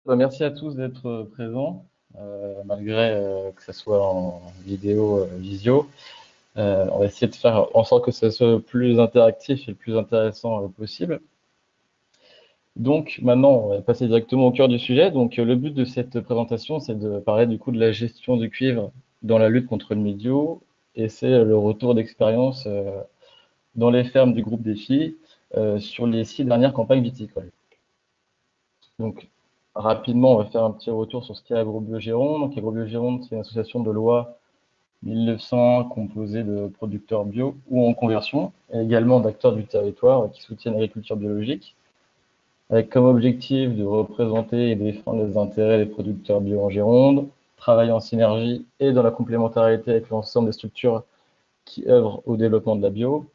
Merci à tous d'être présents, malgré que ce soit en vidéo, visio. On va essayer de faire en sorte que ce soit le plus interactif et le plus intéressant possible. Donc maintenant, on va passer directement au cœur du sujet. Donc le but de cette présentation, c'est de parler du coup de la gestion du cuivre dans la lutte contre le mildiou, et c'est le retour d'expérience dans les fermes du groupe Défi sur les 6 dernières campagnes viticoles. Donc, rapidement, on va faire un petit retour sur ce qu'est AgroBioGironde. Donc, AgroBioGironde, c'est une association de loi 1900 composée de producteurs bio ou en conversion, et également d'acteurs du territoire qui soutiennent l'agriculture biologique, avec comme objectif de représenter et défendre les intérêts des producteurs bio en Gironde, travailler en synergie et dans la complémentarité avec l'ensemble des structures qui œuvrent au développement de la bio,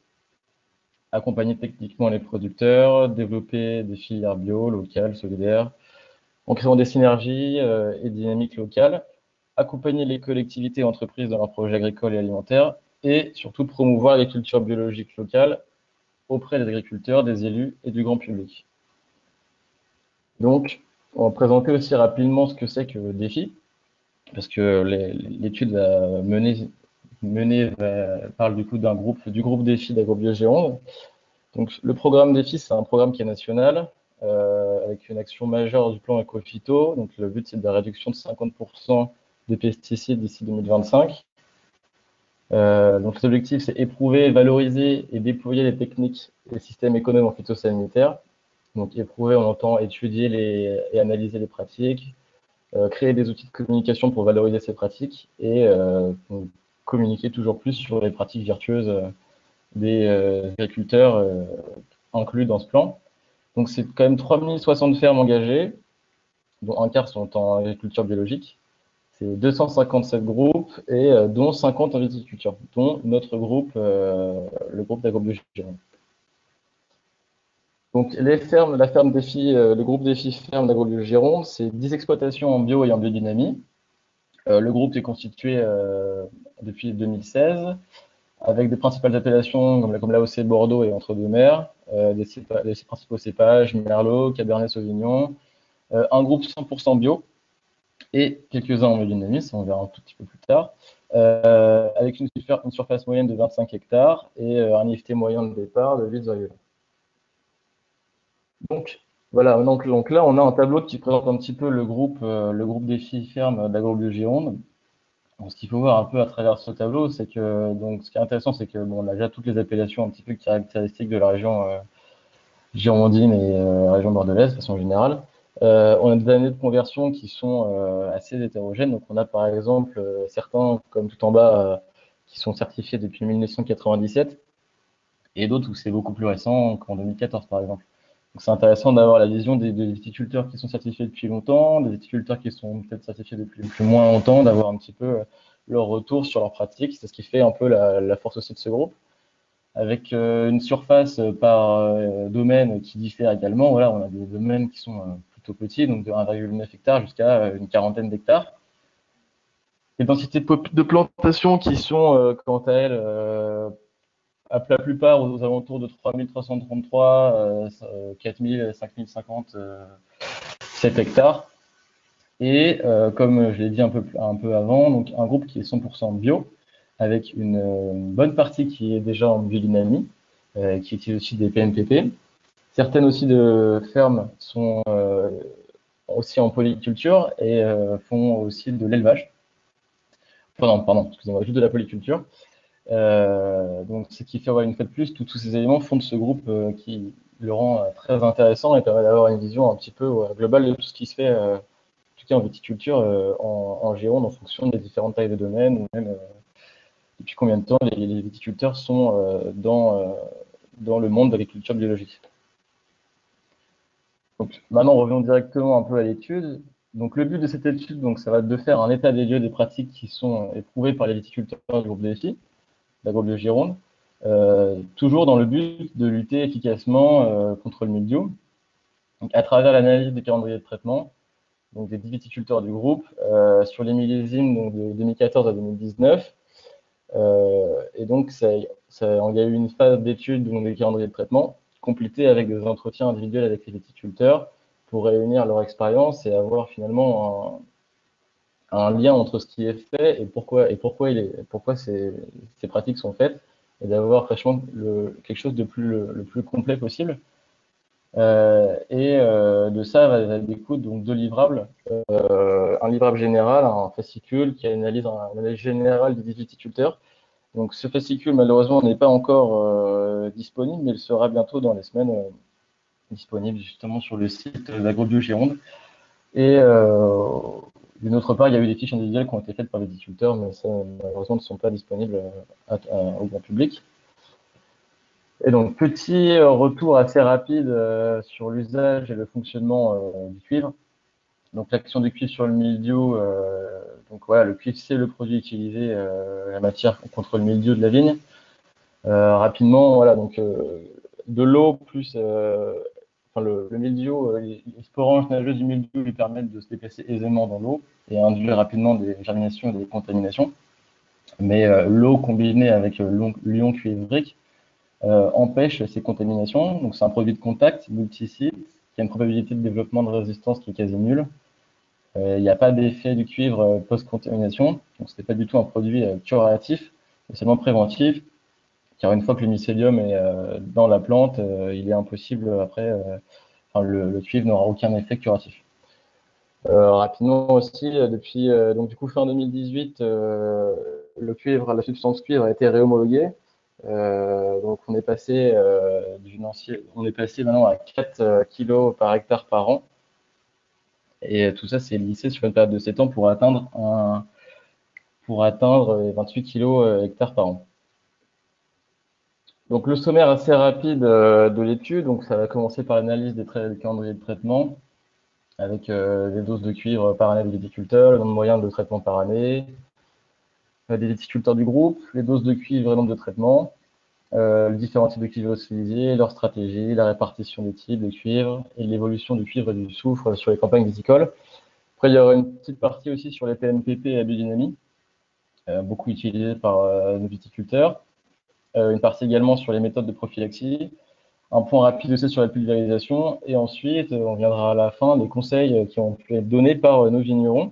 accompagner techniquement les producteurs, développer des filières bio, locales, solidaires, en créant des synergies et dynamiques locales, accompagner les collectivités et entreprises dans leurs projets agricoles et alimentaires, et surtout promouvoir les cultures biologiques locales auprès des agriculteurs, des élus et du grand public. Donc, on va présenter aussi rapidement ce que c'est que le défi, parce que l'étude menée parle du coup du groupe défi d'AgroBioGironde. Donc, le programme défi, c'est un programme qui est national, avec une action majeure du plan Ecophyto. Donc, le but, c'est de la réduction de 50% des pesticides d'ici 2025. Donc, cet objectif, c'est éprouver, valoriser et déployer les techniques et systèmes économiques phytosanitaires. Donc, éprouver, on entend étudier et analyser les pratiques, créer des outils de communication pour valoriser ces pratiques et communiquer toujours plus sur les pratiques vertueuses des agriculteurs inclus dans ce plan. Donc, c'est quand même 3060 fermes engagées, dont un quart sont en agriculture biologique. C'est 257 groupes et dont 50 en viticulture, dont notre groupe, le groupe d'AgroBioGironde. Donc, la ferme défi, le groupe défi ferme d'AgroBioGironde, c'est 10 exploitations en bio et en biodynamie. Le groupe est constitué depuis 2016 avec des principales appellations comme l'AOC Bordeaux et Entre-deux-Mers, les principaux cépages, Merlot, Cabernet Sauvignon, un groupe 100% bio et quelques-uns en biodynamie, ça on verra un tout petit peu plus tard, avec une surface moyenne de 25 hectares et un IFT moyen de départ de 8,1. Donc, voilà, donc là, on a un tableau qui présente un petit peu le groupe défi ferme d'AgroBioGironde. Ce qu'il faut voir un peu à travers ce tableau, c'est que, donc, ce qui est intéressant, c'est que, bon, on a déjà toutes les appellations un petit peu caractéristiques de la région girondine et région bordelaise de façon générale. On a des années de conversion qui sont assez hétérogènes. Donc, on a par exemple certains, comme tout en bas, qui sont certifiés depuis 1997 et d'autres où c'est beaucoup plus récent, qu'en 2014 par exemple. Donc, c'est intéressant d'avoir la vision des viticulteurs qui sont certifiés depuis longtemps, des viticulteurs qui sont peut-être certifiés depuis plus moins longtemps, d'avoir un petit peu leur retour sur leurs pratiques. C'est ce qui fait un peu la force aussi de ce groupe. Avec une surface par domaine qui diffère également. Voilà, on a des domaines qui sont plutôt petits, donc de 1,9 hectare jusqu'à une quarantaine d'hectares. Les densités de plantation qui sont, quant à elles, à la plupart aux alentours de 3333, 4000, 5050, 7 hectares. Et comme je l'ai dit un peu avant, donc un groupe qui est 100% bio, avec une bonne partie qui est déjà en biodynamie, qui utilise aussi des PNPP. Certaines aussi de fermes sont aussi en polyculture et font aussi de l'élevage. Pardon, excusez-moi, juste de la polyculture. Donc, ce qui fait, une fois de plus, tous ces éléments font de ce groupe qui le rend très intéressant et permet d'avoir une vision un petit peu globale de tout ce qui se fait, en tout cas en viticulture, en Gironde, en fonction des différentes tailles de domaines, ou même depuis combien de temps les viticulteurs sont dans le monde de l'agriculture biologique. Donc, maintenant, revenons directement un peu à l'étude. Donc, le but de cette étude, donc, ça va être de faire un état des lieux des pratiques qui sont éprouvées par les viticulteurs du groupe Défi, d'AgroBioGironde, toujours dans le but de lutter efficacement contre le mildiou. Donc, à travers l'analyse des calendriers de traitement, donc des 10 viticulteurs du groupe, sur les millésimes donc, de 2014 à 2019. Et donc, il y a eu une phase d'étude des calendriers de traitement, complétée avec des entretiens individuels avec les viticulteurs, pour réunir leur expérience et avoir finalement un lien entre ce qui est fait et pourquoi ces pratiques sont faites, et d'avoir franchement quelque chose de le plus complet possible. De ça va découdre donc deux livrables, un livrable général, un fascicule qui a une analyse générale des viticulteurs. Donc ce fascicule malheureusement n'est pas encore disponible, mais il sera bientôt dans les semaines disponible justement sur le site d'AgroBio Gironde. Et d'une autre part, il y a eu des fiches individuelles qui ont été faites par les viticulteurs, mais ça malheureusement ne sont pas disponibles au grand public. Et donc, petit retour assez rapide sur l'usage et le fonctionnement du cuivre. Donc, l'action du cuivre sur le mildiou, donc voilà, le cuivre, c'est le produit utilisé, la matière contre le mildiou de la vigne. Rapidement, voilà, donc de l'eau plus le mildiou, les sporanges nageuses du mildiou lui permettent de se déplacer aisément dans l'eau et induire rapidement des germinations et des contaminations. Mais l'eau combinée avec l'ion cuivrique empêche ces contaminations. Donc c'est un produit de contact multisite qui a une probabilité de développement de résistance qui est quasi nulle. Il n'y a pas d'effet du cuivre post-contamination, donc ce n'est pas du tout un produit curatif, mais seulement préventif, car une fois que le mycélium est dans la plante, il est impossible après, le cuivre n'aura aucun effet curatif. Rapidement aussi, depuis donc du coup fin 2018, le cuivre, la substance cuivre a été réhomologuée. Donc on est passé maintenant à 4 kg par hectare par an. Et tout ça, c'est lissé sur une période de 7 ans pour atteindre 28 kg hectare par an. Donc le sommaire assez rapide de l'étude, donc ça va commencer par l'analyse des calendriers de traitement, avec des doses de cuivre par année des viticulteurs, le nombre moyen de traitements par année, des viticulteurs du groupe, les doses de cuivre et le nombre de traitements, les différents types de cuivre utilisés, leur stratégie, la répartition des types de cuivre et l'évolution du cuivre et du soufre sur les campagnes viticoles. Après, il y aura une petite partie aussi sur les PMPP et la biodynamie, beaucoup utilisés par nos viticulteurs. Une partie également sur les méthodes de prophylaxie. Un point rapide aussi sur la pulvérisation. Et ensuite, on viendra à la fin des conseils qui ont pu être donnés par nos vignerons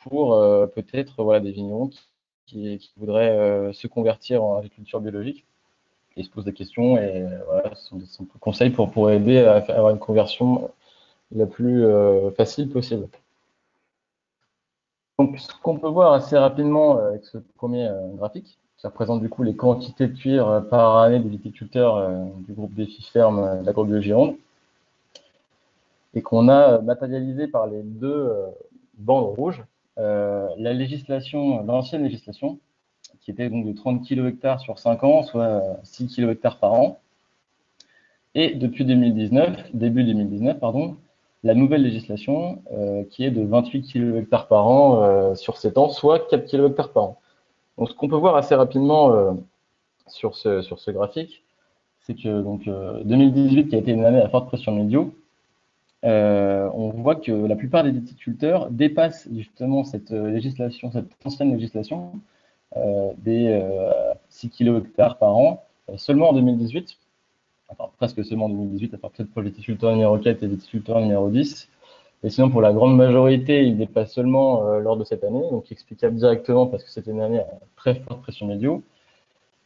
pour peut-être des vignerons qui voudraient se convertir en agriculture biologique et se posent des questions. Et voilà, ce sont des conseils pour aider à avoir une conversion la plus facile possible. Donc, ce qu'on peut voir assez rapidement avec ce premier graphique, ça représente du coup les quantités de cuivre par année des viticulteurs du groupe Défi Ferme d'AgroBio Gironde, et qu'on a matérialisé par les deux bandes rouges la législation, l'ancienne législation, qui était donc de 30 kg hectares sur 5 ans, soit 6 kg hectares par an. Et depuis 2019, début 2019, pardon, la nouvelle législation qui est de 28 kg hectares par an sur 7 ans, soit 4 kg hectares par an. Donc, ce qu'on peut voir assez rapidement sur ce graphique, c'est que donc, 2018, qui a été une année à forte pression mildiou, on voit que la plupart des viticulteurs dépassent justement cette législation, cette ancienne législation des 6 kg hectares par an seulement en 2018. Enfin, presque seulement en 2018, à part peut-être pour le viticulteur numéro 4 et le viticulteur numéro 10. Et sinon, pour la grande majorité, il dépasse seulement lors de cette année, donc explicable directement parce que c'était une année à très forte pression mildiou.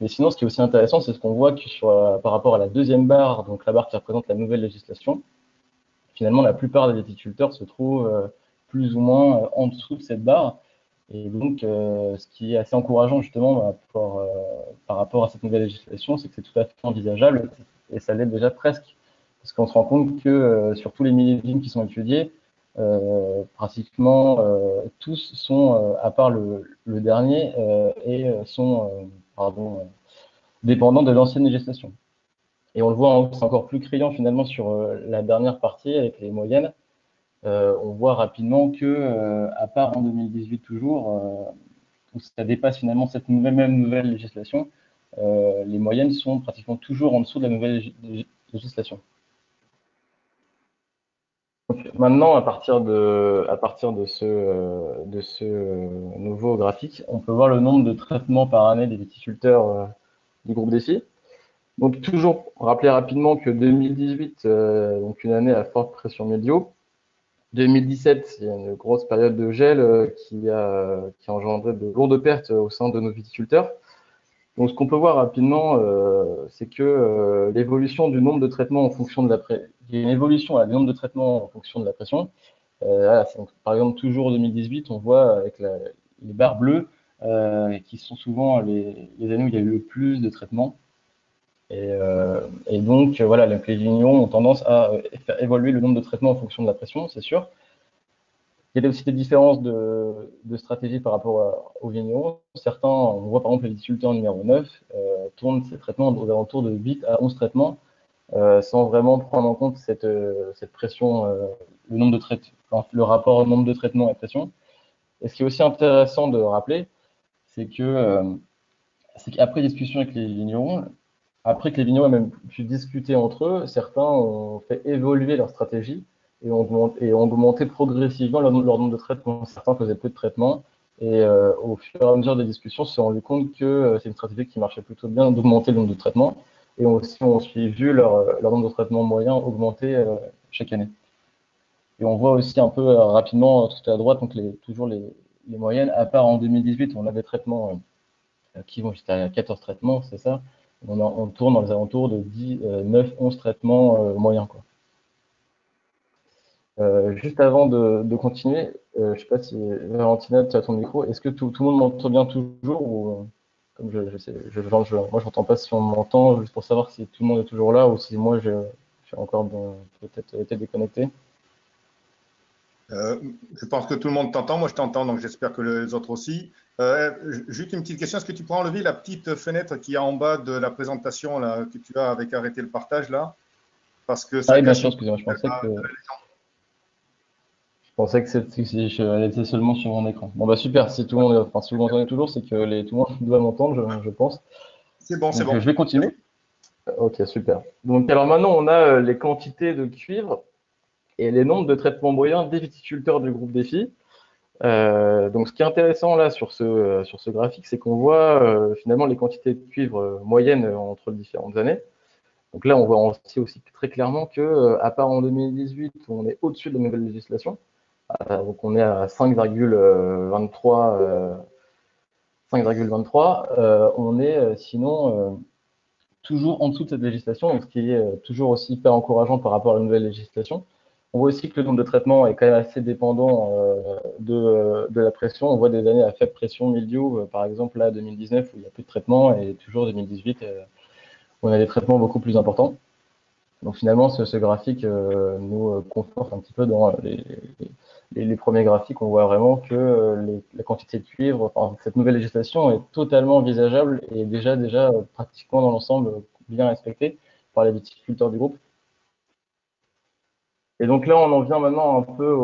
Mais sinon, ce qui est aussi intéressant, c'est ce qu'on voit que par rapport à la deuxième barre, donc la barre qui représente la nouvelle législation, finalement, la plupart des viticulteurs se trouvent plus ou moins en dessous de cette barre. Et donc, ce qui est assez encourageant justement par rapport à cette nouvelle législation, c'est que c'est tout à fait envisageable, et ça l'est déjà presque, parce qu'on se rend compte que sur tous les millésimes qui sont étudiés, pratiquement tous sont, à part le dernier, sont dépendants de l'ancienne législation. Et on le voit, c'est encore plus criant finalement sur la dernière partie avec les moyennes. On voit rapidement que, à part en 2018 toujours, où ça dépasse finalement cette nouvelle législation, les moyennes sont pratiquement toujours en dessous de la nouvelle législation. Donc, maintenant, à partir de ce nouveau graphique, on peut voir le nombre de traitements par année des viticulteurs du groupe Défi. Donc, toujours rappeler rapidement que 2018, donc une année à forte pression médio. 2017, il y a une grosse période de gel qui a engendré de lourdes pertes au sein de nos viticulteurs. Donc, ce qu'on peut voir rapidement, c'est que l'évolution du nombre de traitements en fonction de il y a une évolution du nombre de traitements en fonction de la pression. Voilà, donc, par exemple, toujours en 2018, on voit avec les barres bleues qui sont souvent les années où il y a eu le plus de traitements. Et donc, voilà, les vignerons ont tendance à faire évoluer le nombre de traitements en fonction de la pression, c'est sûr. Il y a aussi des différences de stratégie par rapport aux vignerons. Certains, on voit par exemple les viticulteurs numéro 9, tournent ces traitements aux alentours de 8 à 11 traitements, sans vraiment prendre en compte cette pression, le nombre de traitements, enfin, le rapport au nombre de traitements et pression. Et ce qui est aussi intéressant de rappeler, c'est qu'après discussion avec les vignerons, après que les vignerons aient même pu discuter entre eux, certains ont fait évoluer leur stratégie et ont augmenté progressivement leur nombre de traitements. Certains faisaient peu de traitements et au fur et à mesure des discussions, on s'est rendu compte que c'est une stratégie qui marchait plutôt bien d'augmenter le nombre de traitements et aussi on suit vu leur nombre de traitements moyens augmenter chaque année. Et on voit aussi un peu rapidement tout à droite, donc toujours les moyennes, à part en 2018, on a des traitements qui vont jusqu'à 14 traitements, c'est ça. On tourne dans les alentours de 10, 9, 11 traitements moyens, quoi. Juste avant de continuer, je ne sais pas si Valentina, tu as ton micro, est-ce que tout le monde m'entend bien toujours ou, comme je sais, moi je n'entends pas si on m'entend, juste pour savoir si tout le monde est toujours là ou si moi je suis encore peut-être été déconnecté. Je pense que tout le monde t'entend. Moi, je t'entends, donc j'espère que les autres aussi. Juste une petite question. Est-ce que tu pourrais enlever la petite fenêtre qui est en bas de la présentation là, que tu as avec arrêter le partage là? Parce que Ah ça oui, bien gâche sûr, un excusez-moi, je pensais que, peu. elle était seulement sur mon écran. Bon bah super, si tout le monde, enfin si vous m'entendez toujours, c'est que tout le monde doit m'entendre, je pense. C'est bon, c'est Donc bon. je vais continuer. Ok, super. Donc alors maintenant on a les quantités de cuivre et les nombres de traitements moyens des viticulteurs du groupe Défi. Donc ce qui est intéressant là sur ce graphique, c'est qu'on voit finalement les quantités de cuivre moyennes entre les différentes années. Donc là on voit aussi très clairement que à part en 2018 où on est au-dessus de la nouvelle législation, donc on est à 5,23 on est sinon toujours en dessous de cette législation, donc ce qui est toujours aussi hyper encourageant par rapport à la nouvelle législation. On voit aussi que le nombre de traitements est quand même assez dépendant de la pression. On voit des années à faible pression milieu, par exemple là 2019 où il n'y a plus de traitement et toujours 2018 où on a des traitements beaucoup plus importants. Donc finalement, ce graphique nous conforte un petit peu dans les premiers graphiques. On voit vraiment que la quantité de cuivre, enfin, cette nouvelle législation est totalement envisageable et déjà pratiquement dans l'ensemble bien respectée par les viticulteurs du groupe. Et donc là, on en vient maintenant un peu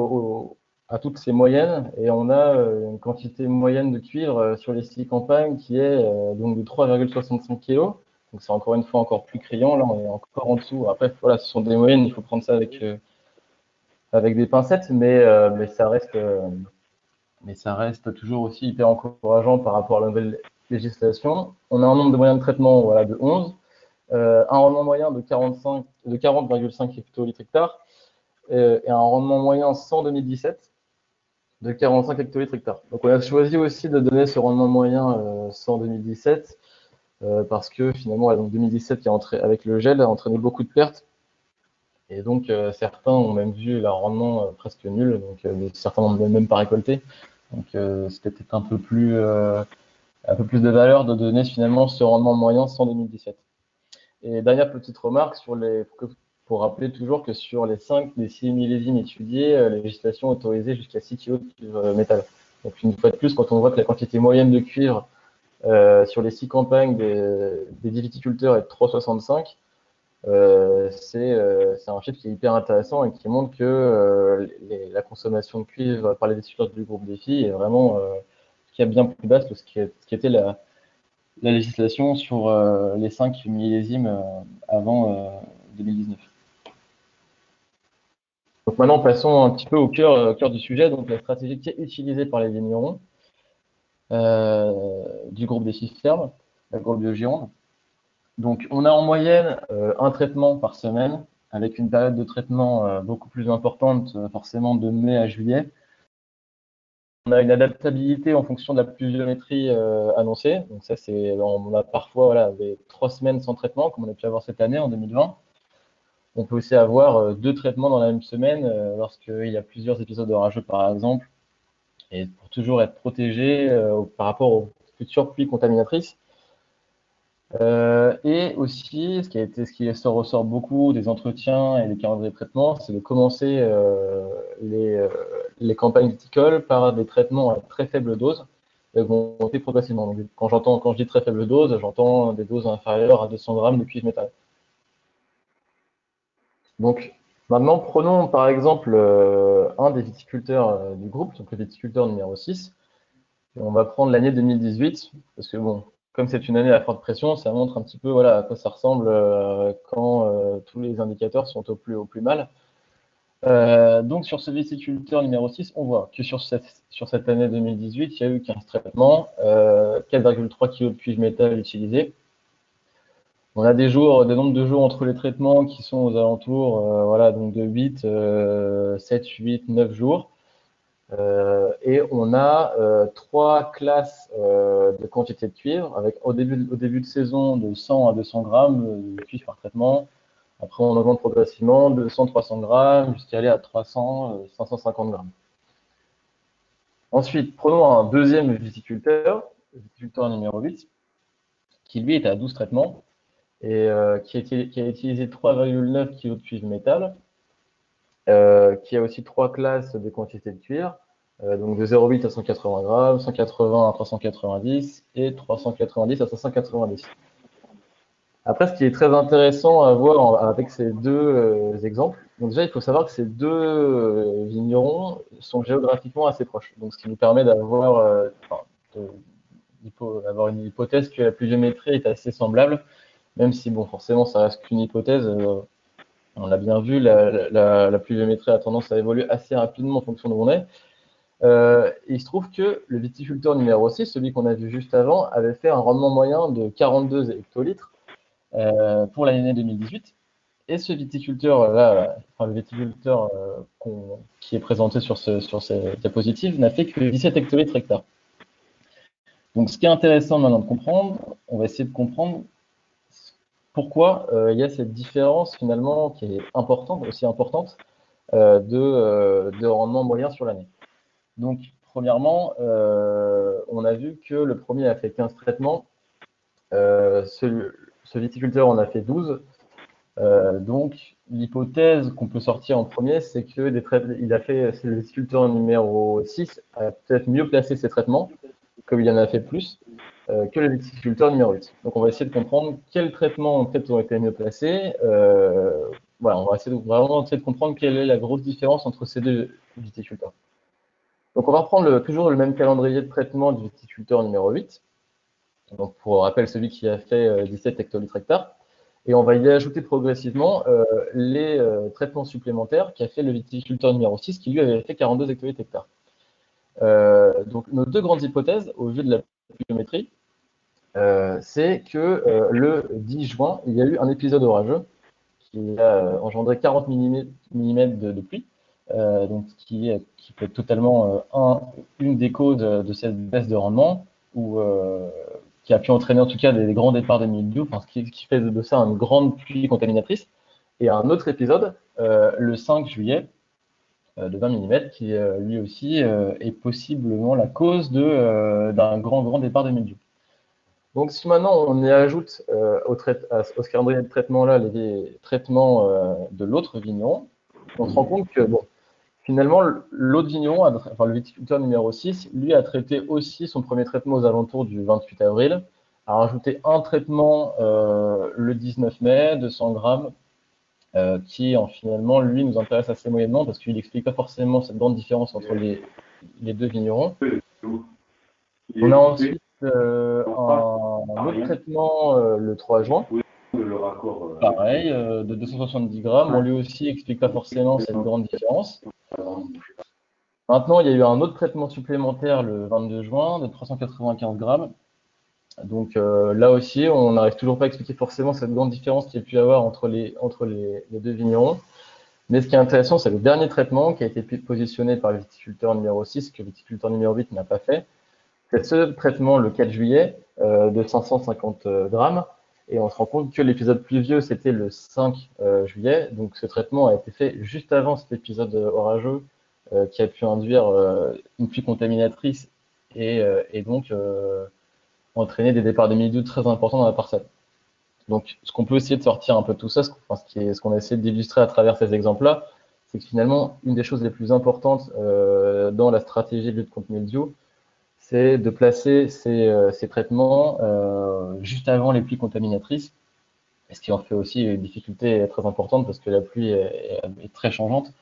à toutes ces moyennes et on a une quantité moyenne de cuivre sur les 6 campagnes qui est donc de 3,65 kg. Donc c'est encore une fois encore plus criant. Là, on est encore en dessous. Après, voilà, ce sont des moyennes, il faut prendre ça avec des pincettes, mais ça reste toujours aussi hyper encourageant par rapport à la nouvelle législation. On a un nombre de moyens de traitement voilà, de 11, un rendement moyen de 40,5 hectolitres hectares et un rendement moyen sans 2017 de 45 hectolitres hectares. Donc on a choisi aussi de donner ce rendement moyen sans 2017 parce que finalement, donc 2017 qui a avec le gel a entraîné beaucoup de pertes. Et donc certains ont même vu leur rendement presque nul, donc certains n'ont même pas récolté. Donc c'était peut-être un peu plus de valeur de donner finalement ce rendement moyen sans 2017. Et dernière petite remarque pour rappeler toujours que sur les 5 des 6 millésimes étudiés, la législation autorisait jusqu'à 6 kg de cuivre métal. Donc une fois de plus, quand on voit que la quantité moyenne de cuivre sur les 6 campagnes des viticulteurs est de 3,65, c'est un chiffre qui est hyper intéressant et qui montre que la consommation de cuivre par les viticulteurs du groupe Défi est vraiment qui est bien plus basse que ce qui était la législation sur les 5 millésimes avant 2019. Donc maintenant, passons un petit peu au cœur du sujet, donc la stratégie qui est utilisée par les vignerons du groupe des Fermes, la groupe BioGironde. Donc, on a en moyenne un traitement par semaine, avec une période de traitement beaucoup plus importante, forcément de mai à juillet. On a une adaptabilité en fonction de la pluviométrie annoncée. Donc ça, on a parfois voilà, des 3 semaines sans traitement, comme on a pu avoir cette année en 2020. On peut aussi avoir 2 traitements dans la même semaine lorsqu'il y a plusieurs épisodes orageux, par exemple, et pour toujours être protégé par rapport aux futures pluies contaminatrices. Et aussi, ce qui se ressort beaucoup des entretiens et des calendriers de traitement, c'est de commencer les campagnes viticoles par des traitements à très faible dose et augmenter progressivement. Donc, quand je dis très faible dose, j'entends des doses inférieures à 200 grammes de cuivre métal. Donc, maintenant, prenons par exemple un des viticulteurs du groupe, donc le viticulteur numéro 6. On va prendre l'année 2018, parce que bon, comme c'est une année à forte pression, ça montre un petit peu voilà, à quoi ça ressemble quand tous les indicateurs sont au plus mal. Donc sur ce viticulteur numéro 6, on voit que sur cette année 2018, il y a eu 15 traitements, 4,3 kg de cuivre métal utilisé. On a des nombres de jours entre les traitements qui sont aux alentours voilà, donc de 8, 7, 8, 9 jours. Et on a 3 classes de quantité de cuivre, avec au début de saison de 100 à 200 grammes de cuivre par traitement. Après, on augmente progressivement de 100-300 grammes jusqu'à aller à 300, 550 grammes. Ensuite, prenons un deuxième viticulteur, le viticulteur numéro 8, qui lui est à 12 traitements et qui a utilisé 3,9 kg de cuivre métal, qui a aussi 3 classes de quantité de cuivre, donc de 0,8 à 180 grammes, 180 à 390 et 390 à 590. Après, ce qui est très intéressant à voir avec ces deux exemples, donc déjà, il faut savoir que ces deux vignerons sont géographiquement assez proches. Donc, ce qui nous permet d'avoir une hypothèse que la pluviométrie est assez semblable, même si, bon, forcément, ça reste qu'une hypothèse. On l'a bien vu, la pluviométrie a tendance à évoluer assez rapidement en fonction de où on est. Il se trouve que le viticulteur numéro 6, celui qu'on a vu juste avant, avait fait un rendement moyen de 42 hectolitres pour l'année 2018. Et ce viticulteur-là, le viticulteur qui est présenté sur ces diapositives, n'a fait que 17 hectolitres hectares. Donc, ce qui est intéressant maintenant de comprendre, on va essayer de comprendre pourquoi il y a cette différence finalement qui est importante, aussi importante, de rendement moyen sur l'année. Donc, premièrement, on a vu que le premier a fait 15 traitements, ce viticulteur en a fait 12. Donc, l'hypothèse qu'on peut sortir en premier, c'est que c'est le viticulteur numéro 6 a peut-être mieux placé ses traitements, comme il en a fait plus, que le viticulteur numéro 8. Donc, on va essayer de comprendre quels traitements peut-être ont été mieux placés. Voilà, on va vraiment essayer de comprendre quelle est la grosse différence entre ces deux viticulteurs. Donc, on va reprendre toujours le même calendrier de traitement du viticulteur numéro 8. Donc, pour rappel, celui qui a fait 17 hectolitres hectares. Et on va y ajouter progressivement les traitements supplémentaires qu'a fait le viticulteur numéro 6, qui lui avait fait 42 hectolitres hectares. Donc, nos deux grandes hypothèses, au vu de la pluviométrie, c'est que le 10 juin, il y a eu un épisode orageux qui a engendré 40 mm de pluie, donc qui peut être totalement une des causes de cette baisse de rendement, ou qui a pu entraîner en tout cas des grands départs de mildiou, ce qui fait de ça une grande pluie contaminatrice. Et un autre épisode, le 5 juillet, de 20 mm, qui lui aussi est possiblement la cause d'un grand départ de mildiou. Donc, si maintenant on y ajoute au calendrier de traitement là les traitements de l'autre vigneron, on se rend compte que bon, finalement l'autre vigneron, le viticulteur numéro 6, lui a traité aussi son premier traitement aux alentours du 28 avril, a rajouté un traitement le 19 mai de 100 grammes, qui finalement lui nous intéresse assez moyennement parce qu'il n'explique pas forcément cette grande différence entre les deux vignerons. On a ensuite un autre traitement le 3 juin, pareil, de 270 grammes. On lui aussi explique pas forcément cette grande différence. Maintenant, il y a eu un autre traitement supplémentaire le 22 juin de 395 grammes, Donc là aussi, on n'arrive toujours pas à expliquer forcément cette grande différence qu'il y a pu y avoir entre les deux vignerons. Mais ce qui est intéressant, c'est le dernier traitement qui a été positionné par le viticulteur numéro 6, que le viticulteur numéro 8 n'a pas fait. C'est ce traitement le 4 juillet de 550 grammes. Et on se rend compte que l'épisode pluvieux, c'était le 5 juillet. Donc ce traitement a été fait juste avant cet épisode orageux qui a pu induire une pluie contaminatrice et donc entraîner des départs de milieu très importants dans la parcelle. Donc, ce qu'on peut essayer de sortir un peu de tout ça, ce qu'on a essayé d'illustrer à travers ces exemples-là, c'est que finalement, une des choses les plus importantes dans la stratégie de lutte contre le mildiou, c'est de placer ces traitements juste avant les pluies contaminatrices, ce qui en fait aussi une difficulté très importante parce que la pluie est très changeante,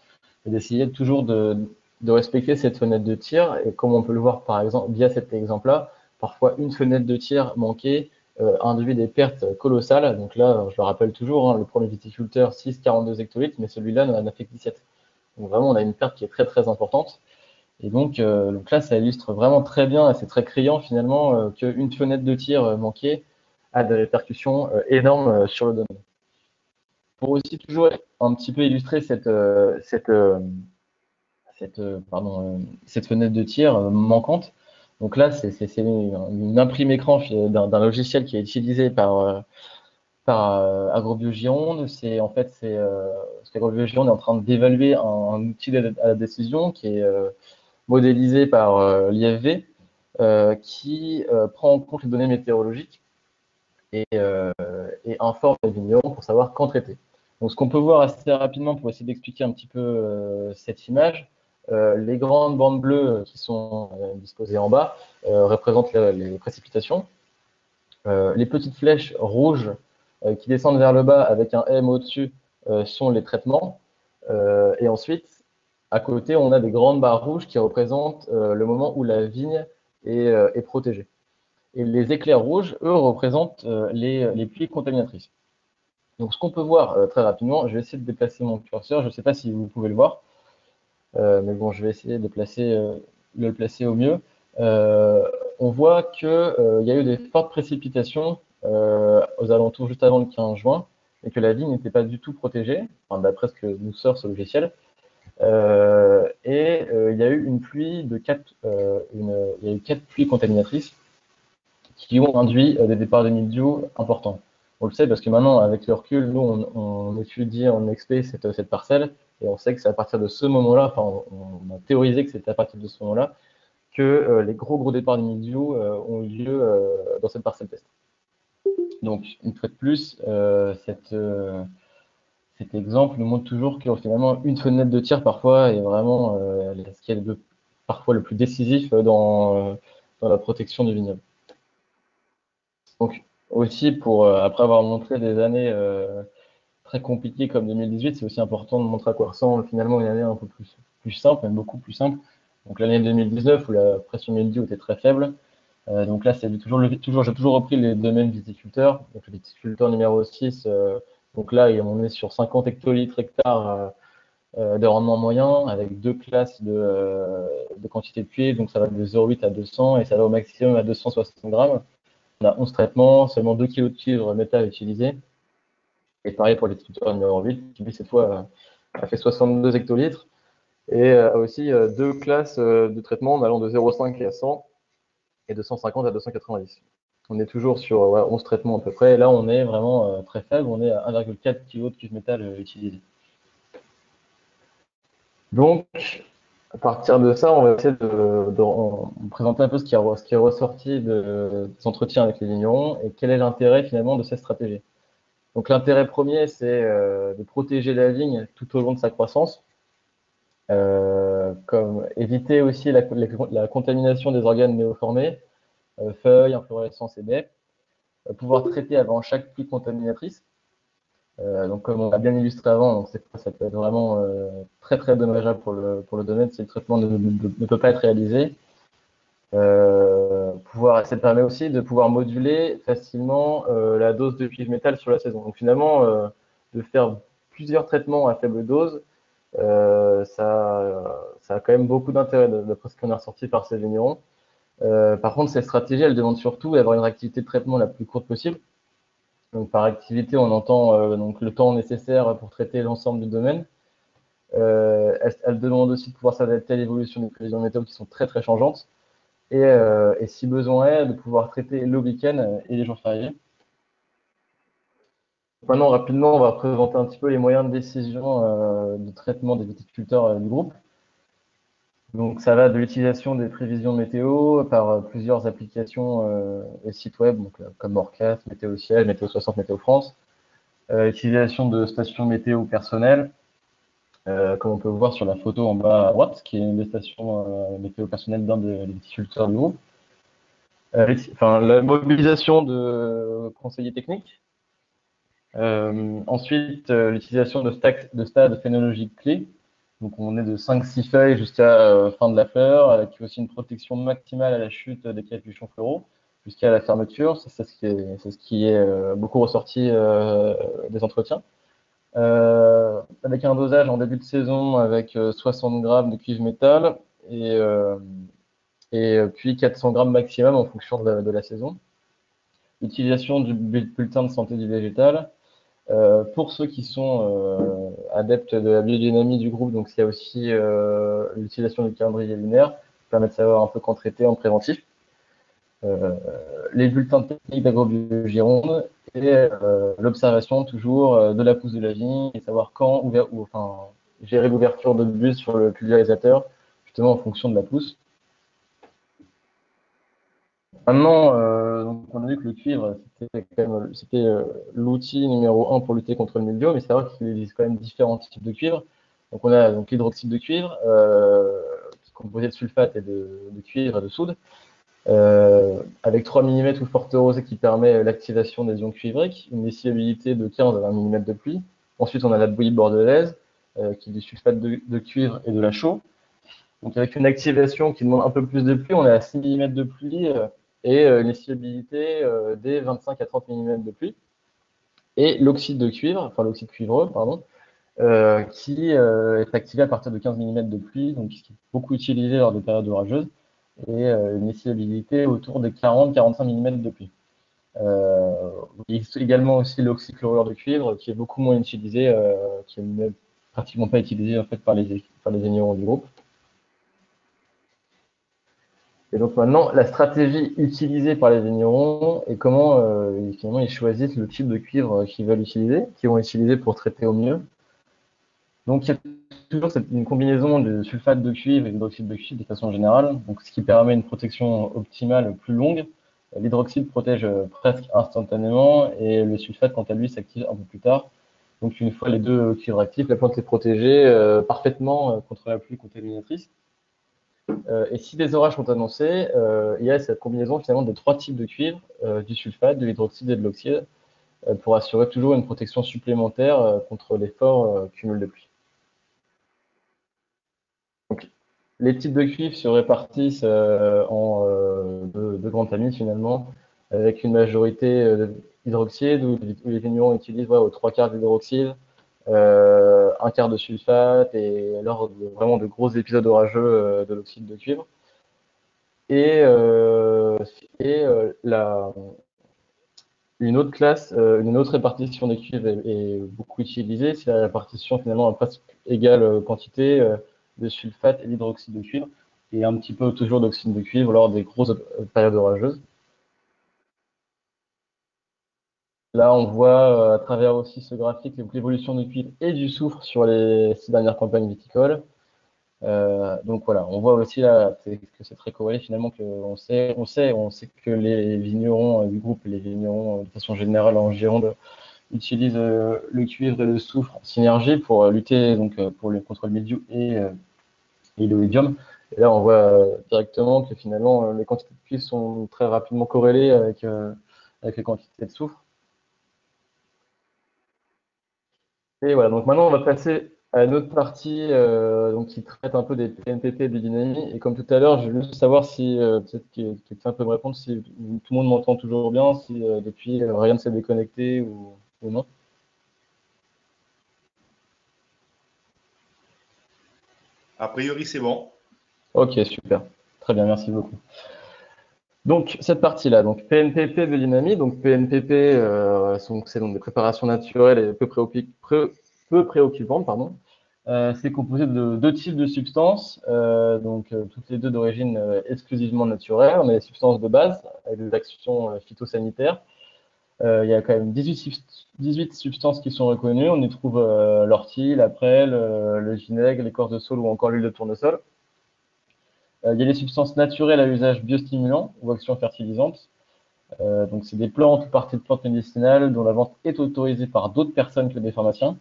et d'essayer toujours de respecter cette fenêtre de tir. Et comme on peut le voir par exemple via cet exemple-là, parfois une fenêtre de tir manquée induit des pertes colossales. Donc là, je le rappelle toujours, hein, le premier viticulteur 6,42 hectolitres, mais celui-là n'en a fait que 17. Donc vraiment, on a une perte qui est très très importante. Et donc là, ça illustre vraiment très bien, et c'est très criant finalement, qu'une fenêtre de tir manquée a des répercussions énormes sur le domaine. Pour aussi toujours un petit peu illustrer cette fenêtre de tir manquante. Donc là, c'est une imprime écran d'un logiciel qui est utilisé par AgroBioGironde. Parce qu'AgroBioGironde est en train d'évaluer un outil à la décision qui est modélisé par l'IFV, qui prend en compte les données météorologiques et informe les vignerons pour savoir quand traiter. Donc, ce qu'on peut voir assez rapidement pour essayer d'expliquer un petit peu cette image, les grandes bandes bleues qui sont disposées en bas représentent les précipitations. Les petites flèches rouges qui descendent vers le bas avec un M au-dessus sont les traitements. Et ensuite, à côté, on a des grandes barres rouges qui représentent le moment où la vigne est protégée. Et les éclairs rouges, eux, représentent les pluies contaminatrices. Donc, ce qu'on peut voir très rapidement, je vais essayer de déplacer mon curseur. Je ne sais pas si vous pouvez le voir, mais bon, je vais essayer de le placer au mieux. On voit qu'il y a eu des fortes précipitations aux alentours juste avant le 15 juin et que la vigne n'était pas du tout protégée, enfin, d'après ce que nous sort ce logiciel. Il y a eu une pluie de il y a eu 4 pluies contaminatrices qui ont induit des départs de mildiou importants. On le sait parce que maintenant, avec le recul, nous, on étudie en expé cette parcelle et on sait que c'est à partir de ce moment-là, enfin, on a théorisé que c'était à partir de ce moment-là que les gros départs de mildiou ont eu lieu dans cette parcelle test. Donc, une fois de plus, cet exemple nous montre toujours que finalement, une fenêtre de tir parfois est vraiment ce qui est parfois le plus décisif dans la protection du vignoble. Donc, aussi, après avoir montré des années très compliquées comme 2018, c'est aussi important de montrer à quoi ressemble finalement une année un peu plus simple, même beaucoup plus simple. Donc, l'année 2019 où la pression mildiou était très faible. Donc là, j'ai toujours repris les deux mêmes viticulteurs. Donc, le viticulteur numéro 6, donc là, on est sur 50 hectolitres hectares de rendement moyen avec deux classes de quantité de cuivre. Donc, ça va de 0,8 à 200 et ça va au maximum à 260 grammes. On a 11 traitements, seulement 2 kg de cuivre métal utilisé. Et pareil pour le viticulteur numéro 8, qui lui, cette fois, a fait 62 hectolitres et a aussi deux classes de traitement allant de 0,5 à 100 et de 150 à 290. On est toujours sur 11 traitements à peu près. Et là, on est vraiment très faible. On est à 1,4 kg de cuivre métal utilisé. Donc, à partir de ça, on va essayer de présenter un peu ce qui est ressorti des entretiens avec les vignerons et quel est l'intérêt finalement de cette stratégie. Donc, l'intérêt premier, c'est de protéger la vigne tout au long de sa croissance, comme éviter aussi la contamination des organes néoformés, feuilles, inflorescences et baies, pouvoir traiter avant chaque pluie contaminatrice. Donc, comme on l'a bien illustré avant, donc ça peut être vraiment très très dommageable pour le domaine si le traitement ne peut pas être réalisé. Ça permet aussi de pouvoir moduler facilement la dose de cuivre métal sur la saison. Donc finalement, de faire plusieurs traitements à faible dose, ça a quand même beaucoup d'intérêt d'après ce qu'on a ressorti par ces vignerons. Par contre, cette stratégie, elle demande surtout d'avoir une activité de traitement la plus courte possible. Donc, par activité, on entend donc le temps nécessaire pour traiter l'ensemble du domaine. Elle demande aussi de pouvoir s'adapter à l'évolution des prévisions météo qui sont très très changeantes. Et si besoin est, de pouvoir traiter le week-end et les jours fériés. Maintenant, rapidement, on va présenter un petit peu les moyens de décision de traitement des viticulteurs du groupe. Donc, ça va de l'utilisation des prévisions météo par plusieurs applications et sites web, donc, comme Morcast, Météo Ciel, Météo 60, Météo France. Utilisation de stations météo personnelles, comme on peut voir sur la photo en bas à droite, qui est une des stations météo personnelles d'un des viticulteurs du groupe. La mobilisation de conseillers techniques. Ensuite, l'utilisation de stades phénologiques clés. Donc, on est de 5-6 feuilles jusqu'à fin de la fleur, avec aussi une protection maximale à la chute des capuchons floraux jusqu'à la fermeture. C'est ce qui est beaucoup ressorti des entretiens. Avec un dosage en début de saison avec 60 grammes de cuivre métal et puis 400 grammes maximum en fonction de la saison. Utilisation du bulletin de santé du végétal. Pour ceux qui sont adeptes de la biodynamie du groupe, donc il y a aussi l'utilisation du calendrier lunaire, qui permet de savoir un peu quand traiter en préventif. Les bulletins techniques d'agrobiologie et l'observation toujours de la pousse de la vigne et savoir quand gérer l'ouverture de buse sur le pulvérisateur, justement en fonction de la pousse. Maintenant, donc on a vu que le cuivre, c'était l'outil numéro 1 pour lutter contre le mildiou, mais c'est vrai qu'il existe quand même différents types de cuivre. Donc on a donc l'hydroxyde de cuivre, qui est composé de sulfate et de cuivre et de soude, avec 3 mm ou forte rosée qui permet l'activation des ions cuivriques, une décibellité de 15 à 20 mm de pluie. Ensuite, on a la bouillie bordelaise, qui est du sulfate de cuivre et de la chaux. Donc avec une activation qui demande un peu plus de pluie, on est à 6 mm de pluie et une estimabilité des 25 à 30 mm de pluie. Et l'oxyde de cuivre, enfin l'oxyde cuivreux, pardon, qui est activé à partir de 15 mm de pluie, donc qui est beaucoup utilisé lors des périodes orageuses, et une estimabilité autour des 40-45 mm de pluie. Il existe également aussi l'oxychlorure de cuivre, qui est beaucoup moins utilisé, qui n'est pratiquement pas utilisé en fait par les vignerons du groupe. Et donc maintenant, la stratégie utilisée par les vignerons et comment finalement ils choisissent le type de cuivre qu'ils veulent utiliser, qu'ils vont utiliser pour traiter au mieux. Donc il y a toujours une combinaison de sulfate de cuivre et d'hydroxyde de cuivre de façon générale, donc ce qui permet une protection optimale plus longue. L'hydroxyde protège presque instantanément et le sulfate, quant à lui, s'active un peu plus tard. Donc une fois les deux cuivres actifs, la plante est protégée parfaitement contre la pluie contaminatrice. Et si des orages sont annoncés, il y a cette combinaison finalement de 3 types de cuivre, du sulfate, de l'hydroxyde et de l'oxyde, pour assurer toujours une protection supplémentaire contre les forts cumuls de pluie. Donc, les types de cuivre se répartissent en deux grandes familles finalement, avec une majorité d'hydroxyde où les vignerons utilisent aux 3/4 d'hydroxyde, un quart de sulfate et lors vraiment de gros épisodes orageux de l'oxyde de cuivre. Et, une autre classe, une autre répartition des cuivres est beaucoup utilisée, c'est la répartition finalement à presque égale quantité de sulfate et d'hydroxyde de cuivre, et un petit peu toujours d'oxyde de cuivre lors des grosses périodes orageuses. Là, on voit à travers aussi ce graphique l'évolution du cuivre et du soufre sur les 6 dernières campagnes viticoles. Donc voilà, on voit aussi là que c'est très corrélé finalement, que on sait que les vignerons du groupe et les vignerons de façon générale en Gironde utilisent le cuivre et le soufre en synergie pour lutter contre le mildiou et l'oïdium. Et là, on voit directement que finalement les quantités de cuivre sont très rapidement corrélées avec les quantités de soufre. Et voilà, donc maintenant on va passer à une autre partie donc qui traite un peu des PNPP et des dynamiques. Et comme tout à l'heure, je veux juste savoir si peut-être que quelqu'un peut me répondre si tout le monde m'entend toujours bien, si depuis rien ne s'est déconnecté ou non. A priori, c'est bon. Ok, super. Très bien, merci beaucoup. Donc, cette partie-là, donc PNPP biodynamie, donc PNPP, c'est donc des préparations naturelles et peu préoccupantes, pardon. C'est composé de deux types de substances, toutes les deux d'origine exclusivement naturelle. On a les substances de base avec des actions phytosanitaires. Il y a quand même 18 substances qui sont reconnues. On y trouve l'ortie, la prêle, le vinaigre, l'écorce de saule ou encore l'huile de tournesol. Il y a les substances naturelles à usage biostimulant ou action fertilisante. Donc, c'est des plantes ou parties de plantes médicinales dont la vente est autorisée par d'autres personnes que des pharmaciens.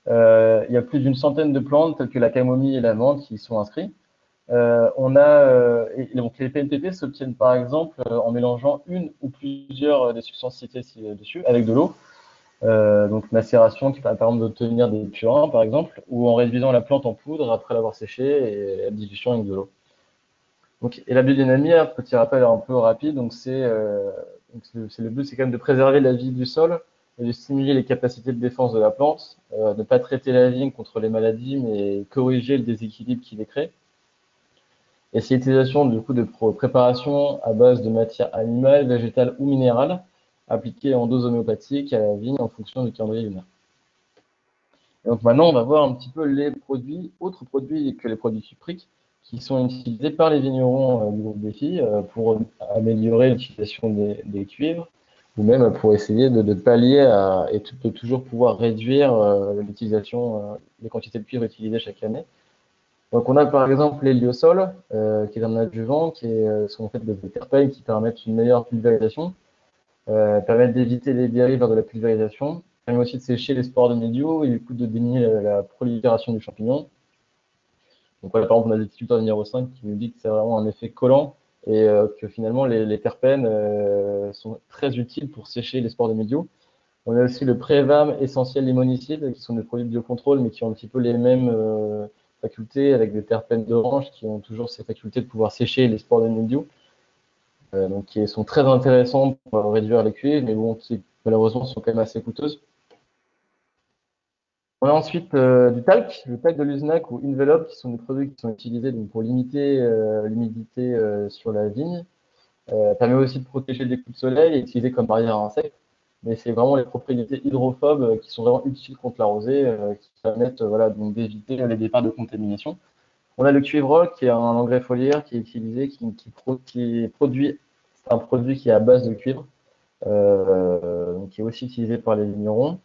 Il y a plus d'une centaine de plantes telles que la camomille et la menthe qui sont inscrites. Et donc les PNPP s'obtiennent par exemple en mélangeant une ou plusieurs des substances citées ci-dessus avec de l'eau. Donc macération qui permet par exemple d'obtenir des purins par exemple, ou en réduisant la plante en poudre après l'avoir séchée et la dilution avec de l'eau. Donc, et la biodynamie, un petit rappel un peu rapide, le but, c'est quand même de préserver la vie du sol et de stimuler les capacités de défense de la plante, ne pas traiter la vigne contre les maladies, mais corriger le déséquilibre qui les crée. Et c'est l'utilisation du coup de préparation à base de matières animales, végétales ou minérales, appliquées en dose homéopathique à la vigne en fonction du calendrier lunaire. Et donc maintenant, on va voir un petit peu les autres produits que les produits sucriques, qui sont utilisés par les vignerons du groupe Défi pour améliorer l'utilisation des cuivres, ou même pour essayer de pallier et de toujours pouvoir réduire l'utilisation, les quantités de cuivre utilisées chaque année. Donc on a par exemple l'héliosol, qui est un adjuvant, sont en fait des terpènes qui permettent une meilleure pulvérisation, permettent d'éviter les dérives lors de la pulvérisation, permet aussi de sécher les spores de mildiou et du coup de diminuer la prolifération du champignon. Donc voilà, par exemple, on a des viticulteurs numéro 5 qui nous disent que c'est vraiment un effet collant et que finalement les terpènes sont très utiles pour sécher les spores de mildiou. On a aussi le Prévam essentiel limonicide, qui sont des produits de biocontrôle, mais qui ont un petit peu les mêmes facultés, avec des terpènes d'orange qui ont toujours ces facultés de pouvoir sécher les spores de mildiou, donc qui sont très intéressants pour réduire les cuivres, mais bon, qui malheureusement sont quand même assez coûteuses. On a ensuite du talc, le talc de Luznac ou Envelope, qui sont des produits qui sont utilisés donc, pour limiter l'humidité sur la vigne. Permet aussi de protéger des coups de soleil et utilisé comme barrière à insectes. Mais c'est vraiment les propriétés hydrophobes qui sont vraiment utiles contre la rosée, qui permettent voilà, d'éviter les départs de contamination. On a le cuivrol, qui est un engrais foliaire qui est utilisé, qui produit un produit qui est à base de cuivre, qui est aussi utilisé par les vignerons.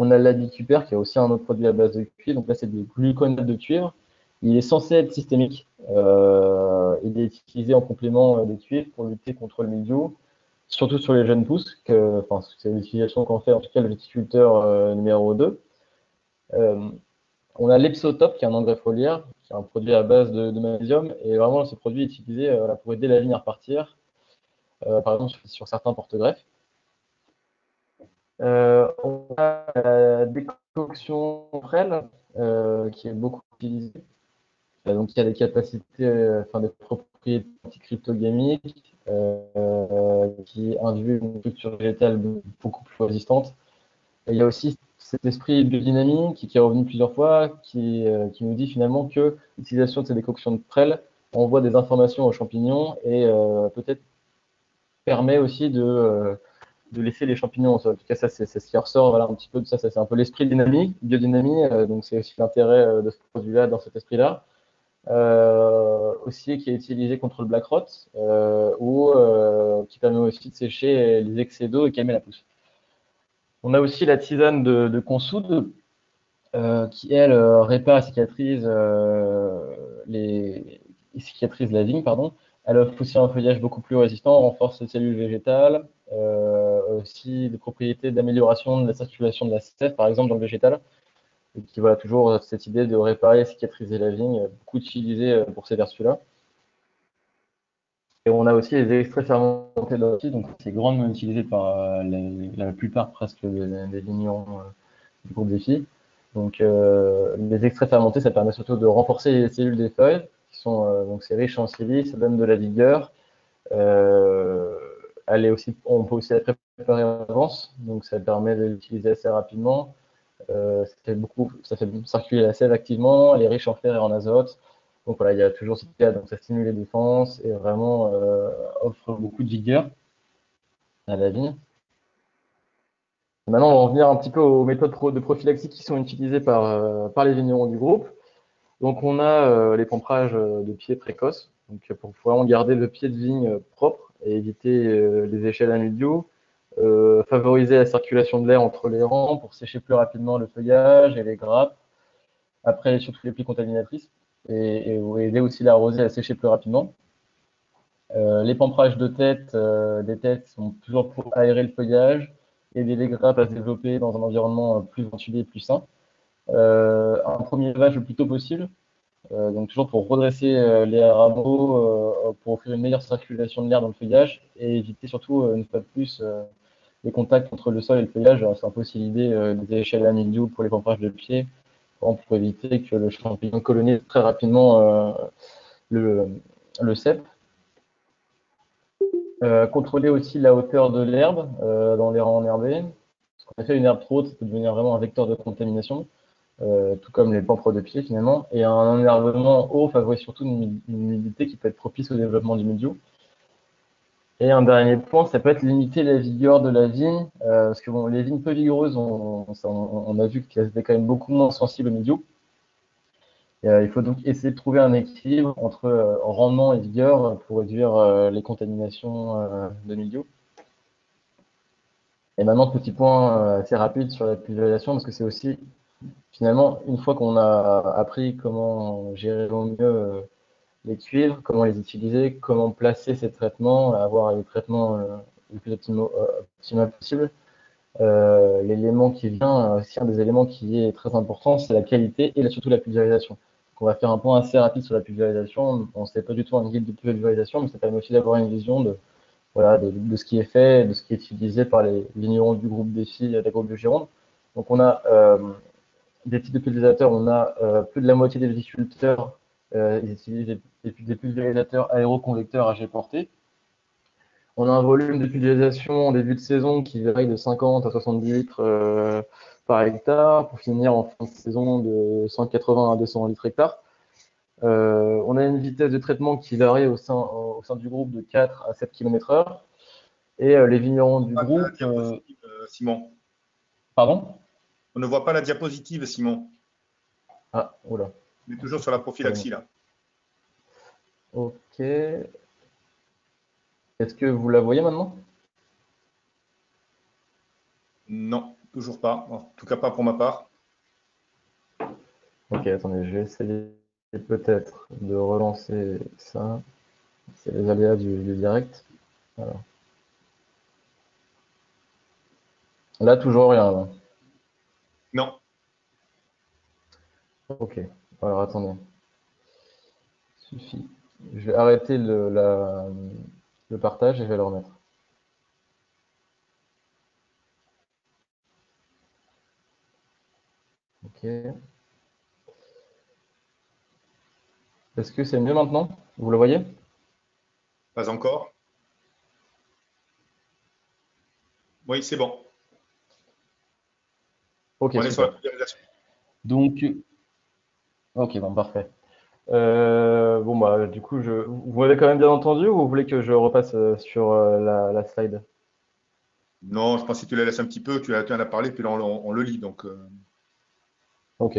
On a l'adicupère, qui est aussi un autre produit à base de cuivre. Donc là, c'est du gluconate de cuivre. Il est censé être systémique. Il est utilisé en complément des cuivres pour lutter contre le mildiou, surtout sur les jeunes pousses. C'est l'utilisation qu'en fait en tout cas le viticulteur numéro 2. On a l'Epsotope, qui est un engrais foliaire, qui est un produit à base de magnésium. Et vraiment, ce produit est utilisé pour aider la vigne à repartir, par exemple sur certains porte-greffes. On a la décoction prêle, qui est beaucoup utilisée. Donc, il y a des capacités, des propriétés anticryptogamiques qui induisent une structure végétale beaucoup plus résistante. Et il y a aussi cet esprit biodynamique qui est revenu plusieurs fois, qui nous dit finalement que l'utilisation de ces décoctions de prêle envoie des informations aux champignons et peut-être permet aussi de laisser les champignons au sol. En tout cas, ça, c'est ce qui ressort voilà, un petit peu de ça. C'est un peu l'esprit dynamique, biodynamie. Donc, c'est aussi l'intérêt de ce produit-là dans cet esprit-là. Aussi qui est utilisé contre le black rot ou qui permet aussi de sécher les excès d'eau et calmer la pousse. On a aussi la tisane de consoude qui, elle, répare et cicatrise la vigne, pardon. Elle offre aussi un feuillage beaucoup plus résistant, renforce les cellules végétales, aussi des propriétés d'amélioration de la circulation de la sève, par exemple, dans le végétal. Et qui voilà toujours cette idée de réparer et cicatriser la vigne, beaucoup utilisée pour ces vertus-là. Et on a aussi les extraits fermentés de l'ortie, donc c'est grandement utilisé par la plupart presque des vignerons du groupe Défi. Donc les extraits fermentés, ça permet surtout de renforcer les cellules des feuilles, qui sont donc c'est riche en silice, ça donne de la vigueur. On peut aussi la préparer en avance, donc ça permet de l'utiliser assez rapidement. Ça fait circuler la sève activement, elle est riche en fer et en azote. Donc voilà, il y a toujours cette cas, donc ça stimule les défenses et vraiment offre beaucoup de vigueur à la vigne. Maintenant, on va en venir un petit peu aux méthodes de prophylaxie qui sont utilisées par les vignerons du groupe. Donc, on a les pamperages de pieds précoces, donc pour vraiment garder le pied de vigne propre et éviter les échelles à milieu, favoriser la circulation de l'air entre les rangs pour sécher plus rapidement le feuillage et les grappes. Après, surtout les pluies contaminatrices et aider aussi la rosée à sécher plus rapidement. Les pamperages de tête, des têtes sont toujours pour aérer le feuillage, aider les grappes à se développer dans un environnement plus ventilé et plus sain. Un premier levage le plus tôt possible, donc toujours pour redresser les rameaux, pour offrir une meilleure circulation de l'air dans le feuillage et éviter surtout, une fois de plus, les contacts entre le sol et le feuillage. C'est un peu aussi l'idée des échelles à mildiou pour les pamperages de pied, pour éviter que le champignon colonise très rapidement le, le cep. Contrôler aussi la hauteur de l'herbe dans les rangs enherbés. Parce qu'en effet, une herbe trop haute, ça peut devenir vraiment un vecteur de contamination, tout comme les pampres de pied finalement. Et un enherbement haut favorise surtout une humidité qui peut être propice au développement du mildiou. Et un dernier point, ça peut être limiter la vigueur de la vigne, parce que bon, les vignes peu vigoureuses, on a vu qu'elles étaient quand même beaucoup moins sensibles au mildiou. Il faut donc essayer de trouver un équilibre entre rendement et vigueur pour réduire les contaminations de mildiou. Et maintenant, petit point assez rapide sur la pulvérisation, parce que c'est aussi, finalement, une fois qu'on a appris comment gérer au mieux les cuivres, comment les utiliser, comment placer ces traitements, avoir les traitements le plus optimal possible, l'élément qui vient, aussi un des éléments qui est très important, c'est la qualité et surtout la pulvérisation. Donc on va faire un point assez rapide sur la pulvérisation. On ne sait pas du tout un guide de pulvérisation, mais ça permet aussi d'avoir une vision voilà, de ce qui est fait, de ce qui est utilisé par les vignerons du groupe Défi, des groupes de Gironde. Donc on a des types de pulvérisateurs, on a plus de la moitié des viticulteurs, ils utilisent des pulvérisateurs aéroconvecteurs à jet porté. On a un volume de pulvérisation en début de saison qui varie de 50 à 70 litres par hectare, pour finir en fin de saison de 180 à 200 litres hectare. On a une vitesse de traitement qui varie au sein du groupe de 4 à 7 km/h. Et les vignerons du Pas la groupe. diapositive, Simon. Pardon? On ne voit pas la diapositive, Simon. Ah, oula. On est toujours sur la Pardon. prophylaxie là. Ok. Est-ce que vous la voyez maintenant? Non, toujours pas. En tout cas, pas pour ma part. Ok, attendez, je vais essayer peut-être de relancer ça. C'est les aléas du direct. Alors. Là, toujours rien. Là. Non. Ok. Alors, attendez. Suffit. Je vais arrêter le partage et je vais le remettre. Ok. Est-ce que c'est mieux maintenant? Vous le voyez? Pas encore. Oui, c'est bon. Ok, On est sur la super. pulvérisation. Donc, ok, bon, parfait. Bon, bah, du coup, vous m'avez quand même bien entendu ou vous voulez que je repasse sur la slide? Non, je pense que si tu la laisses un petit peu, tu en as parlé, puis là, on le lit. Donc, Ok.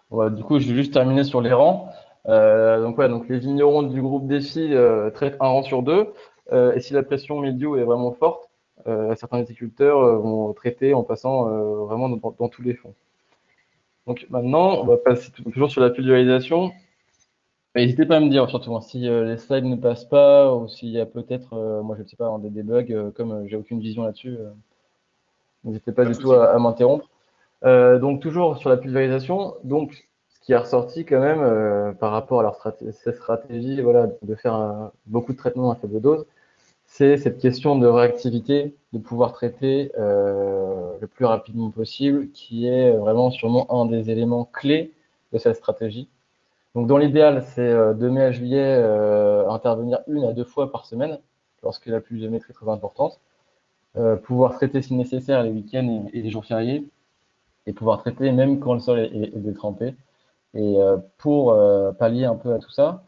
Bon, bah, du coup, je vais juste terminer sur les rangs. Donc, ouais, donc les vignerons du groupe Défi traitent un rang sur deux. Et si la pression mildiou est vraiment forte, certains viticulteurs vont traiter en passant vraiment dans tous les fonds. Donc maintenant, on va passer toujours sur la pulvérisation. N'hésitez pas à me dire surtout hein, si les slides ne passent pas ou s'il y a peut-être, moi je ne sais pas, hein, des bugs, comme j'ai aucune vision là-dessus, n'hésitez pas pas de du tout souci. à m'interrompre. Donc toujours sur la pulvérisation, donc ce qui est ressorti quand même par rapport à cette stratégie voilà, de faire beaucoup de traitements à faible dose, c'est cette question de réactivité, de pouvoir traiter le plus rapidement possible, qui est vraiment sûrement un des éléments clés de cette stratégie. Donc dans l'idéal, c'est de mai à juillet intervenir 1 à 2 fois par semaine, lorsque la pluviométrie est très importante, pouvoir traiter si nécessaire les week-ends et les jours fériés, et pouvoir traiter même quand le sol est détrempé. Et pour pallier un peu à tout ça,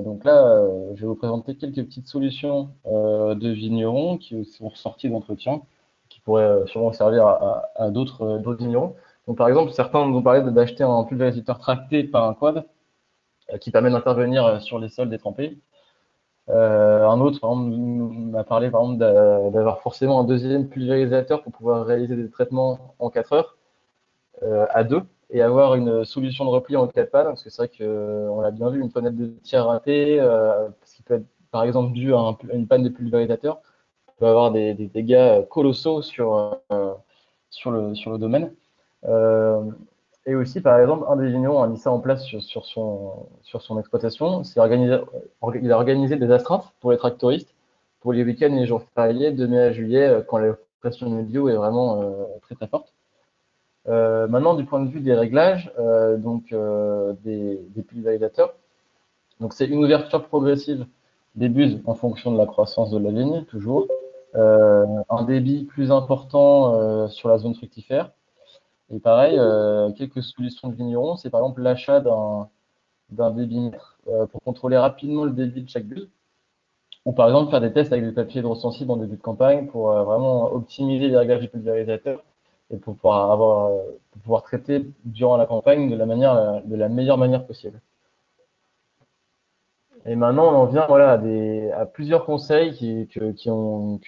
donc là, je vais vous présenter quelques petites solutions de vignerons qui sont sorties d'entretien, qui pourraient sûrement servir à d'autres vignerons. Donc, par exemple, certains nous ont parlé d'acheter un pulvérisateur tracté par un quad qui permet d'intervenir sur les sols détrempés. Un autre, par exemple, m'a parlé par exemple d'avoir forcément un deuxième pulvérisateur pour pouvoir réaliser des traitements en 4 heures à deux et avoir une solution de repli en cas de panne, parce que c'est vrai qu'on l'a bien vu, une fenêtre de tir ratée, ce qui peut être par exemple dû à une panne de pulvérisateur, peut avoir des dégâts colossaux sur le domaine. Euh, et aussi, par exemple, un des vignerons a mis ça en place sur son exploitation. Il a organisé des astreintes pour les tractoristes pour les week-ends et les jours fériés de mai à juillet, quand la pression météo est vraiment très très forte. Maintenant, du point de vue des réglages, donc des pulvérisateurs, donc c'est une ouverture progressive des buses en fonction de la croissance de la vigne, toujours. Un débit plus important sur la zone fructifère. Et pareil, quelques solutions de vignerons, c'est par exemple l'achat d'un débitmètre pour contrôler rapidement le débit de chaque buse. Ou par exemple faire des tests avec des papiers hydrosensibles en début de campagne pour vraiment optimiser les réglages du pulvérisateur et pour pouvoir traiter durant la campagne de la meilleure manière possible. Et maintenant, on en vient voilà, à plusieurs conseils qui ont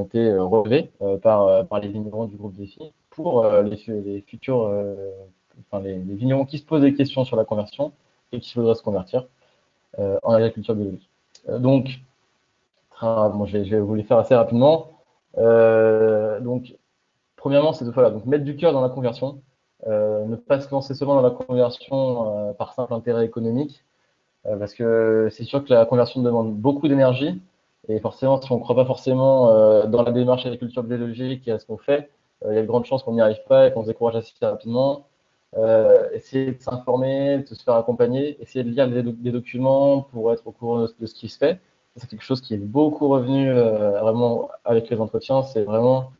été relevés par les vignerons du groupe Défi pour les futurs, enfin les vignerons qui se posent des questions sur la conversion et qui voudraient se convertir en agriculture biologique. Donc, bon, je vais vous les faire assez rapidement. Donc, premièrement, c'est de voilà, donc mettre du cœur dans la conversion, ne pas se lancer seulement dans la conversion par simple intérêt économique, parce que c'est sûr que la conversion demande beaucoup d'énergie, et forcément, si on ne croit pas forcément dans la démarche agriculture biologique et à ce qu'on fait, il y a de grandes chances qu'on n'y arrive pas et qu'on se décourage assez rapidement. Essayer de s'informer, de se faire accompagner, essayer de lire des documents pour être au courant de ce qui se fait. C'est quelque chose qui est beaucoup revenu vraiment avec les entretiens, c'est vraiment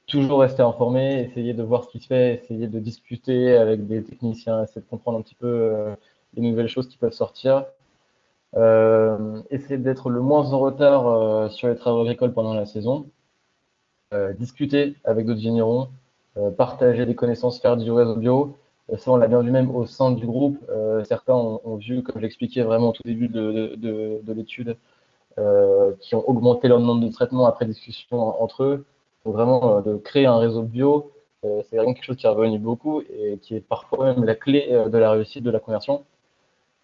toujours rester informé, essayer de voir ce qui se fait, essayer de discuter avec des techniciens, essayer de comprendre un petit peu les nouvelles choses qui peuvent sortir. Essayer d'être le moins en retard sur les travaux agricoles pendant la saison. Discuter avec d'autres vignerons, partager des connaissances, faire du réseau bio. Ça, on l'a bien vu même au sein du groupe. Certains ont vu, comme je l'expliquais vraiment au tout début de l'étude, qui ont augmenté leur nombre de traitements après discussion entre eux. Donc vraiment, de créer un réseau bio, c'est vraiment quelque chose qui est revenu beaucoup et qui est parfois même la clé de la réussite de la conversion.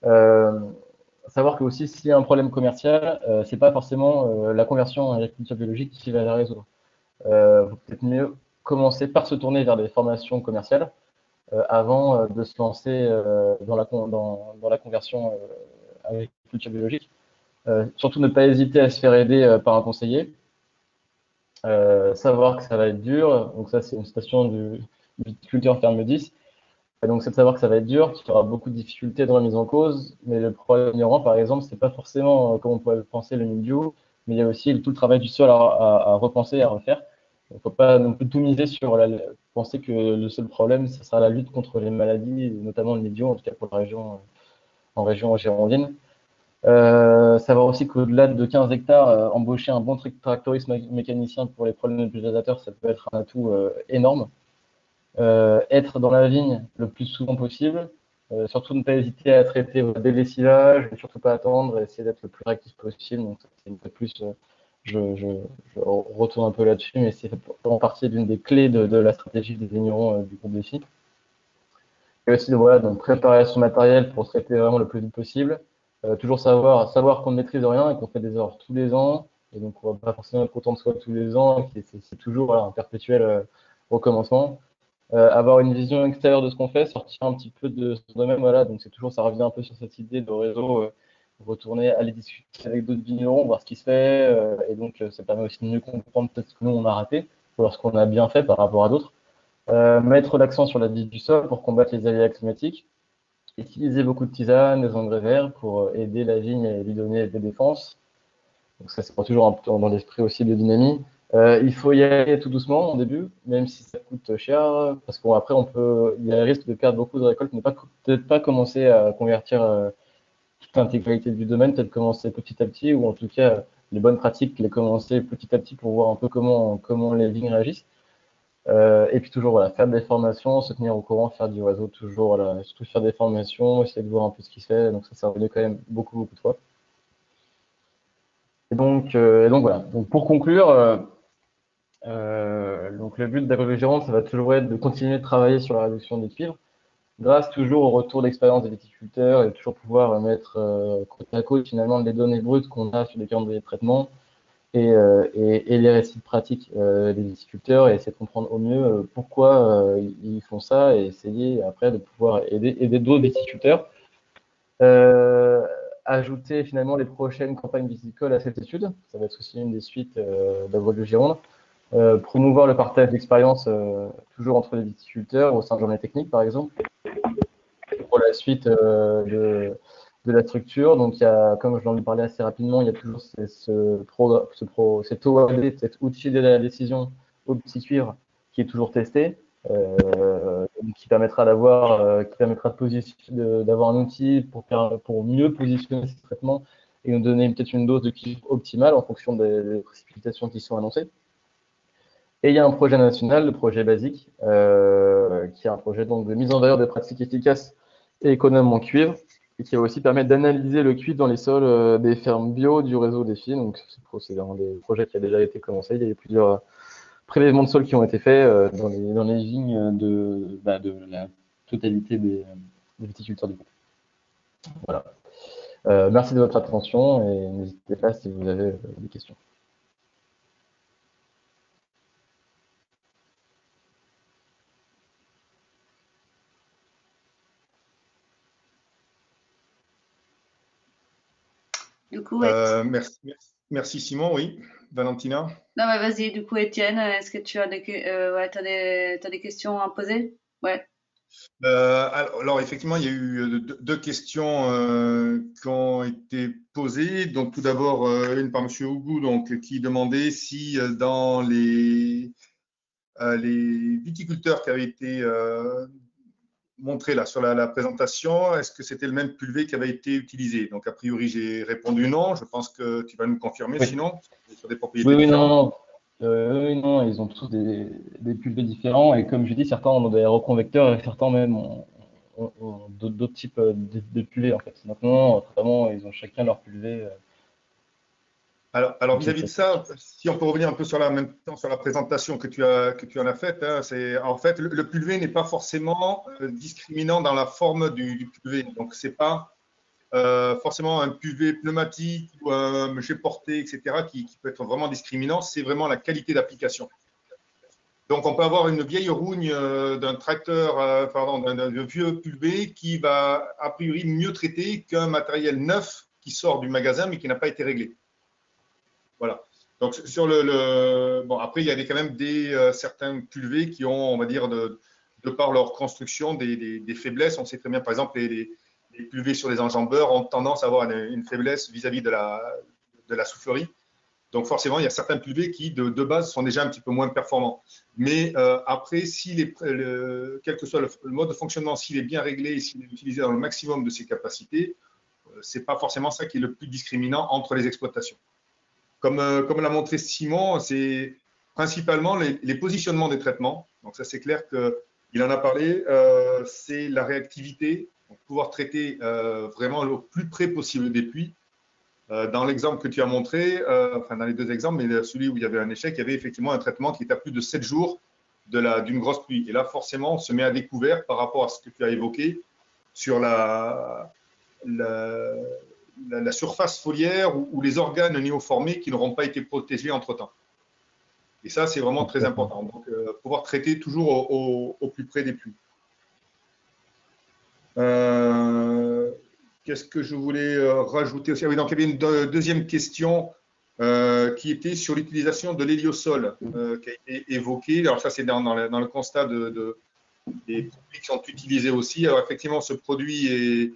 Euh, Savoir que aussi, s'il y a un problème commercial, c'est pas forcément la conversion à l'agriculture biologique qui va la résoudre. Vaut peut-être mieux commencer par se tourner vers des formations commerciales avant de se lancer dans la conversion à l'agriculture biologique. Surtout ne pas hésiter à se faire aider par un conseiller. Savoir que ça va être dur. Donc ça, c'est une citation du viticulteur Ferme 10. Donc c'est de savoir que ça va être dur, qu'il y aura beaucoup de difficultés dans la mise en cause. Mais le problème ignorant, par exemple, c'est pas forcément comme on pourrait le penser le milieu, mais il y a aussi tout le travail du sol à repenser, à refaire. Il ne faut pas non plus tout miser sur penser que le seul problème, ce sera la lutte contre les maladies, notamment le milieu, en tout cas pour la région, en région girondine. Savoir aussi qu'au-delà de 15 hectares, embaucher un bon tractoriste mécanicien pour les problèmes de pulvérisateur, ça peut être un atout énorme. Être dans la vigne le plus souvent possible, surtout ne pas hésiter à traiter dès le lessivage, ne surtout pas attendre, essayer d'être le plus réactif possible. Donc, c'est une fois de plus, je retourne un peu là-dessus, mais c'est en partie l'une des clés de la stratégie des vignerons du groupe Défi. Et aussi, voilà, donc préparer son matériel pour se traiter vraiment le plus vite possible. Toujours savoir qu'on ne maîtrise rien et qu'on fait des erreurs tous les ans. Et donc, on ne va pas forcément être content de soi tous les ans. C'est toujours voilà, un perpétuel recommencement. Avoir une vision extérieure de ce qu'on fait, sortir un petit peu de ce domaine. Voilà, donc c'est toujours, ça revient un peu sur cette idée de réseau, retourner, aller discuter avec d'autres vignerons, voir ce qui se fait. Et donc, ça permet aussi de mieux comprendre peut-être ce que nous, on a raté, ou alors ce qu'on a bien fait par rapport à d'autres. Mettre l'accent sur la vie du sol pour combattre les aléas climatiques. Utiliser beaucoup de tisanes, des engrais verts pour aider la vigne et lui donner des défenses. Donc ça, c'est toujours dans l'esprit aussi de dynamie. Il faut y aller tout doucement au début, même si ça coûte cher, parce qu'après, il y a le risque de perdre beaucoup de récoltes, ne pas, peut-être pas commencer à convertir toute l'intégralité du domaine, peut-être commencer petit à petit, ou en tout cas, les bonnes pratiques, les commencer petit à petit pour voir un peu comment les vignes réagissent. Et puis toujours, voilà, faire des formations, se tenir au courant, faire du réseau, toujours, voilà, surtout faire des formations, essayer de voir un peu ce qui se fait, donc ça revenu quand même beaucoup de fois. Et donc voilà. Donc pour conclure, donc le but d'Agrobiogérante, ça va toujours être de continuer de travailler sur la réduction des cuivres, grâce toujours au retour d'expérience des viticulteurs et toujours pouvoir mettre côte à côte finalement les données brutes qu'on a sur les calendriers de traitement et les récits pratiques des viticulteurs et essayer de comprendre au mieux pourquoi ils font ça et essayer après de pouvoir aider d'autres viticulteurs. Euh, Ajouter finalement les prochaines campagnes viticoles à cette étude, ça va être aussi une des suites d'Agrobiogérande. Promouvoir le partage d'expériences toujours entre les viticulteurs au sein de journées techniques, par exemple, pour la suite de la structure. Donc, il y a, comme je l'en ai parlé assez rapidement, il y a toujours cet OAD, cet outil de la décision au petit cuivre qui est toujours testé, qui permettra d'avoir un outil pour mieux positionner ces traitements et nous donner peut-être une dose de cuivre optimale en fonction des précipitations qui sont annoncées. Et il y a un projet national, le projet BASIC, qui est un projet donc de mise en valeur de pratiques efficaces et économes en cuivre, et qui va aussi permettre d'analyser le cuivre dans les sols des fermes bio du réseau DEFI. Donc c'est un des projets qui a déjà été commencé. Il y a eu plusieurs prélèvements de sol qui ont été faits dans les vignes de la totalité des viticulteurs du groupe. Voilà. Merci de votre attention et n'hésitez pas si vous avez des questions. Du coup, ouais. Merci Simon, oui. Valentina? Non, mais vas-y, du coup, Étienne, est-ce que tu as t'as des questions à poser? Ouais. Alors, effectivement, il y a eu deux questions qui ont été posées. Donc, tout d'abord, une par Monsieur Ougou, donc, qui demandait si dans les viticulteurs qui avaient été montrés là sur la présentation, est-ce que c'était le même pulvé qui avait été utilisé? Donc, a priori, j'ai répondu non. Je pense que tu vas nous confirmer, Oui. sinon, sur des propriétés Oui, différentes. non, ils ont tous des pulvés différents et comme je dis, certains ont des aéroconvecteurs et certains même ont d'autres types de pulvés en fait. Maintenant, vraiment, ils ont chacun leur pulvé. Alors vis-à-vis de ça, si on peut revenir un peu sur même temps sur la présentation que tu en as faite, hein, c'est en fait le pulvé n'est pas forcément discriminant dans la forme du pulvé. Donc c'est pas forcément un pulvé pneumatique ou un jet porté, etc., qui peut être vraiment discriminant. C'est vraiment la qualité d'application. Donc on peut avoir une vieille rougne d'un tracteur, pardon, d'un vieux pulvé qui va a priori mieux traiter qu'un matériel neuf qui sort du magasin mais qui n'a pas été réglé. Voilà. Donc, bon, après, il y a quand même certains pulvés qui ont, on va dire, de par leur construction, des faiblesses. On sait très bien, par exemple, les pulvés sur les enjambeurs ont tendance à avoir une faiblesse vis-à-vis de la soufflerie. Donc, forcément, il y a certains pulvés qui, de base, sont déjà un petit peu moins performants. Mais après, quel que soit le mode de fonctionnement, s'il est bien réglé et s'il est utilisé dans le maximum de ses capacités, ce n'est pas forcément ça qui est le plus discriminant entre les exploitations. Comme l'a montré Simon, c'est principalement les positionnements des traitements. Donc ça, c'est clair qu'il en a parlé. C'est la réactivité, donc pouvoir traiter vraiment au plus près possible des pluies. Dans l'exemple que tu as montré, enfin dans les deux exemples, mais celui où il y avait un échec, il y avait effectivement un traitement qui était à plus de 7 jours d'une grosse pluie. Et là, forcément, on se met à découvert par rapport à ce que tu as évoqué sur la surface foliaire ou les organes néoformés qui n'auront pas été protégés entre-temps. Et ça, c'est vraiment très important. Donc, pouvoir traiter toujours au plus près des pluies. Qu'est-ce que je voulais rajouter aussi? Ah oui, donc il y avait une deuxième question qui était sur l'utilisation de l'héliosol qui a été évoquée. Alors ça, c'est dans le constat des produits qui sont utilisés aussi. Alors effectivement, ce produit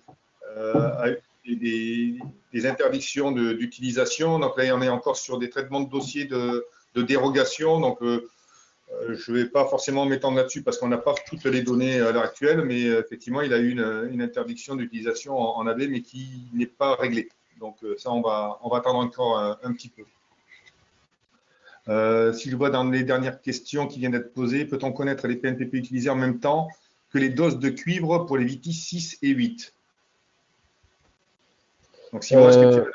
a eu des interdictions d'utilisation. Donc là, on est encore sur des traitements de dossiers de dérogation. Donc, je ne vais pas forcément m'étendre là-dessus parce qu'on n'a pas toutes les données à l'heure actuelle, mais effectivement, il a eu une interdiction d'utilisation en AB, mais qui n'est pas réglée. Donc, ça, on va attendre encore un petit peu. Si je vois dans les dernières questions qui viennent d'être posées, peut-on connaître les PNPP utilisés en même temps que les doses de cuivre pour les vitis 6 et 8? Donc, Simon, est-ce que tu as la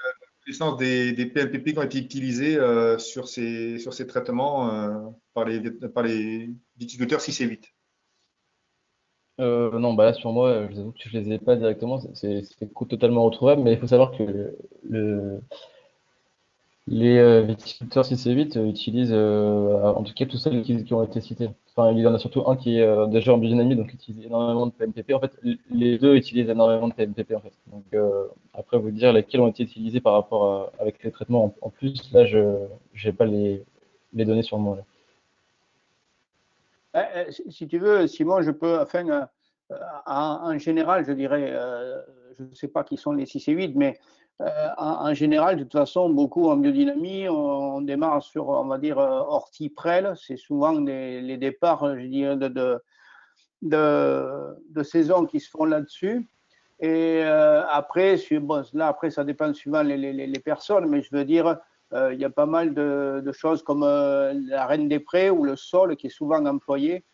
connaissance des PNPP qui ont été utilisés sur ces traitements par les viticulteurs 6 et 8? Non, bah là sur moi, je vous avoue que je les ai pas directement, c'est totalement retrouvable, mais il faut savoir que les viticulteurs 6 et 8 utilisent, en tout cas tous ceux qui ont été cités. Enfin, il y en a surtout un qui est déjà en biodynamie, donc il utilise énormément de PNPP. En fait, les deux utilisent énormément de PNPP en fait. Donc après vous dire lesquels ont été utilisés par rapport avec les traitements en plus, là je n'ai pas les données sur moi. Là. Si tu veux, Simon, je peux, enfin, en général, je dirais, je ne sais pas qui sont les 6 et 8, mais en général, de toute façon, beaucoup en biodynamie, on démarre sur, on va dire, ortie-prêle. C'est souvent les départs, je dirais, de saison qui se font là-dessus. Et après, bon, là, après, ça dépend suivant les personnes, mais je veux dire, il y a pas mal de choses comme la reine des prés ou le sol qui est souvent employé.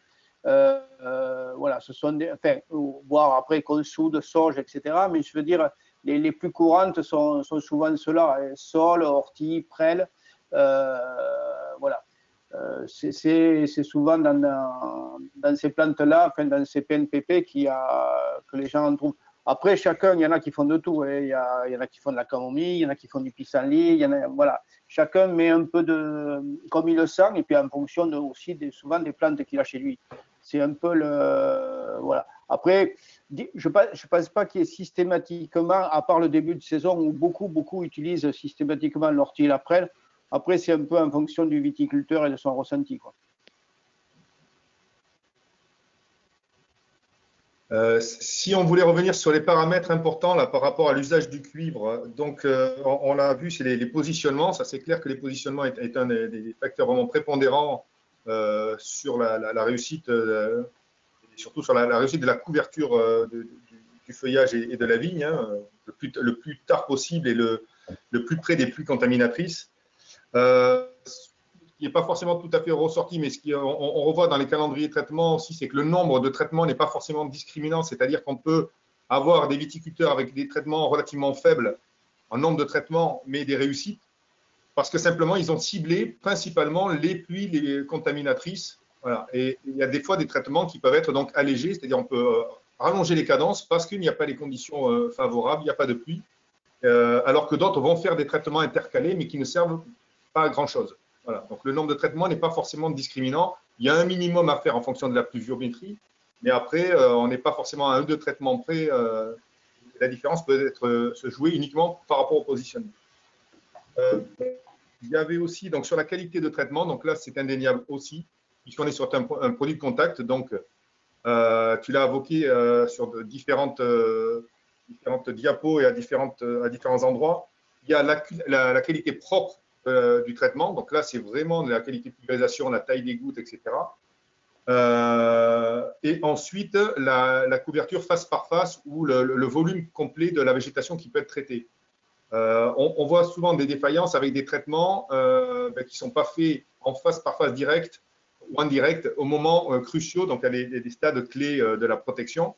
Voilà, ce sont des, enfin, voire après consoude, sauge, etc. Mais je veux dire, les plus courantes sont souvent ceux-là, sol, ortie, prêle. Voilà. C'est souvent dans ces plantes-là, enfin, dans ces PNPP que les gens en trouvent. Après, chacun, il y en a qui font de tout. Hein. Il y en a qui font de la camomille, il y en a qui font du pissenlit, il y en a, voilà. Chacun met un peu comme il le sent, et puis en fonction aussi souvent des plantes qu'il a chez lui. C'est un peu le. Voilà. Après, je ne pense pas qu'il y ait systématiquement, à part le début de saison où beaucoup utilisent systématiquement l'ortie et la prêle. Après, c'est un peu en fonction du viticulteur et de son ressenti, quoi. Si on voulait revenir sur les paramètres importants là, par rapport à l'usage du cuivre, donc on l'a vu, c'est les positionnements. Ça, c'est clair que les positionnements est un des facteurs vraiment prépondérants sur la réussite, et surtout sur la réussite de la couverture du feuillage et de la vigne, hein, le plus tard possible et le plus près des pluies contaminatrices. Ce qui n'est pas forcément tout à fait ressorti, mais on revoit dans les calendriers de traitement aussi, c'est que le nombre de traitements n'est pas forcément discriminant, c'est-à-dire qu'on peut avoir des viticulteurs avec des traitements relativement faibles en nombre de traitements, mais des réussites, parce que simplement, ils ont ciblé principalement les pluies, les contaminatrices. Voilà. Et il y a des fois des traitements qui peuvent être donc allégés, c'est-à-dire on peut rallonger les cadences parce qu'il n'y a pas les conditions favorables, il n'y a pas de pluie, alors que d'autres vont faire des traitements intercalés, mais qui ne servent pas à grand-chose. Voilà. Donc, le nombre de traitements n'est pas forcément discriminant. Il y a un minimum à faire en fonction de la pluviométrie, mais après, on n'est pas forcément à un ou deux traitements près. La différence peut se jouer uniquement par rapport au positionnement. Il y avait aussi, donc, sur la qualité de traitement, donc là, c'est indéniable aussi, puisqu'on est sur un produit de contact. Donc, tu l'as évoqué sur différentes diapos et à différents endroits. Il y a la qualité propre du traitement. Donc là, c'est vraiment de la qualité de pulvérisation, la taille des gouttes, etc. Et ensuite, la couverture face par face ou le volume complet de la végétation qui peut être traitée. On voit souvent des défaillances avec des traitements qui ne sont pas faits en face par face direct ou indirect au moment cruciaux, donc à des stades clés de la protection.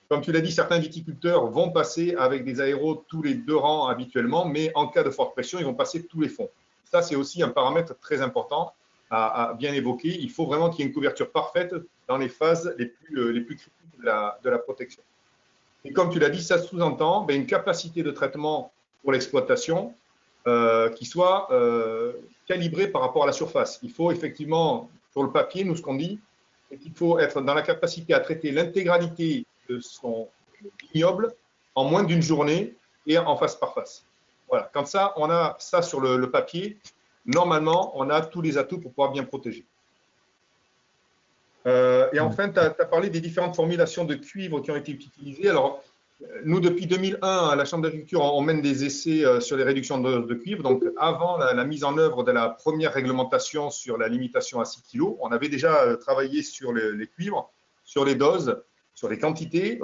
Comme tu l'as dit, certains viticulteurs vont passer avec des aéros tous les 2 rangs habituellement, mais en cas de forte pression, ils vont passer tous les fonds. Ça, c'est aussi un paramètre très important à bien évoquer. Il faut vraiment qu'il y ait une couverture parfaite dans les phases les plus critiques de la protection. Et comme tu l'as dit, ça sous-entend une capacité de traitement pour l'exploitation qui soit calibrée par rapport à la surface. Il faut effectivement, sur le papier, nous, ce qu'on dit, c'est qu'il faut être dans la capacité à traiter l'intégralité de son vignoble en moins d'une journée et en face par face. Voilà. Quand ça, on a ça sur le papier, normalement, on a tous les atouts pour pouvoir bien protéger. Et enfin, tu as parlé des différentes formulations de cuivre qui ont été utilisées. Alors, nous, depuis 2001, à la Chambre d'agriculture, on mène des essais sur les réductions de cuivre. Donc, avant la mise en œuvre de la première réglementation sur la limitation à 6 kg, on avait déjà travaillé sur les cuivres, sur les doses, sur les quantités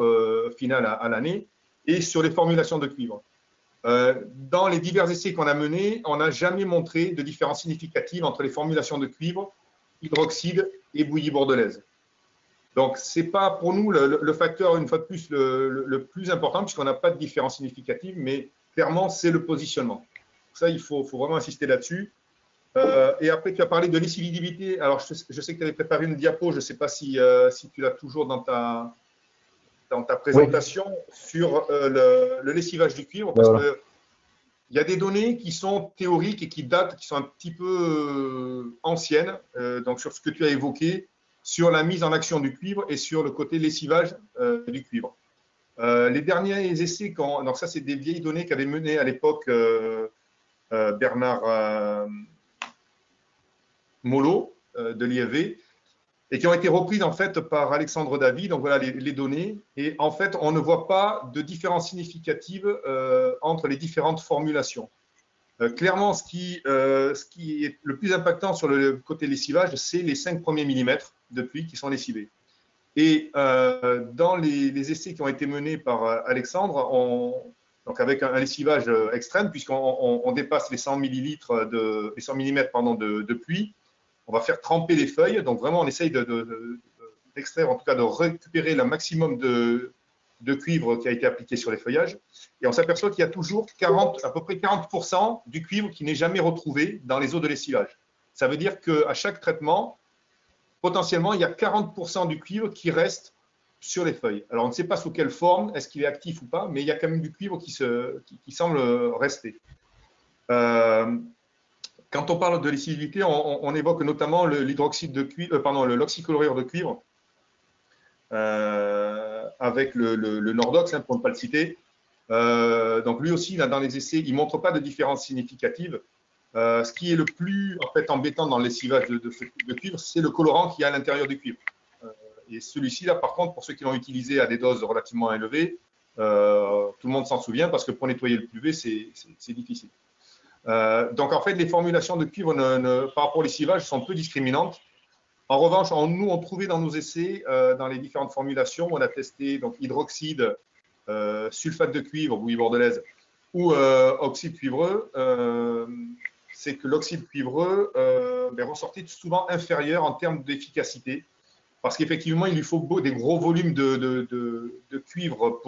finales à l'année et sur les formulations de cuivre. Dans les divers essais qu'on a menés, on n'a jamais montré de différence significative entre les formulations de cuivre, hydroxyde et bouillie bordelaise. Donc, ce n'est pas pour nous le facteur, une fois de plus, le plus important, puisqu'on n'a pas de différence significative, mais clairement, c'est le positionnement. Ça, il faut vraiment insister là-dessus. Et après, tu as parlé de lessivabilité. Alors, je sais que tu avais préparé une diapo, je ne sais pas si tu l'as toujours dans ta présentation, oui, sur le lessivage du cuivre, parce voilà, qu'il y a des données qui sont théoriques et qui datent, qui sont un petit peu anciennes, donc sur ce que tu as évoqué, sur la mise en action du cuivre et sur le côté lessivage du cuivre. Les derniers essais, donc ça c'est des vieilles données qu'avait menées à l'époque Bernard Mollo de l'IFV et qui ont été reprises en fait par Alexandre Davy. Donc voilà les données. Et en fait, on ne voit pas de différence significative entre les différentes formulations. Clairement, ce qui est le plus impactant sur le côté lessivage, c'est les 5 premiers millimètres de pluie qui sont lessivés. Et dans les essais qui ont été menés par Alexandre, donc avec un lessivage extrême, puisqu'on dépasse les 100 millilitres les 100 millimètres de pluie, on va faire tremper les feuilles. Donc vraiment, on essaye d'extraire, en tout cas de récupérer le maximum de cuivre qui a été appliqué sur les feuillages. Et on s'aperçoit qu'il y a toujours à peu près 40% du cuivre qui n'est jamais retrouvé dans les eaux de lessivage. Ça veut dire qu'à chaque traitement, potentiellement, il y a 40% du cuivre qui reste sur les feuilles. Alors, on ne sait pas sous quelle forme, est-ce qu'il est actif ou pas, mais il y a quand même du cuivre qui semble rester. Quand on parle de lessivité, on évoque notamment l'hydroxyde de cuivre, l'oxychlorure de cuivre, avec le Nordox, hein, pour ne pas le citer. Donc lui aussi, là, dans les essais, il ne montre pas de différence significative. Ce qui est le plus en fait, embêtant dans le lessivage de cuivre, c'est le colorant qui est à l'intérieur du cuivre. Et celui-ci, là, par contre, pour ceux qui l'ont utilisé à des doses relativement élevées, tout le monde s'en souvient parce que pour nettoyer le PUV, c'est difficile. Donc en fait, les formulations de cuivre par rapport au lessivage sont peu discriminantes. En revanche, nous, on trouvait dans nos essais, dans les différentes formulations, on a testé donc, hydroxyde, sulfate de cuivre, bouillie bordelaise, ou oxyde cuivreux, c'est que l'oxyde cuivreux ressortait souvent inférieur en termes d'efficacité, parce qu'effectivement, il lui faut des gros volumes de cuivre,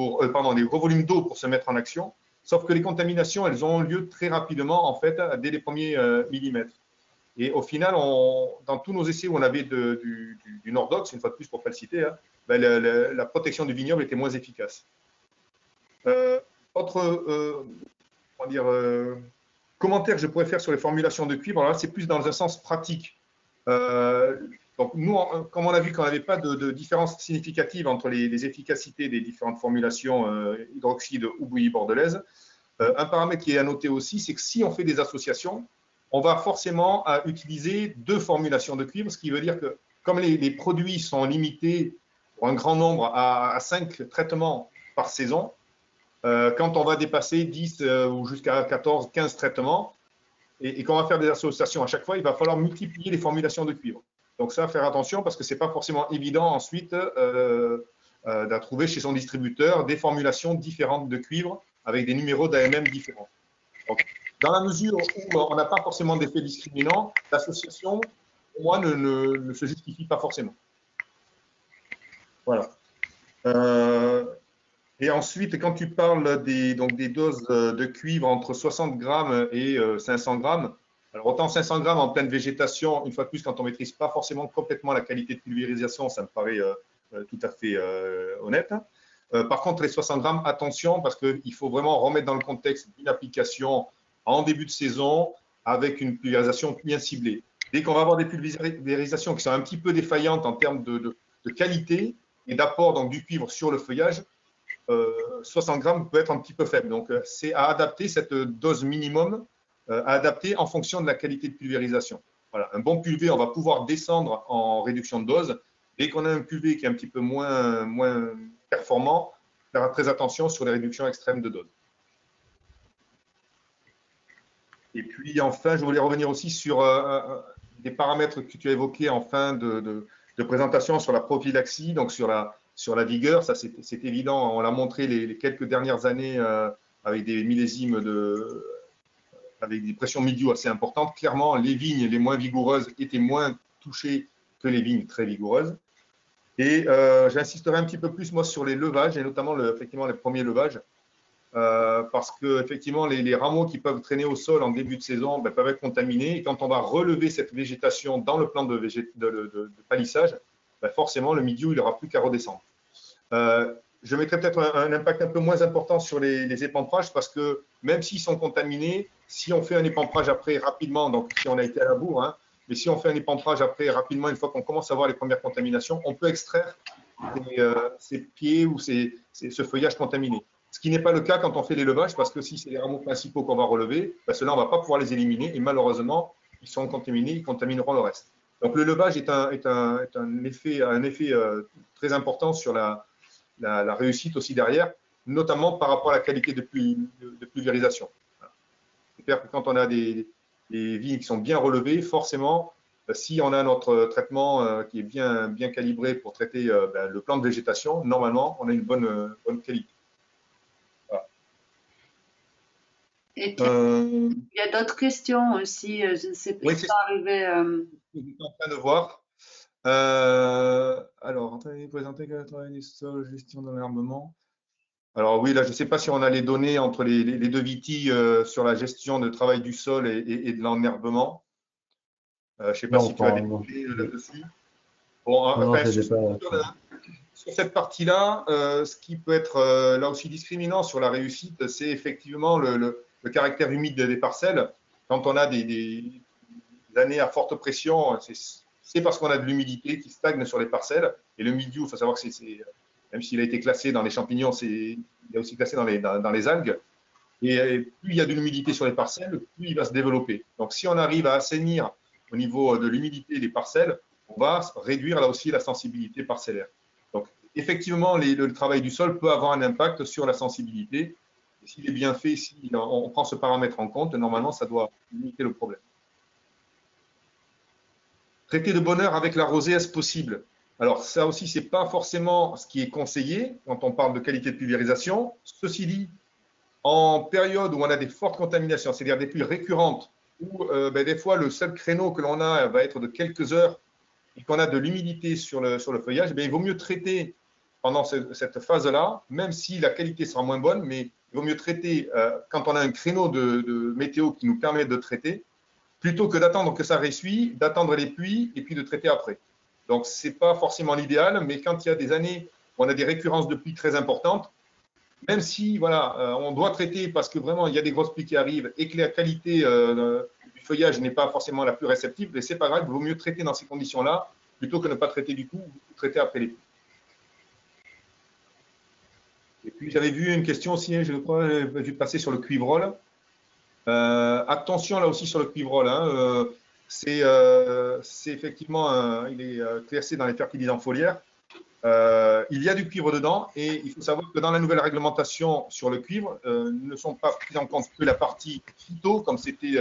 des gros volumes d'eau pour se mettre en action, sauf que les contaminations, elles ont lieu très rapidement, en fait, dès les premiers millimètres. Et au final, dans tous nos essais où on avait du Nordox, une fois de plus pour ne pas le citer, hein, la protection du vignoble était moins efficace. Autre commentaire que je pourrais faire sur les formulations de cuivre, alors là, c'est plus dans un sens pratique. Donc nous, comme on a vu qu'on n'avait pas de différence significative entre les efficacités des différentes formulations hydroxyde ou bouillie bordelaise, un paramètre qui est à noter aussi, c'est que si on fait des associations, on va forcément utiliser 2 formulations de cuivre, ce qui veut dire que comme les produits sont limités pour un grand nombre à 5 traitements par saison, quand on va dépasser 10 ou jusqu'à 14, 15 traitements et qu'on va faire des associations à chaque fois, il va falloir multiplier les formulations de cuivre. Donc ça, faire attention parce que ce n'est pas forcément évident ensuite de trouver chez son distributeur des formulations différentes de cuivre avec des numéros d'AMM différents. Donc, dans la mesure où on n'a pas forcément d'effet discriminant, l'association, pour moi, ne se justifie pas forcément. Voilà. Et ensuite, quand tu parles des doses de cuivre entre 60 grammes et 500 grammes, alors autant 500 grammes en pleine végétation, une fois de plus, quand on ne maîtrise pas forcément complètement la qualité de pulvérisation, ça me paraît tout à fait honnête. Par contre, les 60 grammes, attention, parce qu'il faut vraiment remettre dans le contexte d'une application en début de saison avec une pulvérisation bien ciblée. Dès qu'on va avoir des pulvérisations qui sont un petit peu défaillantes en termes de qualité et d'apport du cuivre sur le feuillage, 60 grammes peut être un petit peu faible. Donc, c'est à adapter cette dose minimum, à adapter en fonction de la qualité de pulvérisation. Voilà, un bon pulvé, on va pouvoir descendre en réduction de dose. Dès qu'on a un pulvé qui est un petit peu moins performant, faire très attention sur les réductions extrêmes de dose. Et puis enfin, je voulais revenir aussi sur des paramètres que tu as évoqués en fin de présentation sur la prophylaxie, donc sur la vigueur. Ça, c'est évident. On l'a montré les quelques dernières années avec des millésimes avec des pressions milieu assez importantes. Clairement, les vignes les moins vigoureuses étaient moins touchées que les vignes très vigoureuses. Et j'insisterai un petit peu plus, moi, sur les levages, et notamment, effectivement, les premiers levages, parce que, effectivement, les rameaux qui peuvent traîner au sol en début de saison peuvent être contaminés. Et quand on va relever cette végétation dans le plan de palissage, forcément, le milieu, il n'aura plus qu'à redescendre. Je mettrai peut-être un impact un peu moins important sur les épamprages, parce que même s'ils sont contaminés, si on fait un épamprage après rapidement, donc si on a été à la bourre, hein, mais si on fait un épamprage après rapidement, une fois qu'on commence à voir les premières contaminations, on peut extraire ces pieds ou ce feuillage contaminé. Ce qui n'est pas le cas quand on fait l'élevage, parce que si c'est les rameaux principaux qu'on va relever, ceux-là, on ne va pas pouvoir les éliminer et malheureusement, ils sont contaminés, ils contamineront le reste. Donc le levage est un effet très important sur la réussite aussi derrière, notamment par rapport à la qualité de pulvérisation. C'est clair que quand on a des vignes qui sont bien relevées, forcément, si on a notre traitement qui est bien calibré pour traiter le plan de végétation, normalement, on a une bonne qualité. Voilà. Et il y a d'autres questions aussi, je ne sais pas, oui, c'est pas arrivé. Je suis en train de voir. Alors, en train de présenter le travail des sols, gestion de l'enherbement. Alors oui, là, je ne sais pas si on a les données entre les deux VITI sur la gestion de travail du sol et de l'enherbement. Je ne sais pas si tu as des données là-dessus. Bon, enfin, sur cette partie-là, ce qui peut être là aussi discriminant sur la réussite, c'est effectivement le caractère humide des parcelles. Quand on a des années à forte pression, c'est parce qu'on a de l'humidité qui stagne sur les parcelles. Et le mildiou, il faut savoir que même s'il a été classé dans les champignons, il est aussi classé dans les algues. Et plus il y a de l'humidité sur les parcelles, plus il va se développer. Donc, si on arrive à assainir au niveau de l'humidité des parcelles, on va réduire là aussi la sensibilité parcellaire. Donc, effectivement, le travail du sol peut avoir un impact sur la sensibilité. Et s'il est bien fait, si on prend ce paramètre en compte, normalement, ça doit limiter le problème. Traiter de bonne heure avec la rosée, est-ce possible? Alors, ça aussi, ce n'est pas forcément ce qui est conseillé quand on parle de qualité de pulvérisation. Ceci dit, en période où on a des fortes contaminations, c'est-à-dire des pluies récurrentes, où des fois le seul créneau que l'on a va être de quelques heures et qu'on a de l'humidité sur le feuillage, il vaut mieux traiter pendant cette phase-là, même si la qualité sera moins bonne, mais il vaut mieux traiter quand on a un créneau de météo qui nous permet de traiter, plutôt que d'attendre que ça ressuie, d'attendre les pluies et puis de traiter après. Donc, ce n'est pas forcément l'idéal, mais quand il y a des années où on a des récurrences de pluies très importantes, même si voilà, on doit traiter parce que vraiment il y a des grosses pluies qui arrivent et que la qualité du feuillage n'est pas forcément la plus réceptive, mais ce n'est pas grave, il vaut mieux traiter dans ces conditions-là plutôt que ne pas traiter du tout ou traiter après les pluies. Et puis j'avais vu une question aussi, je crois, je vais passer sur le cuivrol. Attention là aussi sur le cuivrol, hein, c'est effectivement, il est classé dans les fertilisants foliaires. Il y a du cuivre dedans et il faut savoir que dans la nouvelle réglementation sur le cuivre, ne sont pas pris en compte que la partie phyto, comme c'était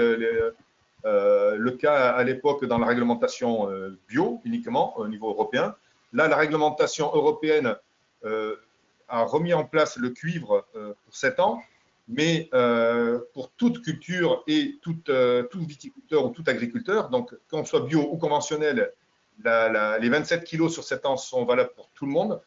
le cas à l'époque dans la réglementation bio uniquement au niveau européen. Là, la réglementation européenne a remis en place le cuivre pour 7 ans, mais pour toute culture et tout viticulteur ou tout agriculteur, donc qu'on soit bio ou conventionnel, les 27 kilos sur 7 ans sont valables pour tout le monde,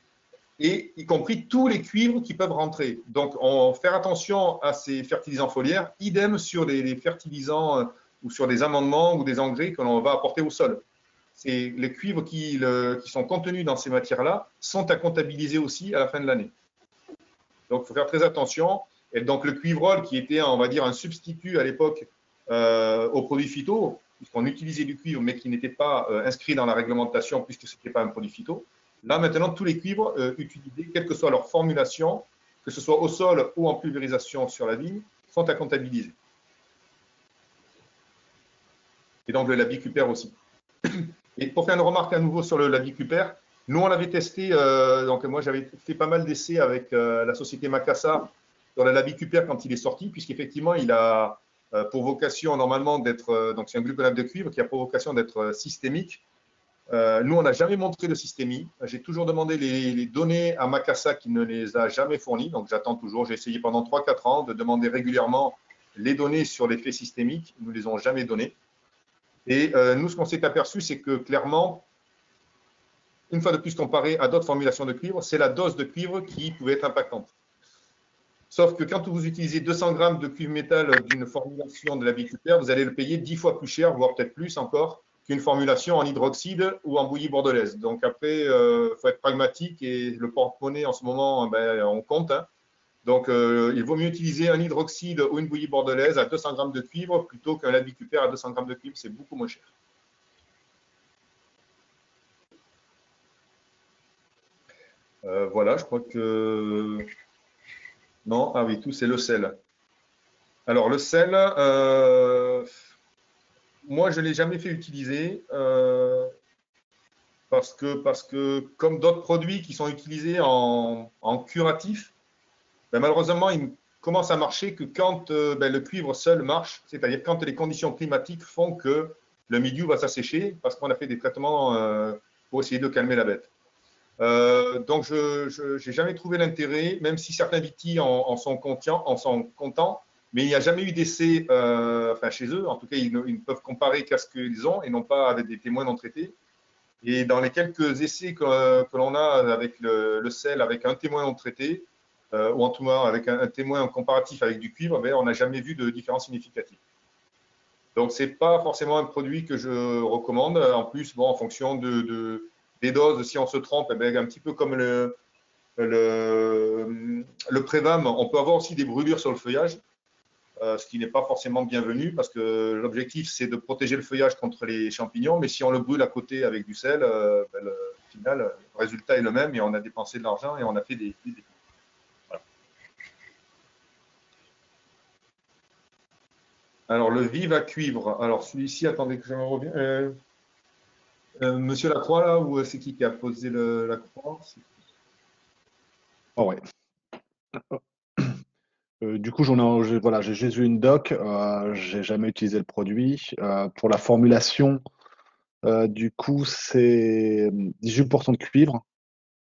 et y compris tous les cuivres qui peuvent rentrer. Donc, on faire attention à ces fertilisants foliaires, idem sur les fertilisants ou sur des amendements ou des engrais que l'on va apporter au sol. Les cuivres qui sont contenus dans ces matières-là sont à comptabiliser aussi à la fin de l'année. Donc, il faut faire très attention. Et donc, le cuivrol, qui était, on va dire, un substitut à l'époque aux produits phyto, puisqu'on utilisait du cuivre, mais qui n'était pas inscrit dans la réglementation, puisque ce n'était pas un produit phyto. Là, maintenant, tous les cuivres utilisés, quelle que soit leur formulation, que ce soit au sol ou en pulvérisation sur la vigne, sont à comptabiliser. Et donc, le labicupère aussi. Et pour faire une remarque à nouveau sur le labicupère, Nous, on avait testé, donc moi j'avais fait pas mal d'essais avec la société Macassa sur la Labicuper quand il est sorti, puisqu'effectivement il a pour vocation normalement d'être, donc c'est un gluconate de cuivre qui a pour vocation d'être systémique. Nous, on n'a jamais montré de systémie. J'ai toujours demandé les données à Macassa qui ne les a jamais fournies, donc j'attends toujours. J'ai essayé pendant 3-4 ans de demander régulièrement les données sur l'effet systémique. Ils ne nous les ont jamais données. Et nous, ce qu'on s'est aperçu, c'est que clairement, une fois de plus comparé à d'autres formulations de cuivre, c'est la dose de cuivre qui pouvait être impactante. Sauf que quand vous utilisez 200 grammes de cuivre métal d'une formulation de la Labicuper, vous allez le payer 10 fois plus cher, voire peut-être plus encore, qu'une formulation en hydroxyde ou en bouillie bordelaise. Donc après, il faut être pragmatique et le porte-monnaie en ce moment, ben, on compte. Hein. Donc il vaut mieux utiliser un hydroxyde ou une bouillie bordelaise à 200 grammes de cuivre plutôt qu'un Labicuper à 200 grammes de cuivre, c'est beaucoup moins cher. Voilà, je crois que… Non, ah oui, tout, c'est le sel. Alors, le sel, moi, je ne l'ai jamais fait utiliser parce que comme d'autres produits qui sont utilisés en curatif, ben, malheureusement, il commence à marcher que quand ben, le cuivre seul marche, c'est-à-dire quand les conditions climatiques font que le milieu va s'assécher parce qu'on a fait des traitements pour essayer de calmer la bête. Donc, je n'ai jamais trouvé l'intérêt, même si certains vitis en sont contents, mais il n'y a jamais eu d'essai enfin, chez eux. En tout cas, ils ne peuvent comparer qu'à ce qu'ils ont et non pas avec des témoins non traités. Et dans les quelques essais que l'on a avec le sel, avec un témoin non traité, ou en tout cas avec un témoin comparatif avec du cuivre, ben, on n'a jamais vu de différence significative. Donc, ce n'est pas forcément un produit que je recommande. En plus, bon, en fonction des doses, si on se trompe, eh bien, un petit peu comme le Prévam, on peut avoir aussi des brûlures sur le feuillage, ce qui n'est pas forcément bienvenu parce que l'objectif, c'est de protéger le feuillage contre les champignons, mais si on le brûle à côté avec du sel, ben, au final, le résultat est le même et on a dépensé de l'argent et on a fait des dégâts. Voilà. Alors, le Vive à cuivre. Alors, celui-ci, attendez que je me revienne. Monsieur Lacroix, là, ou c'est qui a posé la croix? Oh, ouais. Du coup, voilà, j'ai juste vu une doc, j'ai jamais utilisé le produit. Pour la formulation, du coup, c'est 18% de cuivre,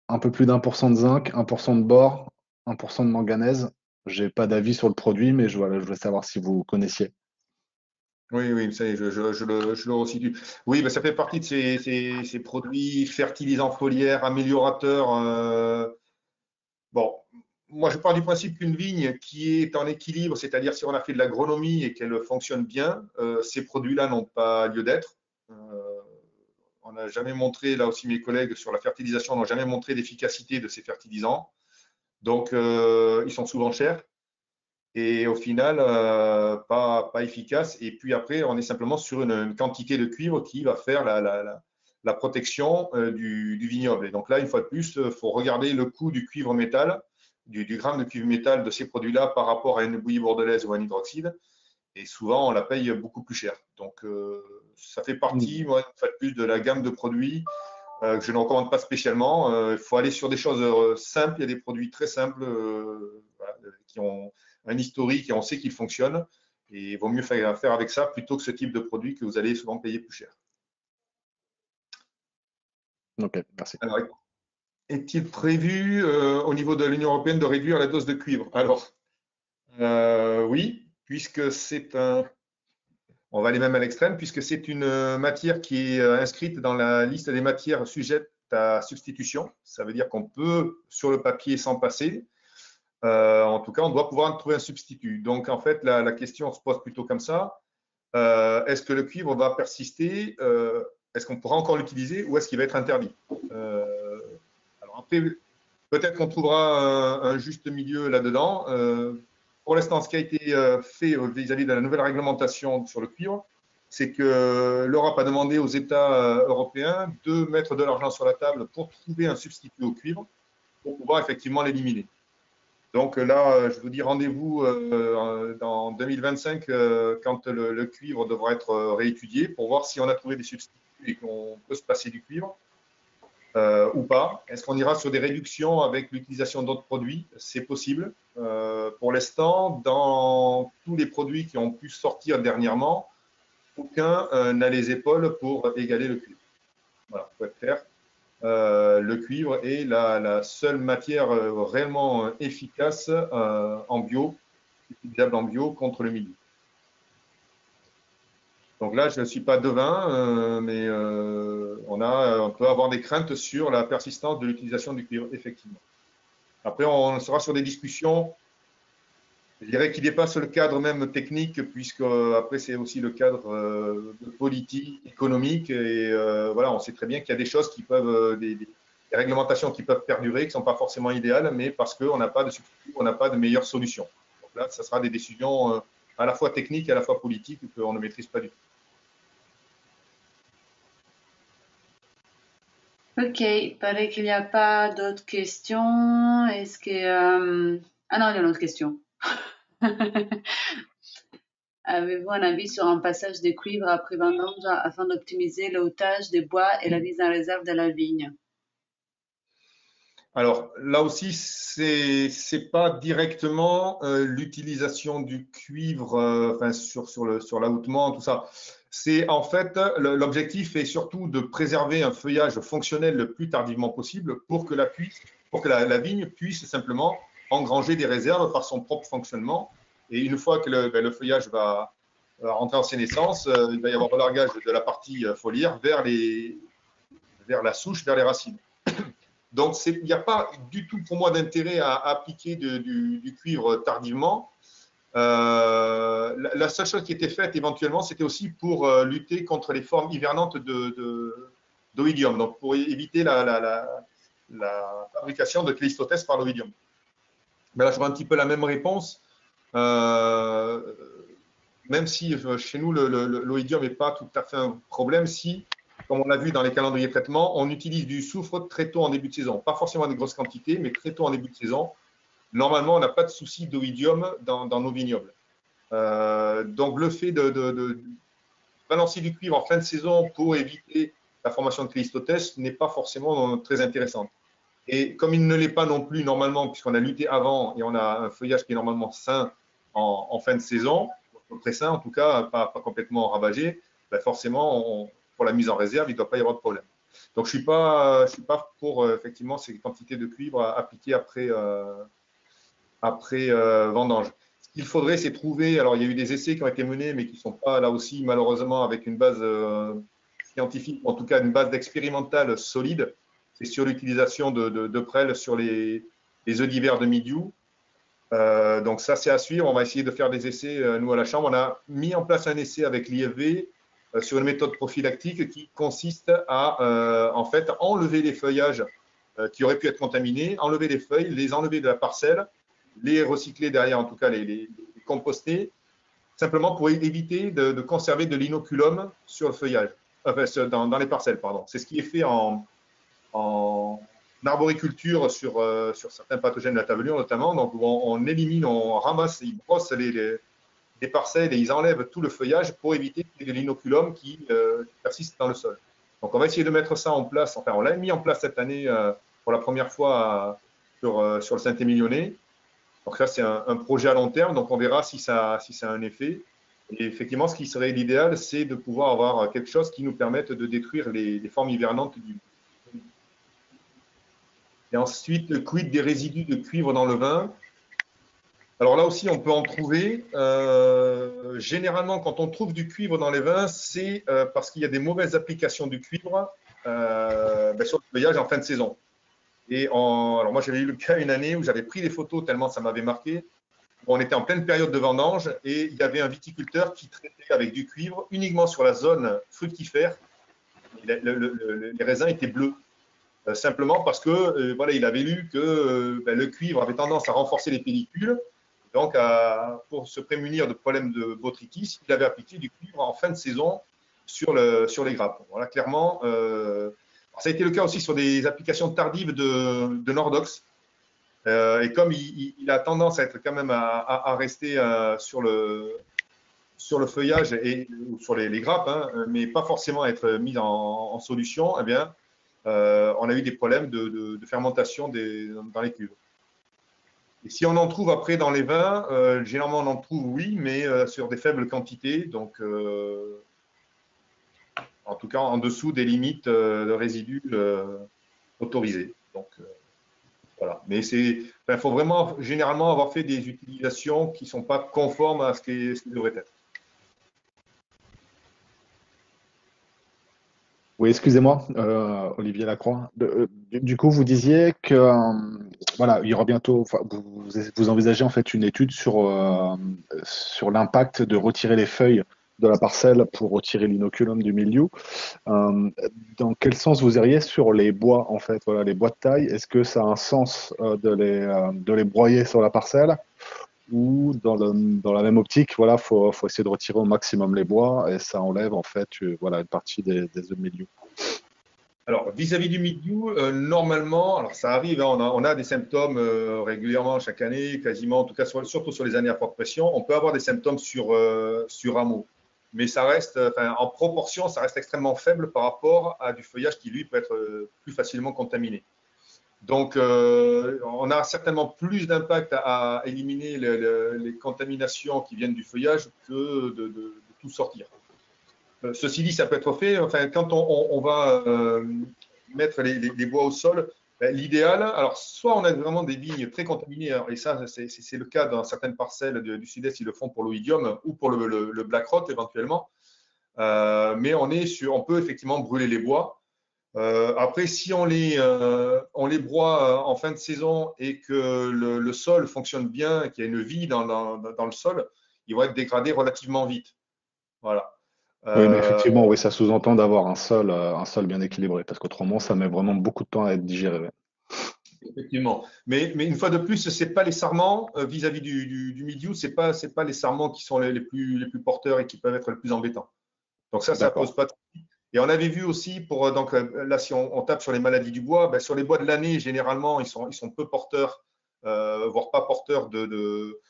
un peu plus d'1% de zinc, 1% de bore, 1% de manganèse. J'ai pas d'avis sur le produit, mais voilà, je voulais savoir si vous connaissiez. Oui, oui, ça y est, je le resitue. Oui, ben, ça fait partie de ces produits fertilisants foliaires, améliorateurs. Bon, moi, je pars du principe qu'une vigne qui est en équilibre, c'est-à-dire si on a fait de l'agronomie et qu'elle fonctionne bien, ces produits-là n'ont pas lieu d'être. On n'a jamais montré, là aussi mes collègues sur la fertilisation n'ont jamais montré l'efficacité de ces fertilisants. Donc, ils sont souvent chers et au final, pas efficaces. Et puis après, on est simplement sur une quantité de cuivre qui va faire la protection du vignoble. Et donc là, une fois de plus, il faut regarder le coût du cuivre métal, du gramme de cuivre métal de ces produits-là par rapport à une bouillie bordelaise ou un hydroxyde. Et souvent, on la paye beaucoup plus cher. Donc, ça fait partie, moi, une fois de plus, de la gamme de produits que je ne recommande pas spécialement. Il faut aller sur des choses simples. Il y a des produits très simples voilà, qui ont un historique et on sait qu'ils fonctionnent. Et il vaut mieux faire affaire avec ça plutôt que ce type de produit que vous allez souvent payer plus cher. Ok, merci. Alors, est-il prévu au niveau de l'Union européenne de réduire la dose de cuivre? Alors, oui, puisque c'est un… On va aller même à l'extrême, puisque c'est une matière qui est inscrite dans la liste des matières sujettes à substitution. Ça veut dire qu'on peut, sur le papier, s'en passer. En tout cas, on doit pouvoir trouver un substitut. Donc, en fait, la question se pose plutôt comme ça. Est-ce que le cuivre va persister? Est-ce qu'on pourra encore l'utiliser ou est-ce qu'il va être interdit? Alors après, peut-être qu'on trouvera un juste milieu là-dedans. Pour l'instant, ce qui a été fait vis-à-vis de la nouvelle réglementation sur le cuivre, c'est que l'Europe a demandé aux États européens de mettre de l'argent sur la table pour trouver un substitut au cuivre pour pouvoir effectivement l'éliminer. Donc là, je vous dis rendez-vous dans 2025 quand le cuivre devra être réétudié pour voir si on a trouvé des substituts et qu'on peut se passer du cuivre. ou pas? Est-ce qu'on ira sur des réductions avec l'utilisation d'autres produits? C'est possible. Pour l'instant, dans tous les produits qui ont pu sortir dernièrement, aucun n'a les épaules pour égaler le cuivre. Voilà, pour être clair. Le cuivre est la seule matière réellement efficace en bio, utilisable en bio contre le milieu. Donc là, je ne suis pas devin, mais on peut avoir des craintes sur la persistance de l'utilisation du cuivre, effectivement. Après, on sera sur des discussions, je dirais, qui dépassent le cadre même technique, puisque après, c'est aussi le cadre politique, économique. Et voilà, on sait très bien qu'il y a des choses qui peuvent, des réglementations qui peuvent perdurer, qui ne sont pas forcément idéales, mais parce qu'on n'a pas de substitut, on n'a pas de meilleure solution. Donc là, ça sera des décisions à la fois techniques et à la fois politiques qu'on ne maîtrise pas du tout. Ok, il paraît qu'il n'y a pas d'autres questions. Est-ce que... Ah non, il y a une autre question. Avez-vous un avis sur un passage de cuivre après vendange afin d'optimiser le hautage des bois et la mise en réserve de la vigne? Alors là aussi, c'est pas directement l'utilisation du cuivre enfin, sur l'ahoutement, tout ça. C'est en fait, l'objectif est surtout de préserver un feuillage fonctionnel le plus tardivement possible pour que la vigne puisse simplement engranger des réserves par son propre fonctionnement. Et une fois que le feuillage va rentrer en sénescence, il va y avoir relargage de la partie foliaire vers la souche, vers les racines. Donc, il n'y a pas du tout pour moi d'intérêt à appliquer du cuivre tardivement. La seule chose qui était faite éventuellement, c'était aussi pour lutter contre les formes hivernantes d'oïdium, donc pour éviter la fabrication de cléistotès par l'oïdium. Mais là, je vois un petit peu la même réponse. Même si chez nous, l'oïdium n'est pas tout à fait un problème, si, comme on l'a vu dans les calendriers de traitement, on utilise du soufre très tôt en début de saison. Pas forcément des grosses quantités, mais très tôt en début de saison. Normalement, on n'a pas de souci d'oïdium dans nos vignobles. Donc, le fait de balancer du cuivre en fin de saison pour éviter la formation de cléistotès n'est pas forcément très intéressante. Et comme il ne l'est pas non plus normalement, puisqu'on a lutté avant et on a un feuillage qui est normalement sain en fin de saison, très sain en tout cas, pas complètement ravagé, ben forcément, pour la mise en réserve, il ne doit pas y avoir de problème. Donc, je ne suis pas pour effectivement ces quantités de cuivre appliquées après vendange. Ce qu'il faudrait, c'est trouver, alors il y a eu des essais qui ont été menés, mais qui ne sont pas là aussi malheureusement avec une base scientifique, en tout cas une base expérimentale solide, c'est sur l'utilisation de prêles sur les œufs d'hiver de Midiou. Donc ça, c'est à suivre. On va essayer de faire des essais, nous, à la Chambre. On a mis en place un essai avec l'IFV sur une méthode prophylactique qui consiste à, en fait, enlever les feuillages qui auraient pu être contaminés, enlever les feuilles, les enlever de la parcelle, les recycler derrière, en tout cas les composter, simplement pour éviter de conserver de l'inoculum sur le feuillage, enfin, dans les parcelles, pardon. C'est ce qui est fait en arboriculture sur certains pathogènes de la tavelure notamment. Donc on élimine, on ramasse, ils brossent les parcelles et ils enlèvent tout le feuillage pour éviter qu'il y ait de l'inoculum qui persiste dans le sol. Donc on va essayer de mettre ça en place, enfin on l'a mis en place cette année pour la première fois sur le Saint-Émilionnais. Donc ça c'est un projet à long terme, donc on verra si ça a un effet. Et effectivement, ce qui serait l'idéal, c'est de pouvoir avoir quelque chose qui nous permette de détruire les formes hivernantes du. Et ensuite, quid des résidus de cuivre dans le vin? Alors là aussi, on peut en trouver. Généralement, quand on trouve du cuivre dans les vins, c'est parce qu'il y a des mauvaises applications du cuivre sur le feuillage en fin de saison. Et alors moi, j'avais eu le cas une année où j'avais pris des photos tellement ça m'avait marqué. On était en pleine période de vendange et il y avait un viticulteur qui traitait avec du cuivre uniquement sur la zone fructifère. Les raisins étaient bleus. Simplement parce que voilà, il avait lu que le cuivre avait tendance à renforcer les pellicules. Donc, pour se prémunir de problèmes de botrytis, il avait appliqué du cuivre en fin de saison sur les grappes. Voilà, clairement, ça a été le cas aussi sur des applications tardives de Nordox. Et comme il a tendance à être quand même à rester sur le feuillage ou sur les grappes, hein, mais pas forcément à être mis en solution, eh bien, on a eu des problèmes de fermentation dans les cuves. Et si on en trouve après dans les vins, généralement on en trouve, oui, mais sur des faibles quantités, donc en tout cas en dessous des limites de résidus autorisées. Donc voilà. Mais il faut vraiment généralement avoir fait des utilisations qui ne sont pas conformes à ce qui devrait être. Oui, excusez-moi, Olivier Lacroix. Du coup, vous disiez que voilà, il y aura bientôt, enfin, vous envisagez en fait une étude sur l'impact de retirer les feuilles de la parcelle pour retirer l'inoculum du milieu. Dans quel sens vous iriez sur les bois en fait, voilà, les bois de taille? Est-ce que ça a un sens de les broyer sur la parcelle? Ou dans la même optique, voilà, faut essayer de retirer au maximum les bois et ça enlève en fait voilà, une partie des œufs de milieu. Alors, vis-à-vis du mildiou, normalement, alors ça arrive, hein, on a des symptômes régulièrement chaque année, quasiment, en tout cas surtout sur les années à forte pression, on peut avoir des symptômes sur rameaux. Mais ça reste, en proportion, ça reste extrêmement faible par rapport à du feuillage qui, lui, peut être plus facilement contaminé. Donc, on a certainement plus d'impact à éliminer les contaminations qui viennent du feuillage que de tout sortir. Ceci dit, ça peut être fait. Enfin, quand on va mettre les bois au sol, l'idéal, alors soit on a vraiment des vignes très contaminées, et ça, c'est le cas dans certaines parcelles du sud-est, ils le font pour l'oïdium ou pour le black rot éventuellement. Mais on peut effectivement brûler les bois. Après, si on les broie en fin de saison et que le sol fonctionne bien, qu'il y a une vie dans le sol, ils vont être dégradés relativement vite. Voilà. Oui, mais effectivement, oui, ça sous-entend d'avoir un sol bien équilibré, parce qu'autrement, ça met vraiment beaucoup de temps à être digéré. Effectivement. Mais une fois de plus, ce n'est pas les sarments vis-à-vis du mildiou, ce n'est pas les sarments qui sont les plus porteurs et qui peuvent être les plus embêtants. Donc ça pose pas de souci. Et on avait vu aussi, donc là, si on tape sur les maladies du bois, ben, sur les bois de l'année, généralement, ils sont peu porteurs, voire pas porteurs de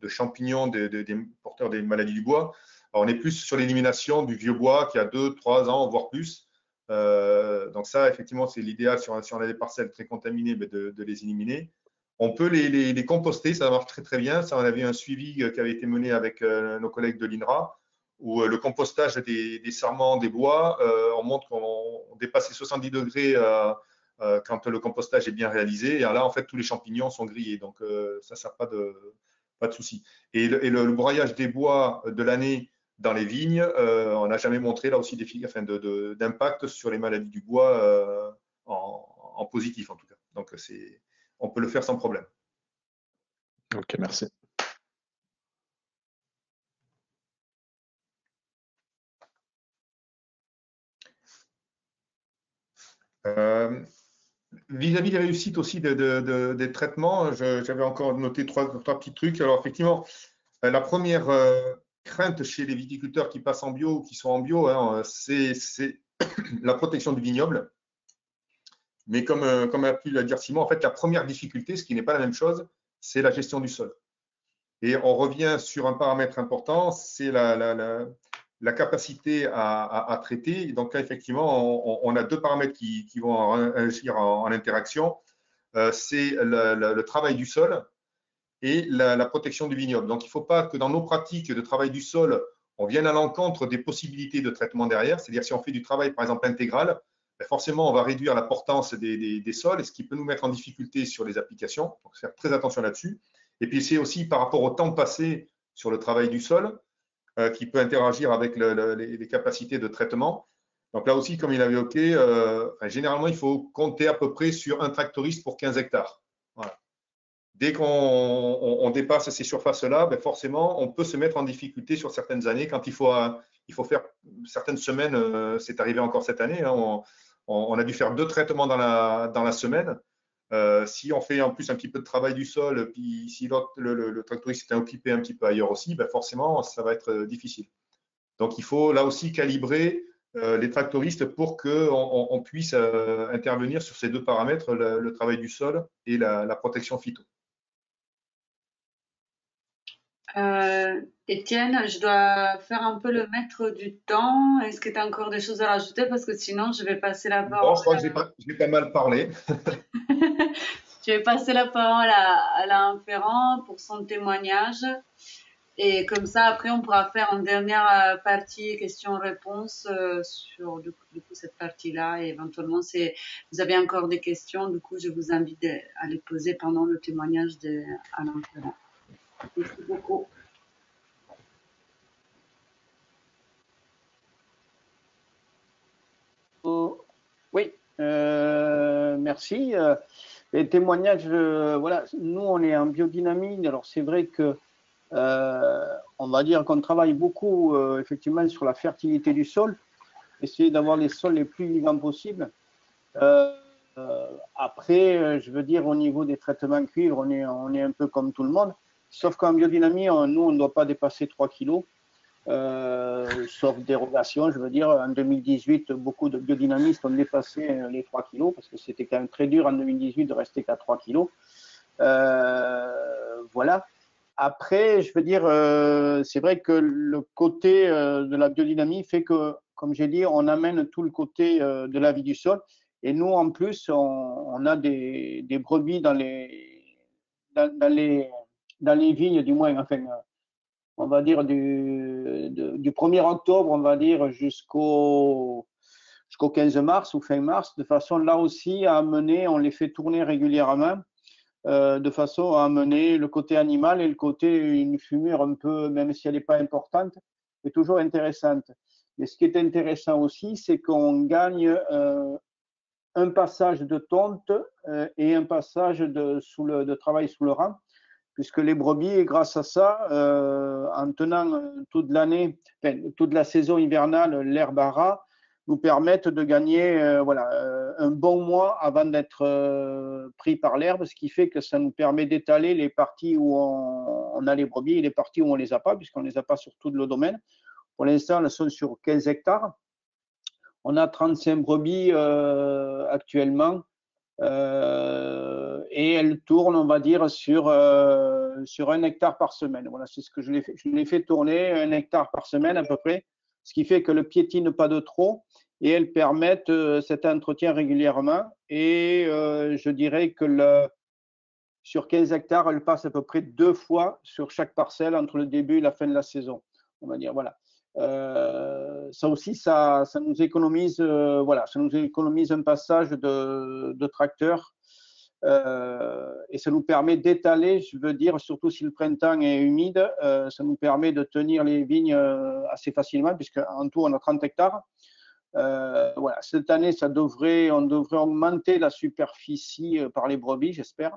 champignons, des porteurs des maladies du bois. Alors, on est plus sur l'élimination du vieux bois qui a 2, 3 ans, voire plus. Donc ça, effectivement, c'est l'idéal si on a des parcelles très contaminées, ben, de les éliminer. On peut les composter, ça marche très très bien. Ça, on avait un suivi qui avait été mené avec nos collègues de l'INRA, où le compostage des sarments, des bois, on montre qu'on dépasse les 70 degrés quand le compostage est bien réalisé. Et là, en fait, tous les champignons sont grillés. Donc ça, pas de souci. Et le broyage des bois de l'année dans les vignes, on n'a jamais montré là aussi d'impact sur les maladies du bois en positif en tout cas. Donc on peut le faire sans problème. Ok, merci. Vis-à-vis des réussites aussi des traitements, j'avais encore noté trois petits trucs. Alors effectivement, la première crainte chez les viticulteurs qui passent en bio ou qui sont en bio, hein, c'est la protection du vignoble. Mais comme a pu le dire Simon, en fait, la première difficulté, ce qui n'est pas la même chose, c'est la gestion du sol. Et on revient sur un paramètre important, c'est la capacité à traiter. Donc là, effectivement, on a deux paramètres qui vont agir en interaction. C'est le travail du sol et la protection du vignoble. Donc, il ne faut pas que dans nos pratiques de travail du sol, on vienne à l'encontre des possibilités de traitement derrière. C'est-à-dire, si on fait du travail, par exemple, intégral, ben forcément, on va réduire la portance des sols, ce qui peut nous mettre en difficulté sur les applications. Donc, faire très attention là-dessus. Et puis, c'est aussi par rapport au temps passé sur le travail du sol qui peut interagir avec les capacités de traitement. Donc là aussi, comme il avait évoqué, généralement, il faut compter à peu près sur un tractoriste pour 15 hectares. Voilà. Dès qu'on dépasse ces surfaces-là, ben forcément, on peut se mettre en difficulté sur certaines années. Quand il faut faire certaines semaines, c'est arrivé encore cette année, hein, on a dû faire 2 traitements dans la semaine. Si on fait en plus un petit peu de travail du sol, puis si le tractoriste est occupé un petit peu ailleurs aussi, ben forcément, ça va être difficile. Donc, il faut là aussi calibrer les tractoristes pour qu'on puisse intervenir sur ces deux paramètres, le travail du sol et la protection phyto. Étienne, je dois faire un peu le maître du temps. Est-ce que tu as encore des choses à rajouter? Parce que sinon, je vais passer la Non, parole. je crois que j'ai pas mal parlé. Je vais passer la parole à Alain Ferrand pour son témoignage. Et comme ça, après, on pourra faire une dernière partie questions-réponses sur du coup, cette partie-là. Et éventuellement, si vous avez encore des questions, du coup, je vous invite à les poser pendant le témoignage d'Alain Ferrand. Merci beaucoup. Oui, merci. Les témoignages, voilà, nous on est en biodynamie. Alors c'est vrai que on va dire qu'on travaille beaucoup effectivement sur la fertilité du sol, essayer d'avoir les sols les plus vivants possibles. Après, je veux dire au niveau des traitements cuivre, on est un peu comme tout le monde, sauf qu'en biodynamie, nous on ne doit pas dépasser 3 kilos. Sauf dérogation, je veux dire, en 2018, beaucoup de biodynamistes ont dépassé les 3 kilos parce que c'était quand même très dur en 2018 de rester qu'à 3 kilos. Voilà. Après, je veux dire, c'est vrai que le côté de la biodynamie fait que, comme j'ai dit, on amène tout le côté de la vie du sol. Et nous, en plus, on a des brebis dans les vignes, du moins, enfin, on va dire du 1er octobre, on va dire, jusqu'au 15 mars ou fin mars, de façon là aussi à amener, on les fait tourner régulièrement, de façon à amener le côté animal et le côté, une fumure un peu, même si elle n'est pas importante, est toujours intéressante. Mais ce qui est intéressant aussi, c'est qu'on gagne un passage de tonte et un passage de travail sous le rang, puisque les brebis, grâce à ça, en tenant toute l'année, enfin, toute la saison hivernale, l'herbe à ras, nous permettent de gagner voilà, un bon mois avant d'être pris par l'herbe, ce qui fait que ça nous permet d'étaler les parties où on a les brebis et les parties où on ne les a pas, puisqu'on ne les a pas sur tout le domaine. Pour l'instant, elles sont sur 15 hectares. On a 35 brebis actuellement. Et elle tourne, on va dire, sur 1 hectare par semaine. Voilà, c'est ce que je l'ai fait. Je l'ai fait tourner 1 hectare par semaine à peu près, ce qui fait que le piétine pas de trop et elles permettent cet entretien régulièrement. Et je dirais que sur 15 hectares, elle passe à peu près 2 fois sur chaque parcelle entre le début et la fin de la saison. On va dire, voilà. Ça aussi, ça nous économise, voilà, ça nous économise un passage de tracteur et ça nous permet d'étaler, je veux dire, surtout si le printemps est humide, ça nous permet de tenir les vignes assez facilement, puisqu'en tout, on a 30 hectares. Voilà, cette année, on devrait augmenter la superficie par les brebis, j'espère.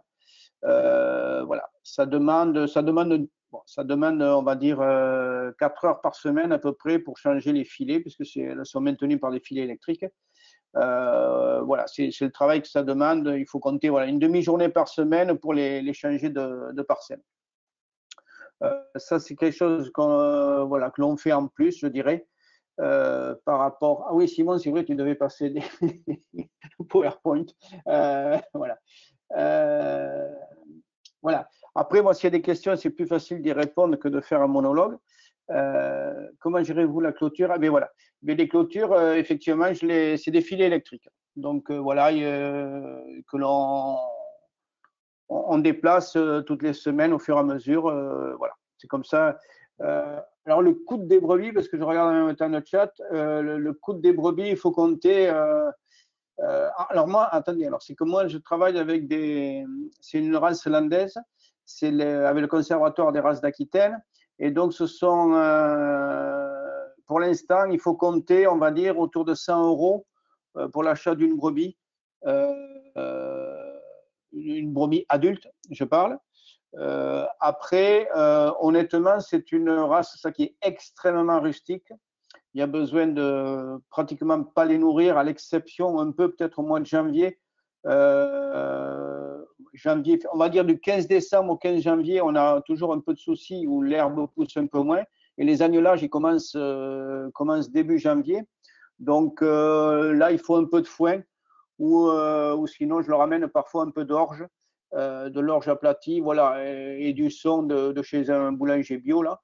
Voilà, ça demande, on va dire, 4 heures par semaine à peu près pour changer les filets, puisque elles sont maintenues par des filets électriques. Voilà, c'est le travail que ça demande. Il faut compter voilà, une demi-journée par semaine pour les changer de parcelle. Ça, c'est quelque chose voilà, que l'on fait en plus, je dirais, par rapport. Ah oui, Simon, c'est vrai, tu devais passer des PowerPoint. Voilà. Voilà. Après, moi, s'il y a des questions, c'est plus facile d'y répondre que de faire un monologue. Comment gérez-vous la clôture? Mais voilà. Mais les clôtures, effectivement, c'est des filets électriques. Donc voilà, que on déplace toutes les semaines au fur et à mesure. Voilà, c'est comme ça. Alors le coût des brebis, parce que je regarde en même temps le chat, le coût des brebis, il faut compter. Alors moi, attendez, alors c'est que moi je travaille avec c'est une race landaise, avec le conservatoire des races d'Aquitaine, et donc ce sont, pour l'instant, il faut compter, on va dire, autour de 100 euros pour l'achat d'une brebis, une brebis adulte, je parle. Après, honnêtement, c'est une race ça qui est extrêmement rustique. Il y a besoin de pratiquement pas les nourrir, à l'exception un peu peut-être au mois de janvier. Janvier, on va dire du 15 décembre au 15 janvier, on a toujours un peu de soucis où l'herbe pousse un peu moins. Et les agnelages, ils commencent début janvier. Donc là, il faut un peu de foin ou sinon, je leur amène parfois un peu d'orge, de l'orge aplatie, voilà, et du son de chez un boulanger bio là.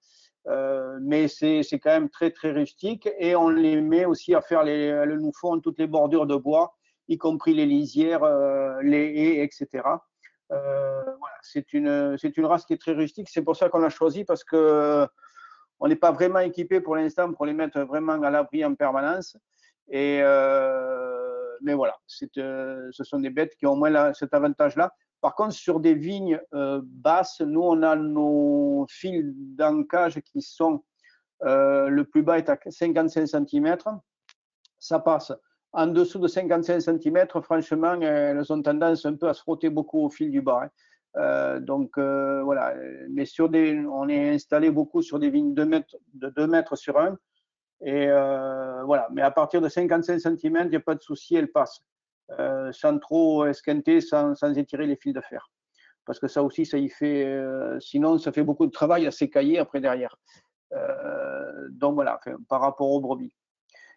Mais c'est quand même très, très rustique et on les met aussi à faire nous font toutes les bordures de bois, y compris les lisières, les haies, etc. Voilà, c'est une race qui est très rustique. C'est pour ça qu'on l'a choisi parce que on n'est pas vraiment équipé pour l'instant pour les mettre vraiment à l'abri en permanence. Mais voilà, ce sont des bêtes qui ont au moins cet avantage-là. Par contre, sur des vignes basses, nous, on a nos fils d'ancage qui sont, le plus bas est à 55 cm. Ça passe. En dessous de 55 cm, franchement, elles ont tendance un peu à se frotter beaucoup au fil du bas. Donc, voilà. Mais on est installé beaucoup sur des vignes de 2 mètres sur 1. Et voilà. Mais à partir de 55 cm, il n'y a pas de souci, elles passent. Sans trop esquinter, sans étirer les fils de fer. Parce que ça aussi, ça y fait. Sinon, ça fait beaucoup de travail à s'écailler après derrière. Donc voilà, par rapport aux brebis.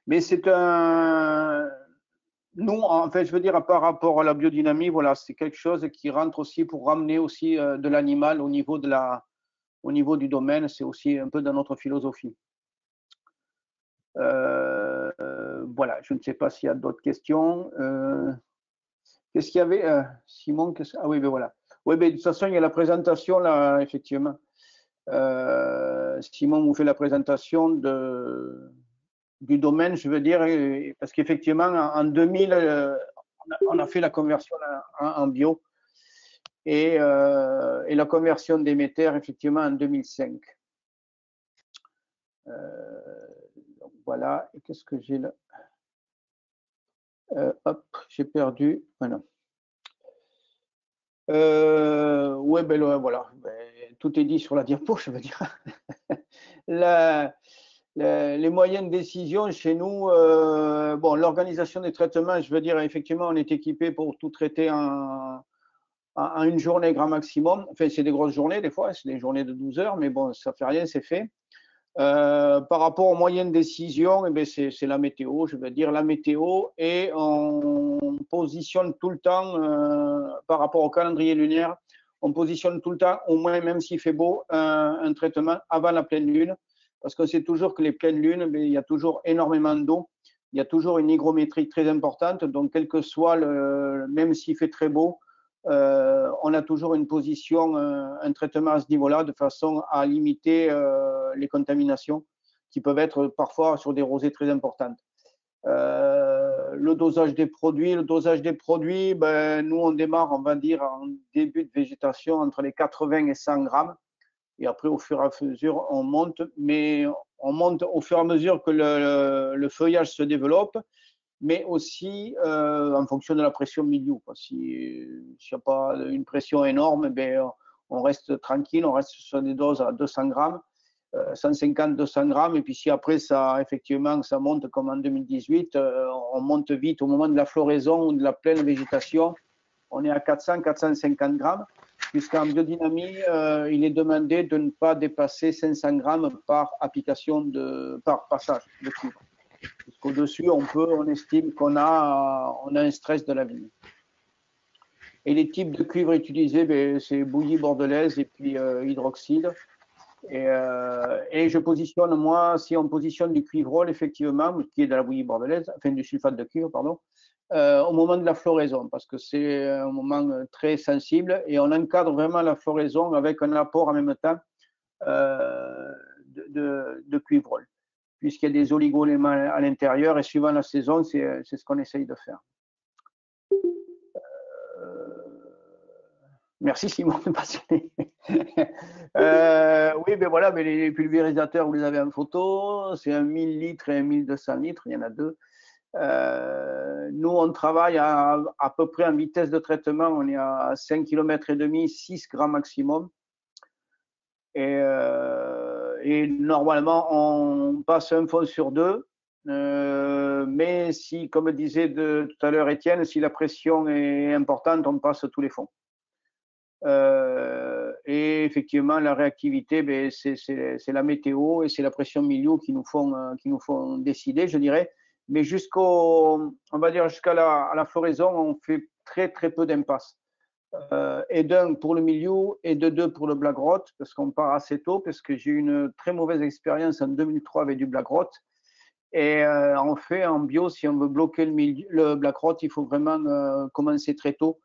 Mais c'est nous, en fait, je veux dire, par rapport à la biodynamie, voilà, c'est quelque chose qui rentre aussi pour ramener aussi de l'animal au niveau du domaine. C'est aussi un peu dans notre philosophie. Voilà, je ne sais pas s'il y a d'autres questions. Qu'est-ce qu'il y avait, Simon? Ah oui, ben voilà. Oui, ben, de toute façon, il y a la présentation là, effectivement. Simon vous fait la présentation du domaine, je veux dire, parce qu'effectivement, en 2000, on a fait la conversion en bio et la conversion d'émetteurs, effectivement, en 2005. Donc voilà, et qu'est-ce que j'ai là? Hop, j'ai perdu. Voilà. Ouais, ben voilà, ben, tout est dit sur la diapo, je veux dire. Les moyens de décision chez nous, bon, l'organisation des traitements, je veux dire, effectivement, on est équipé pour tout traiter en une journée grand maximum. Enfin, c'est des grosses journées des fois, c'est des journées de 12 heures, mais bon, ça fait rien, c'est fait. Par rapport aux moyens de décision, eh bien, c'est la météo, je veux dire la météo, et on positionne tout le temps, par rapport au calendrier lunaire, on positionne tout le temps, au moins même s'il fait beau, un traitement avant la pleine lune, parce qu'on sait toujours que les pleines lunes, il y a toujours énormément d'eau, il y a toujours une hygrométrie très importante, donc quel que soit même s'il fait très beau, on a toujours une position, un traitement à ce niveau-là, de façon à limiter les contaminations qui peuvent être parfois sur des rosées très importantes. Le dosage des produits, ben, nous on démarre, on va dire, en début de végétation entre les 80 et 100 grammes. Et après, au fur et à mesure, on monte, mais on monte au fur et à mesure que le feuillage se développe, mais aussi en fonction de la pression milieu. S'il n'y a pas une pression énorme, ben, on reste tranquille, on reste sur des doses à 200 grammes, 150, 200 grammes, et puis si après ça, effectivement, ça monte comme en 2018, on monte vite au moment de la floraison ou de la pleine végétation, on est à 400, 450 grammes, puisqu'en biodynamie, il est demandé de ne pas dépasser 500 grammes par application par passage de cuivre. Jusqu'au-dessus, on estime qu'on a un stress de la vigne. Et les types de cuivre utilisés, ben, c'est bouillie bordelaise et puis hydroxyde. Et je positionne, moi, si on positionne du cuivrol, effectivement, qui est de la bouillie bordelaise, enfin du sulfate de cuivre, pardon, au moment de la floraison, parce que c'est un moment très sensible et on encadre vraiment la floraison avec un apport en même temps de cuivrol, puisqu'il y a des oligoéléments à l'intérieur et suivant la saison, c'est ce qu'on essaye de faire. Merci Simon de passer. Oui, ben voilà, mais les pulvérisateurs, vous les avez en photo, c'est un 1000 litres et un 1200 litres, il y en a deux. Nous, on travaille à peu près en vitesse de traitement, on est à 5 km et demi, 6 grammes maximum. Et normalement, on passe un fond sur deux. Mais si, comme disait tout à l'heure Étienne, si la pression est importante, on passe tous les fonds. Et effectivement, la réactivité, ben, c'est la météo et c'est la pression milieu qui nous font décider, je dirais. Mais on va dire jusqu'à la floraison, on fait très très peu d'impasses. et d'un pour le milieu et de deux pour le black rot, parce qu'on part assez tôt, parce que j'ai eu une très mauvaise expérience en 2003 avec du black rot. Et en fait, en bio, si on veut bloquer le black rot, il faut vraiment commencer très tôt.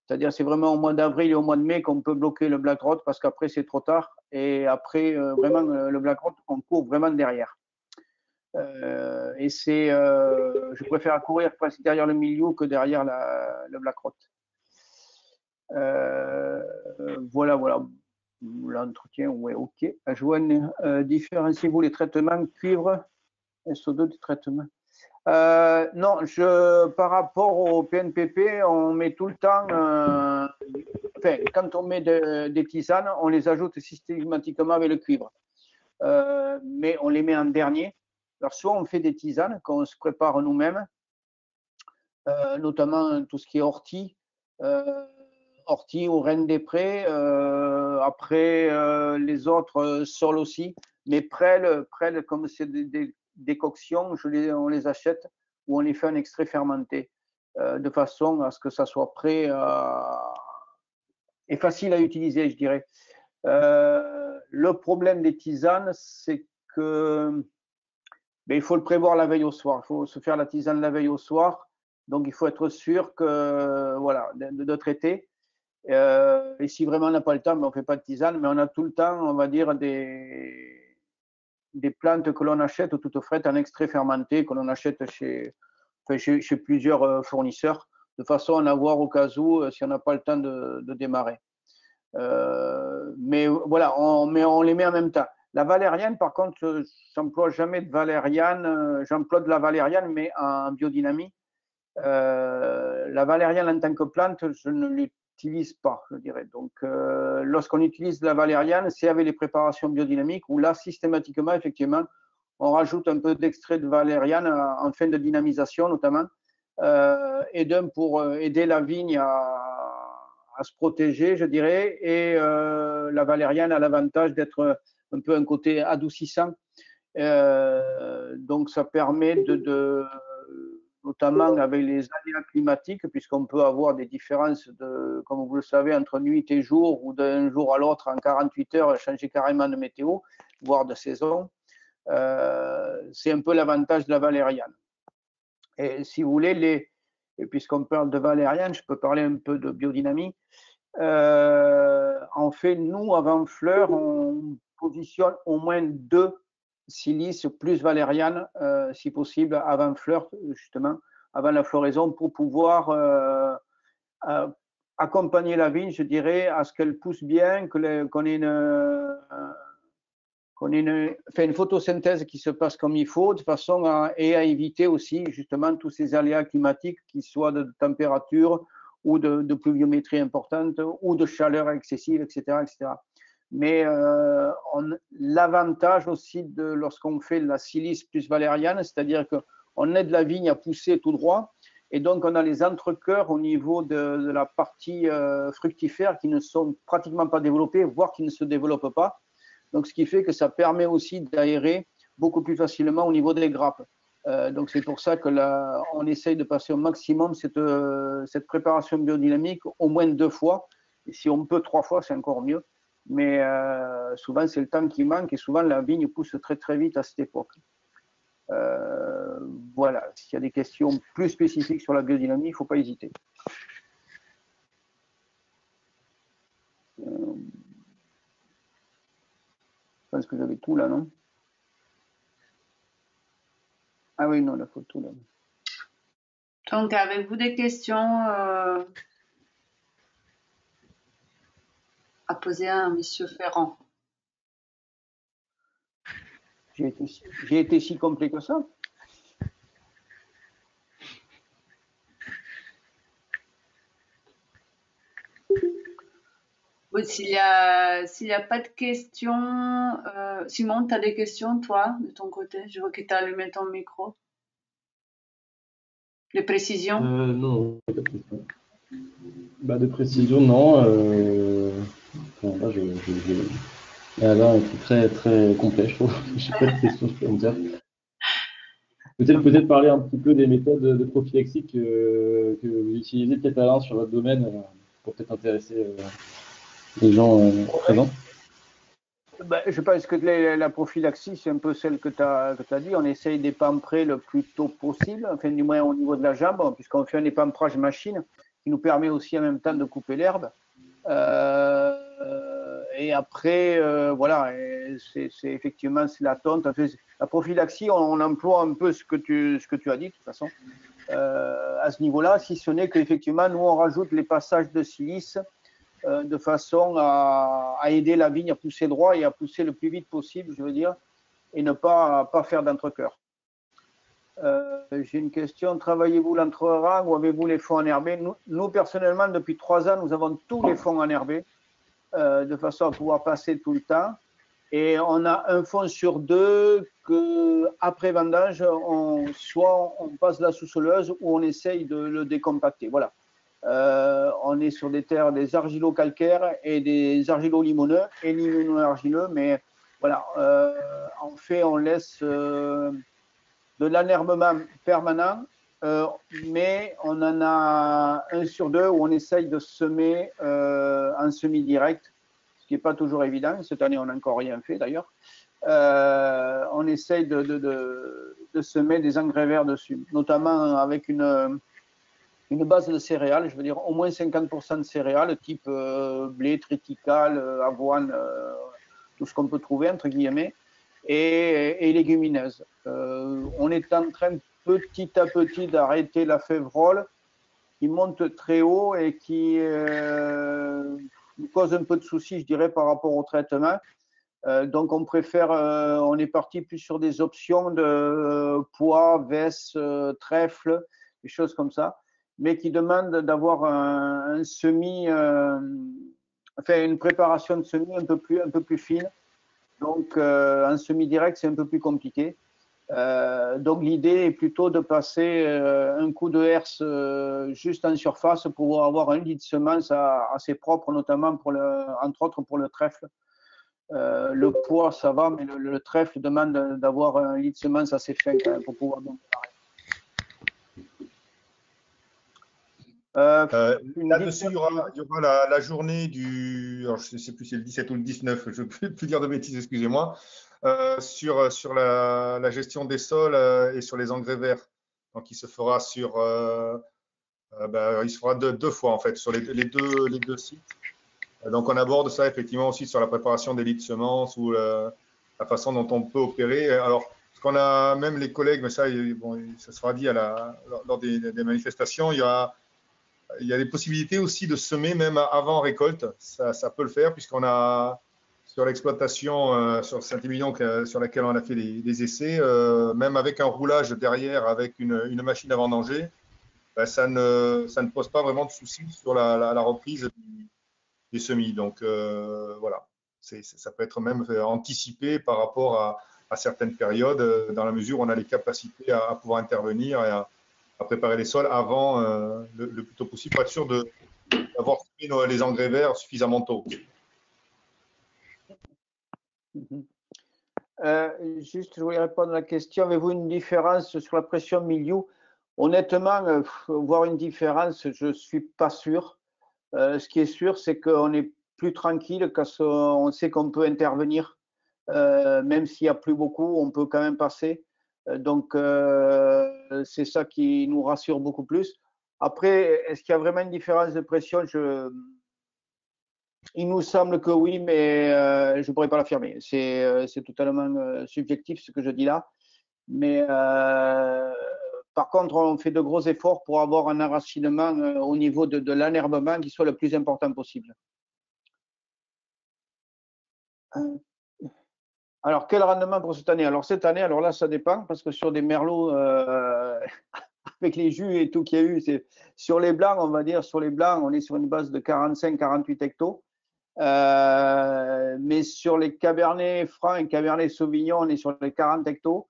C'est-à-dire, c'est vraiment au mois d'avril et au mois de mai qu'on peut bloquer le black rot, parce qu'après, c'est trop tard. Et après, vraiment, le black rot, on court vraiment derrière. Et je préfère courir presque derrière le milieu que derrière le black rot. Voilà. L'entretien, ouais, ok. Joanne, différenciez-vous les traitements cuivre SO2 du traitement. Non, par rapport au PNPP, on met tout le temps, quand on met des tisanes, on les ajoute systématiquement avec le cuivre. Mais on les met en dernier. Alors, soit on fait des tisanes qu'on se prépare nous-mêmes, notamment tout ce qui est ortie ou reine des prés. Après, les autres sols aussi. Mais prêles, comme c'est des décoctions, on les achète ou on les fait en extrait fermenté, de façon à ce que ça soit prêt et facile à utiliser, je dirais. Le problème des tisanes, c'est que il faut le prévoir la veille au soir. Il faut se faire la tisane la veille au soir. Donc, il faut être sûr de traiter. Et si vraiment on n'a pas le temps, on ne fait pas de tisane, mais on a tout le temps, on va dire, des plantes que l'on achète toutes faites en extrait fermenté, que l'on achète chez plusieurs fournisseurs, de façon à en avoir au cas où, si on n'a pas le temps de démarrer. Mais voilà, on les met en même temps. La valériane, par contre, j'emploie jamais de valériane. J'emploie de la valériane, mais en biodynamie. La valériane en tant que plante, je ne l'utilise pas, je dirais. Donc, lorsqu'on utilise de la valériane, c'est avec les préparations biodynamiques où là, systématiquement, effectivement, on rajoute un peu d'extrait de valériane en fin de dynamisation, notamment, et d'un pour aider la vigne à se protéger, je dirais. Et la valériane a l'avantage d'être un peu un côté adoucissant. Donc, ça permet notamment avec les aléas climatiques, puisqu'on peut avoir des différences, comme vous le savez, entre nuit et jour, ou d'un jour à l'autre, en 48 heures, changer carrément de météo, voire de saison. C'est un peu l'avantage de la valériane. Et si vous voulez, puisqu'on parle de valériane, je peux parler un peu de biodynamie. En fait, nous, avant fleur, on positionne au moins 2 silice plus valériane, si possible, avant fleur, justement, avant la floraison, pour pouvoir accompagner la vigne, je dirais, à ce qu'elle pousse bien, qu'on ait une photosynthèse qui se passe comme il faut, de façon à éviter aussi, justement, tous ces aléas climatiques, qu'ils soient de température ou de pluviométrie importante ou de chaleur excessive, etc. Mais l'avantage aussi lorsqu'on fait la silice plus valériane, c'est-à-dire qu'on aide la vigne à pousser tout droit, et donc on a les entrecœurs au niveau de la partie fructifère qui ne sont pratiquement pas développés, voire qui ne se développent pas. Donc ce qui fait que ça permet aussi d'aérer beaucoup plus facilement au niveau des grappes. Donc c'est pour ça que on essaye de passer au maximum cette préparation biodynamique au moins 2 fois. Et si on peut 3 fois, c'est encore mieux. Mais souvent, c'est le temps qui manque et souvent, la vigne pousse très, très vite à cette époque. Voilà, s'il y a des questions plus spécifiques sur la biodynamie, il ne faut pas hésiter. Je pense que j'avais tout là, non? Ah oui, non, la photo là. Donc, avez-vous des questions à poser à Monsieur Ferrand? J'ai été si complet que ça? Oui, s'il y a pas de questions, Simon, tu as des questions, toi, de ton côté? Je vois que tu as allumé ton micro. Les précisions? Non, pas de précision. De précision, non. Là, Alain était très, très complet, je trouve. Je n'ai pas de questions supplémentaires. Peut-être parler un petit peu des méthodes de prophylaxie que vous utilisez, peut-être Alain, sur votre domaine. pour peut-être intéresser les gens présents. Ben, je pense que la prophylaxie, c'est un peu celle que tu as dit. On essaye d'épamprer le plus tôt possible, enfin du moins au niveau de la jambe, puisqu'on fait un épamprage machine qui nous permet aussi en même temps de couper l'herbe. Et après, voilà, c'est effectivement c'est la tonte. Enfin, la prophylaxie, on emploie un peu ce que tu as dit de toute façon à ce niveau-là, si ce n'est qu'effectivement, nous on rajoute les passages de silice de façon à aider la vigne à pousser droit et à pousser le plus vite possible, je veux dire, et ne pas faire d'entrecœur. J'ai une question. Travaillez-vous l'entre-rang ou avez-vous les fonds enherbés? Nous, personnellement, depuis 3 ans, nous avons tous les fonds enherbés de façon à pouvoir passer tout le temps. Et on a un fond sur 2 que, après vendange, soit on passe la sous-soleuse ou on essaye de le décompacter. Voilà. On est sur des terres, des argilo-calcaires et des argilo-limoneux et limoneux-argileux, mais voilà, en fait, on laisse de l'enherbement permanent, mais on en a 1 sur 2 où on essaye de semer en semi-direct, ce qui n'est pas toujours évident. Cette année, on n'a encore rien fait d'ailleurs. On essaye de semer des engrais verts dessus, notamment avec une base de céréales, je veux dire au moins 50% de céréales, type blé, triticale, avoine, tout ce qu'on peut trouver, entre guillemets, et légumineuses. On est en train petit à petit d'arrêter la févrole qui monte très haut et qui nous cause un peu de soucis, je dirais, par rapport au traitement. Donc on préfère, on est parti plus sur des options de pois, vesses, trèfle, des choses comme ça, mais qui demandent d'avoir un semis, enfin une préparation de semis un peu plus fine. Donc en semi-direct, c'est un peu plus compliqué. Donc l'idée est plutôt de passer un coup de herse juste en surface pour pouvoir avoir un lit de semences assez propre, notamment entre autres pour le trèfle. Le pois, ça va, mais le trèfle demande d'avoir un lit de semences assez fin quand même pour pouvoir démarrer. Là-dessus, il y aura la journée du, alors je ne sais plus si c'est le 17 ou le 19, je ne peux plus dire de bêtises, excusez-moi, sur la gestion des sols et sur les engrais verts. Donc, il se fera il se fera deux fois en fait, sur les deux sites. Donc, on aborde ça effectivement aussi sur la préparation des lits de semences ou la façon dont on peut opérer. Alors, parce qu'on a même les collègues, mais ça, bon, ça sera dit lors des manifestations, il y a des possibilités aussi de semer même avant récolte. Ça peut le faire puisqu'on a sur l'exploitation sur Saint-Émilion sur laquelle on a fait des essais, même avec un roulage derrière avec une machine à vendanger, ça ne pose pas vraiment de soucis sur la reprise des semis. Donc voilà, ça peut être même anticipé par rapport à certaines périodes dans la mesure où on a les capacités à pouvoir intervenir et à préparer les sols avant le plus tôt possible pour être sûr d'avoir les engrais verts suffisamment tôt. Juste, je voulais répondre à la question. Avez-vous une différence sur la pression milieu? Honnêtement, voir une différence, je ne suis pas sûr. Ce qui est sûr, c'est qu'on est plus tranquille quand on sait qu'on peut intervenir. Même s'il n'y a plus beaucoup, on peut quand même passer. Donc, c'est ça qui nous rassure beaucoup plus. Après, est-ce qu'il y a vraiment une différence de pression? Il nous semble que oui, mais je ne pourrais pas l'affirmer. C'est totalement subjectif ce que je dis là. Mais par contre, on fait de gros efforts pour avoir un enracinement au niveau de l'enherbement qui soit le plus important possible. Alors, quel rendement pour cette année? Alors, cette année, alors là, ça dépend parce que sur des merlots, avec les jus et tout qu'il y a eu, sur les blancs, on va dire, sur les blancs, on est sur une base de 45-48 hectos. Mais sur les cabernets francs et cabernets sauvignon, on est sur les 40 hectos.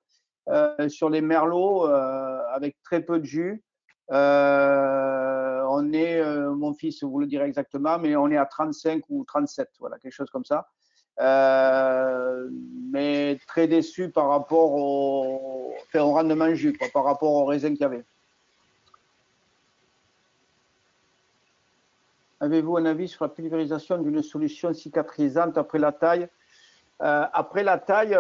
Sur les merlots, avec très peu de jus, on est, mon fils vous le dirait exactement, mais on est à 35 ou 37, voilà, quelque chose comme ça. Mais très déçu par rapport au rendement jus, quoi, par rapport au raisin qu'il y avait. Avez-vous un avis sur la pulvérisation d'une solution cicatrisante après la taille? Après la taille,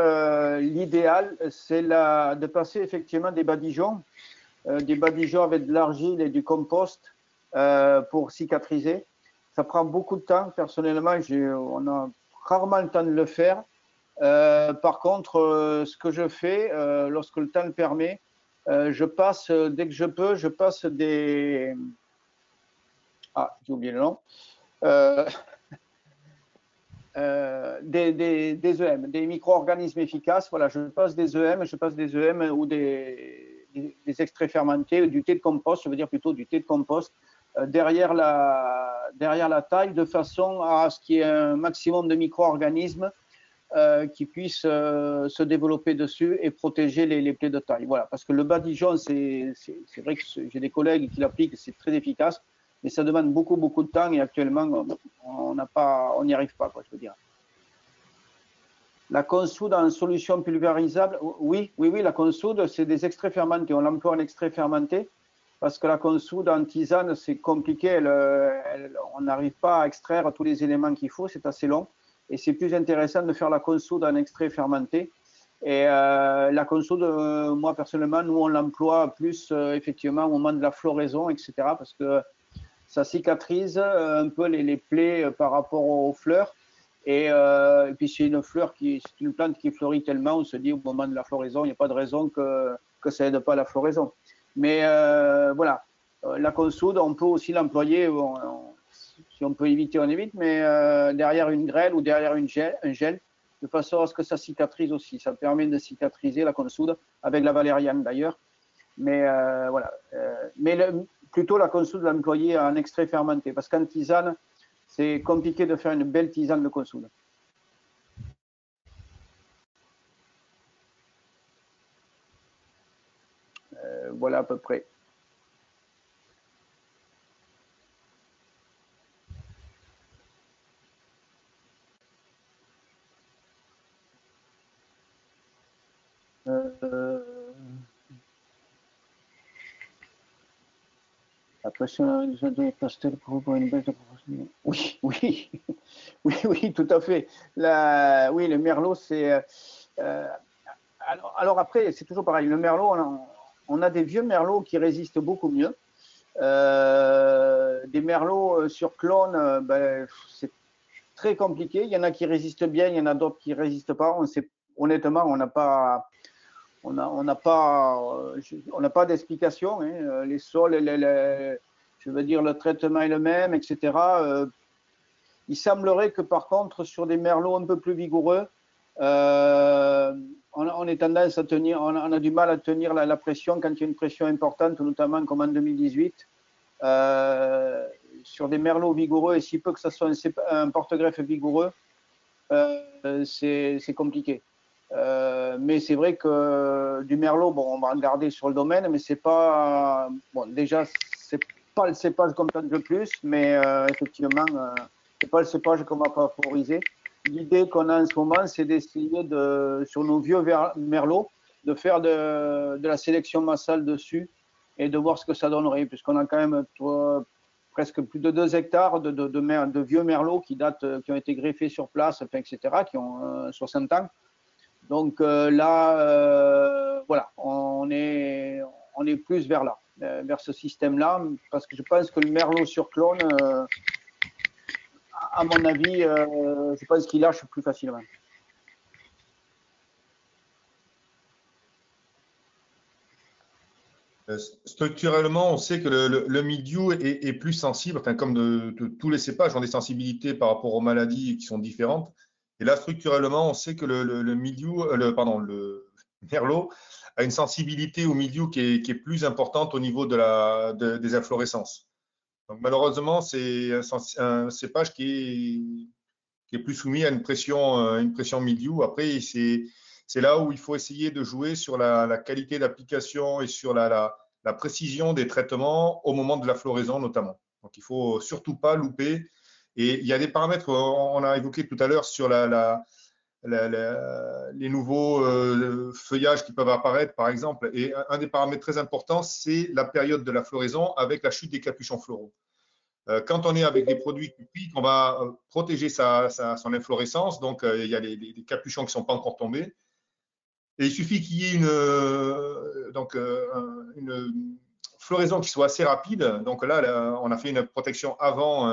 l'idéal, c'est de passer effectivement des badigeons avec de l'argile et du compost pour cicatriser. Ça prend beaucoup de temps. Personnellement, on a rarement le temps de le faire. Par contre, ce que je fais, lorsque le temps le permet, je passe, dès que je peux, je passe des… Ah, j'ai oublié le nom. Des EM, des micro-organismes efficaces. Voilà, je passe des EM ou des extraits fermentés, du thé de compost, je veux dire plutôt du thé de compost, derrière la taille, de façon à ce qu'il y ait un maximum de micro-organismes qui puissent se développer dessus et protéger les plaies de taille. Voilà, parce que le badigeon, c'est vrai que j'ai des collègues qui l'appliquent, c'est très efficace, mais ça demande beaucoup de temps et actuellement, on n'y arrive pas, quoi, je veux dire. La consoude en solution pulvérisable, oui, la consoude, c'est des extraits fermentés. On l'emploie en extrait fermenté parce que la consoude en tisane, c'est compliqué. On n'arrive pas à extraire tous les éléments qu'il faut, c'est assez long. Et c'est plus intéressant de faire la consoude en extrait fermenté. Et la consoude, moi personnellement, nous on l'emploie plus effectivement au moment de la floraison, etc. Parce que ça cicatrise un peu les plaies par rapport aux fleurs. Et puis c'est une plante qui fleurit tellement, on se dit au moment de la floraison, il n'y a pas de raison que ça n'aide pas la floraison. Mais voilà, la consoude, on peut aussi l'employer, si on peut éviter, on évite, mais derrière une grêle ou derrière un gel, de façon à ce que ça cicatrise aussi. Ça permet de cicatriser la consoude, avec la valériane d'ailleurs. Mais voilà. Mais plutôt la consoude l'employer en extrait fermenté, parce qu'en tisane, c'est compliqué de faire une belle tisane de consoude. Voilà à peu près. La pression de pastel pour une belle proportion. Oui, oui, tout à fait. Oui, le merlot, c'est. Alors après, c'est toujours pareil. Le merlot, on a des vieux merlots qui résistent beaucoup mieux. Des merlots sur clone, c'est très compliqué. Il y en a qui résistent bien, il y en a d'autres qui ne résistent pas. Honnêtement, on n'a pas. On n'a pas d'explication. Hein. Les sols, je veux dire, le traitement est le même, etc. Il semblerait que par contre, sur des merlots un peu plus vigoureux, on est tendance à tenir, on a du mal à tenir la pression quand il y a une pression importante, notamment comme en 2018. Sur des merlots vigoureux, et si peu que ce soit un porte-greffe vigoureux, c'est compliqué. Mais c'est vrai que du merlot, bon, on va en garder sur le domaine, mais c'est pas, bon, déjà, c'est pas le cépage qu'on tente le plus, mais effectivement, c'est pas le cépage qu'on va favoriser. L'idée qu'on a en ce moment, c'est d'essayer sur nos vieux merlots, de faire de la sélection massale dessus et de voir ce que ça donnerait, puisqu'on a quand même presque plus de 2 hectares de vieux merlots qui ont été greffés sur place, enfin, etc., qui ont 60 ans. Donc là, voilà, on est plus vers là, vers ce système-là, parce que je pense que le merlot sur clone, à mon avis, je pense qu'il lâche plus facilement. Structurellement, on sait que le mildiou est plus sensible, enfin, comme tous les cépages ont des sensibilités par rapport aux maladies qui sont différentes. Et là, structurellement, on sait que le mildiou, le merlot a une sensibilité au mildiou qui est plus importante au niveau des inflorescences. Donc, malheureusement, c'est un cépage qui est plus soumis à une pression mildiou. Après, c'est là où il faut essayer de jouer sur la qualité d'application et sur la précision des traitements au moment de la floraison notamment. Donc, il ne faut surtout pas louper. Et il y a des paramètres qu'on a évoqués tout à l'heure sur les nouveaux feuillages qui peuvent apparaître, par exemple. Et un des paramètres très importants, c'est la période de la floraison avec la chute des capuchons floraux. quand on est avec des produits cupriques, on va protéger son inflorescence. Donc, il y a les capuchons qui ne sont pas encore tombés. Et il suffit qu'il y ait une floraison qui soit assez rapide. Donc là, on a fait une protection avant,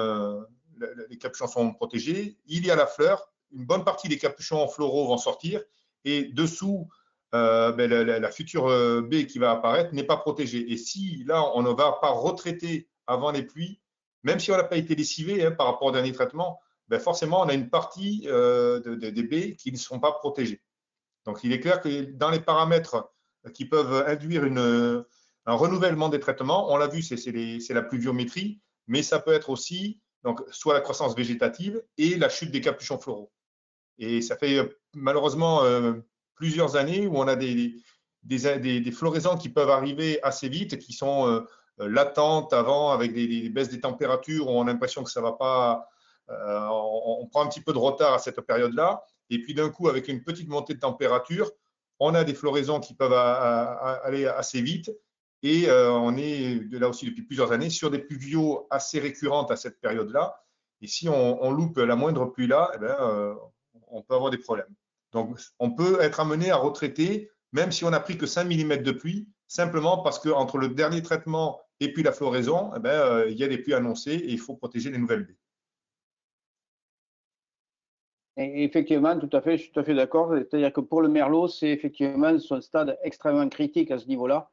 les capuchons sont protégés. Il y a la fleur. Une bonne partie des capuchons floraux vont sortir. Et dessous, la future baie qui va apparaître n'est pas protégée. Et si là, on ne va pas retraiter avant les pluies, même si on n'a pas été lessivé par rapport au dernier traitement, forcément, on a une partie des baies qui ne sont pas protégées. Donc, il est clair que dans les paramètres qui peuvent induire un renouvellement des traitements, on l'a vu, c'est la pluviométrie, mais ça peut être aussi donc, soit la croissance végétative et la chute des capuchons floraux. Et ça fait malheureusement plusieurs années où on a des floraisons qui peuvent arriver assez vite, qui sont latentes avant, avec des baisses des températures, où on a l'impression que ça ne va pas. On prend un petit peu de retard à cette période-là. Et puis d'un coup, avec une petite montée de température, on a des floraisons qui peuvent aller assez vite. Et on est là aussi depuis plusieurs années sur des pluviaux assez récurrentes à cette période-là. Et si on loupe la moindre pluie là, on peut avoir des problèmes. Donc, on peut être amené à retraiter, même si on n'a pris que 5 mm de pluie, simplement parce qu'entre le dernier traitement et puis la floraison, il y a des pluies annoncées et il faut protéger les nouvelles baies. Et effectivement, tout à fait, je suis tout à fait d'accord. C'est-à-dire que pour le merlot, c'est effectivement son stade extrêmement critique à ce niveau-là.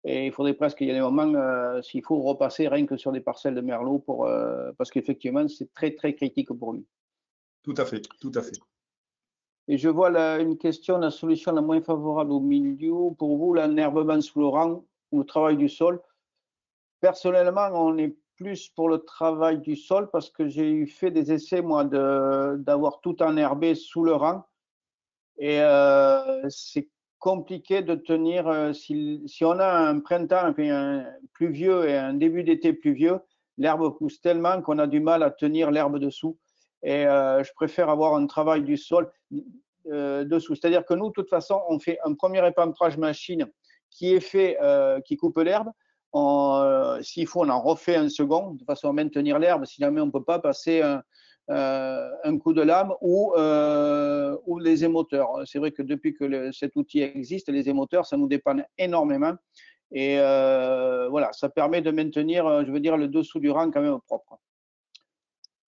Et il faudrait presque, il y a des moments, s'il faut repasser rien que sur des parcelles de merlot, parce qu'effectivement, c'est très, très critique pour lui. Tout à fait, tout à fait. Et je vois là une question, la solution la moins favorable au milieu, pour vous, l'enherbement sous le rang ou le travail du sol. Personnellement, on est plus pour le travail du sol parce que j'ai fait des essais, moi, d'avoir tout enherbé sous le rang. Et c'est compliqué de tenir, si on a un printemps pluvieux et un début d'été pluvieux, l'herbe pousse tellement qu'on a du mal à tenir l'herbe dessous. Et je préfère avoir un travail du sol dessous. C'est-à-dire que nous, de toute façon, on fait un premier épantrage machine qui est fait, qui coupe l'herbe. S'il faut, on en refait un second de façon à maintenir l'herbe. Si jamais on ne peut pas passer un coup de lame ou les émoteurs. C'est vrai que depuis que cet outil existe, les émoteurs, ça nous dépanne énormément. Et voilà, ça permet de maintenir, je veux dire, le dessous du rang quand même propre.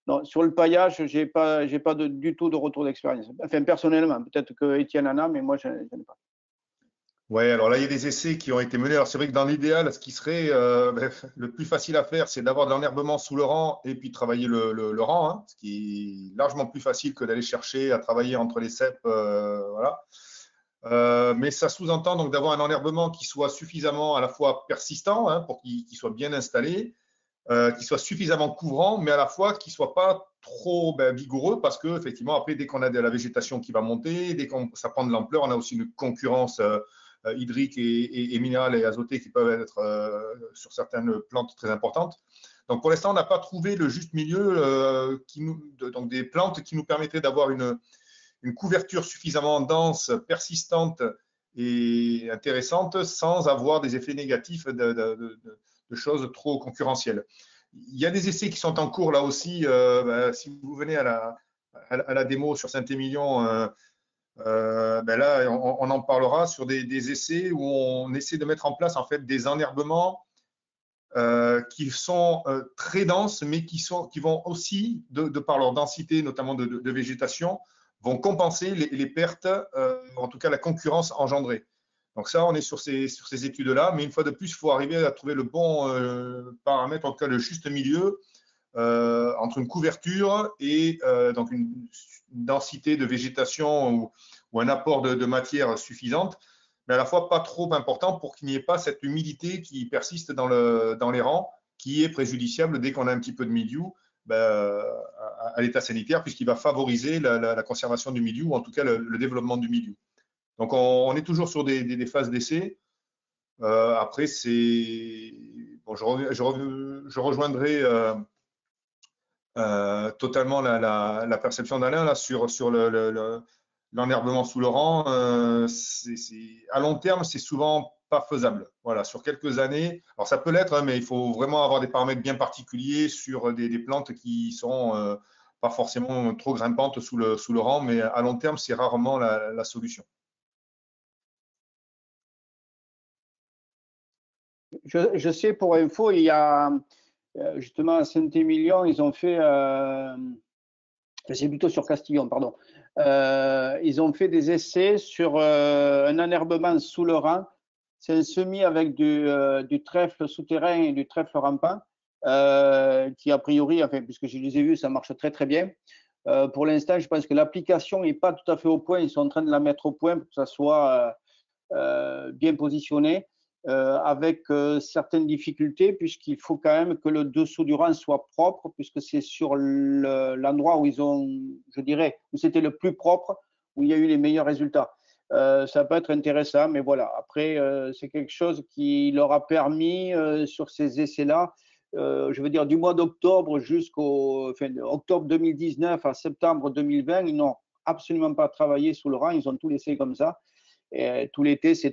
Non, sur le paillage, je n'ai pas du tout de retour d'expérience. Enfin, personnellement, peut-être que Étienne en a, mais moi, je n'en ai pas. Oui, alors là, il y a des essais qui ont été menés. Alors, c'est vrai que dans l'idéal, ce qui serait le plus facile à faire, c'est d'avoir de l'enherbement sous le rang et puis de travailler le rang, hein, ce qui est largement plus facile que d'aller chercher à travailler entre les ceps. Voilà. Mais ça sous-entend donc d'avoir un enherbement qui soit suffisamment à la fois persistant, hein, pour qu'il soit bien installé, qui soit suffisamment couvrant, mais à la fois qui ne soit pas trop vigoureux, parce que effectivement, après, dès qu'on a de la végétation qui va monter, dès que ça prend de l'ampleur, on a aussi une concurrence hydrique et minérale et azotée qui peuvent être sur certaines plantes très importantes. Donc pour l'instant, on n'a pas trouvé le juste milieu, donc des plantes qui nous permettraient d'avoir une couverture suffisamment dense, persistante et intéressante sans avoir des effets négatifs de choses trop concurrentielles. Il y a des essais qui sont en cours là aussi. Si vous venez à la démo sur Saint-Émilion, là, on en parlera sur des essais où on essaie de mettre en place en fait des enherbements qui sont très denses, mais qui vont aussi, de par leur densité, notamment de végétation, vont compenser les pertes, en tout cas la concurrence engendrée. Donc ça, on est sur ces études-là, mais une fois de plus, il faut arriver à trouver le bon paramètre, en tout cas le juste milieu, entre une couverture et donc une densité de végétation ou un apport de matière suffisante, mais à la fois pas trop important pour qu'il n'y ait pas cette humidité qui persiste dans les rangs, qui est préjudiciable dès qu'on a un petit peu de mildiou à l'état sanitaire, puisqu'il va favoriser la conservation du mildiou, ou en tout cas le développement du mildiou. Donc, on est toujours sur des phases d'essai. Après, bon, je rejoindrai totalement la perception d'Alain là, sur l'enherbement sous le rang. À long terme, c'est souvent pas faisable. Voilà, sur quelques années. Alors, ça peut l'être, hein, mais il faut vraiment avoir des paramètres bien particuliers sur des plantes qui sont pas forcément trop grimpantes sous le rang, mais à long terme, c'est rarement la solution. Je sais, pour info, il y a justement à Saint-Émilion, ils ont fait, c'est plutôt sur Castillon, pardon, ils ont fait des essais sur un enherbement sous le rang. C'est un semis avec du trèfle souterrain et du trèfle rampant, qui a priori, enfin, puisque je les ai vus, ça marche très très bien. Pour l'instant, je pense que l'application n'est pas tout à fait au point. Ils sont en train de la mettre au point pour que ça soit bien positionné, avec certaines difficultés, puisqu'il faut quand même que le dessous du rang soit propre, puisque c'est sur l'endroit où ils ont, je dirais, où c'était le plus propre, où il y a eu les meilleurs résultats. Ça peut être intéressant, mais voilà. Après, c'est quelque chose qui leur a permis, sur ces essais-là, je veux dire, du mois d'octobre jusqu'au octobre 2019 à septembre 2020, ils n'ont absolument pas travaillé sous le rang, ils ont tout laissé comme ça. Et tout l'été, ça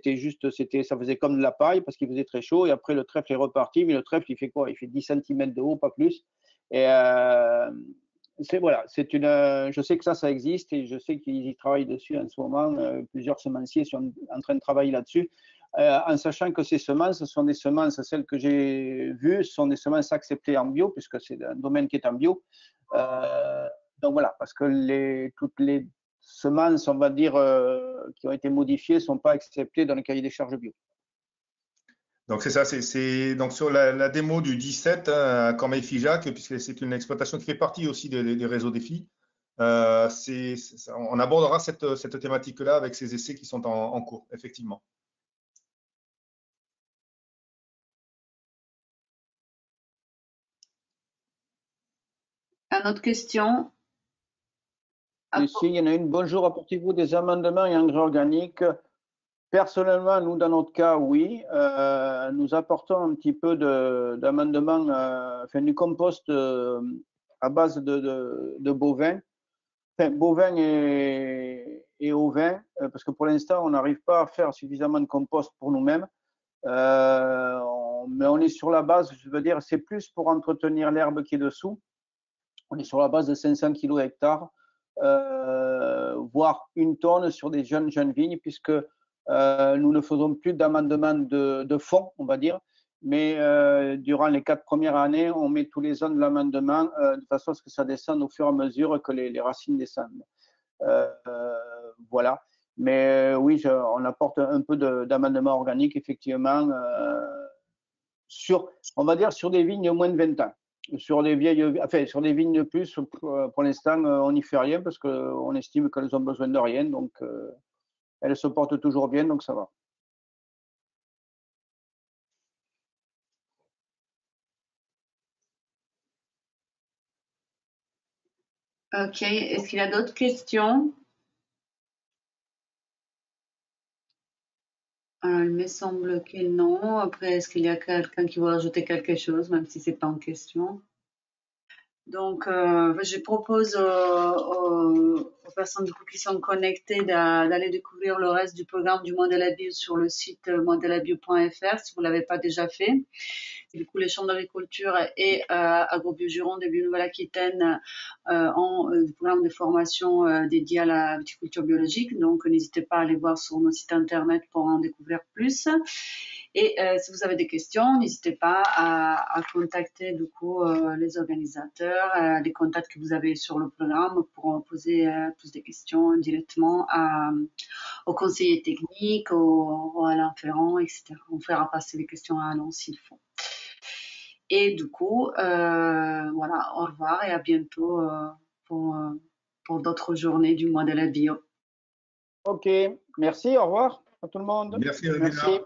faisait comme de la paille parce qu'il faisait très chaud. Et après, le trèfle est reparti. Mais le trèfle, il fait quoi? Il fait 10 cm de haut, pas plus. Et voilà, je sais que ça existe et je sais qu'ils y travaillent dessus en ce moment. Plusieurs semenciers sont en train de travailler là-dessus. En sachant que ces semences, ce sont des semences, celles que j'ai vues, ce sont des semences acceptées en bio, puisque c'est un domaine qui est en bio. Donc voilà, parce que toutes les semences, on va dire, qui ont été modifiées, ne sont pas acceptées dans le cahier des charges bio. Donc, c'est ça. Donc, sur la démo du 17 hein, à Cormeilles-Figeac, puisque c'est une exploitation qui fait partie aussi des réseaux défis, on abordera cette thématique-là avec ces essais qui sont en cours, effectivement. Une autre question? Ici, il y en a une. Bonjour, apportez-vous des amendements et engrais organiques? Personnellement, nous, dans notre cas, oui. Nous apportons un petit peu d'amendements, du compost à base de bovins, bovins et ovins, parce que pour l'instant, on n'arrive pas à faire suffisamment de compost pour nous-mêmes. Mais on est sur la base, je veux dire, c'est plus pour entretenir l'herbe qui est dessous. On est sur la base de 500 kg hectare, voire 1 tonne sur des jeunes vignes, puisque nous ne faisons plus d'amendement de fond, on va dire, mais durant les 4 premières années, on met tous les ans de l'amendement de façon à ce que ça descende au fur et à mesure que les racines descendent. Voilà. Mais oui, on apporte un peu d'amendement organique, effectivement, on va dire, sur des vignes moins de 20 ans. Sur des vignes de plus, pour l'instant, on n'y fait rien parce qu'on estime qu'elles ont besoin de rien. Donc, elles se portent toujours bien, donc ça va. Ok. Est-ce qu'il y a d'autres questions? Alors, il me semble que non. Après, est-ce qu'il y a quelqu'un qui veut rajouter quelque chose, même si c'est pas en question? Donc, je propose aux personnes du coup, qui sont connectées d'aller découvrir le reste du programme du Modèle à Bio sur le site modelabio.fr si vous l'avez pas déjà fait. Du coup, les chambres d'agriculture et Agrobio Gironde et Bio Nouvelle-Aquitaine ont des programmes de formation dédiés à la viticulture biologique. Donc, n'hésitez pas à aller voir sur nos sites internet pour en découvrir plus. Et si vous avez des questions, n'hésitez pas à contacter du coup les organisateurs, les contacts que vous avez sur le programme pour poser plus de questions directement aux conseillers techniques, au Alain Ferrand, etc. On fera passer les questions à Alain s'il faut. Et du coup, voilà, au revoir et à bientôt pour d'autres journées du mois de la bio. Ok, merci, au revoir à tout le monde. Merci, Ravina. Merci.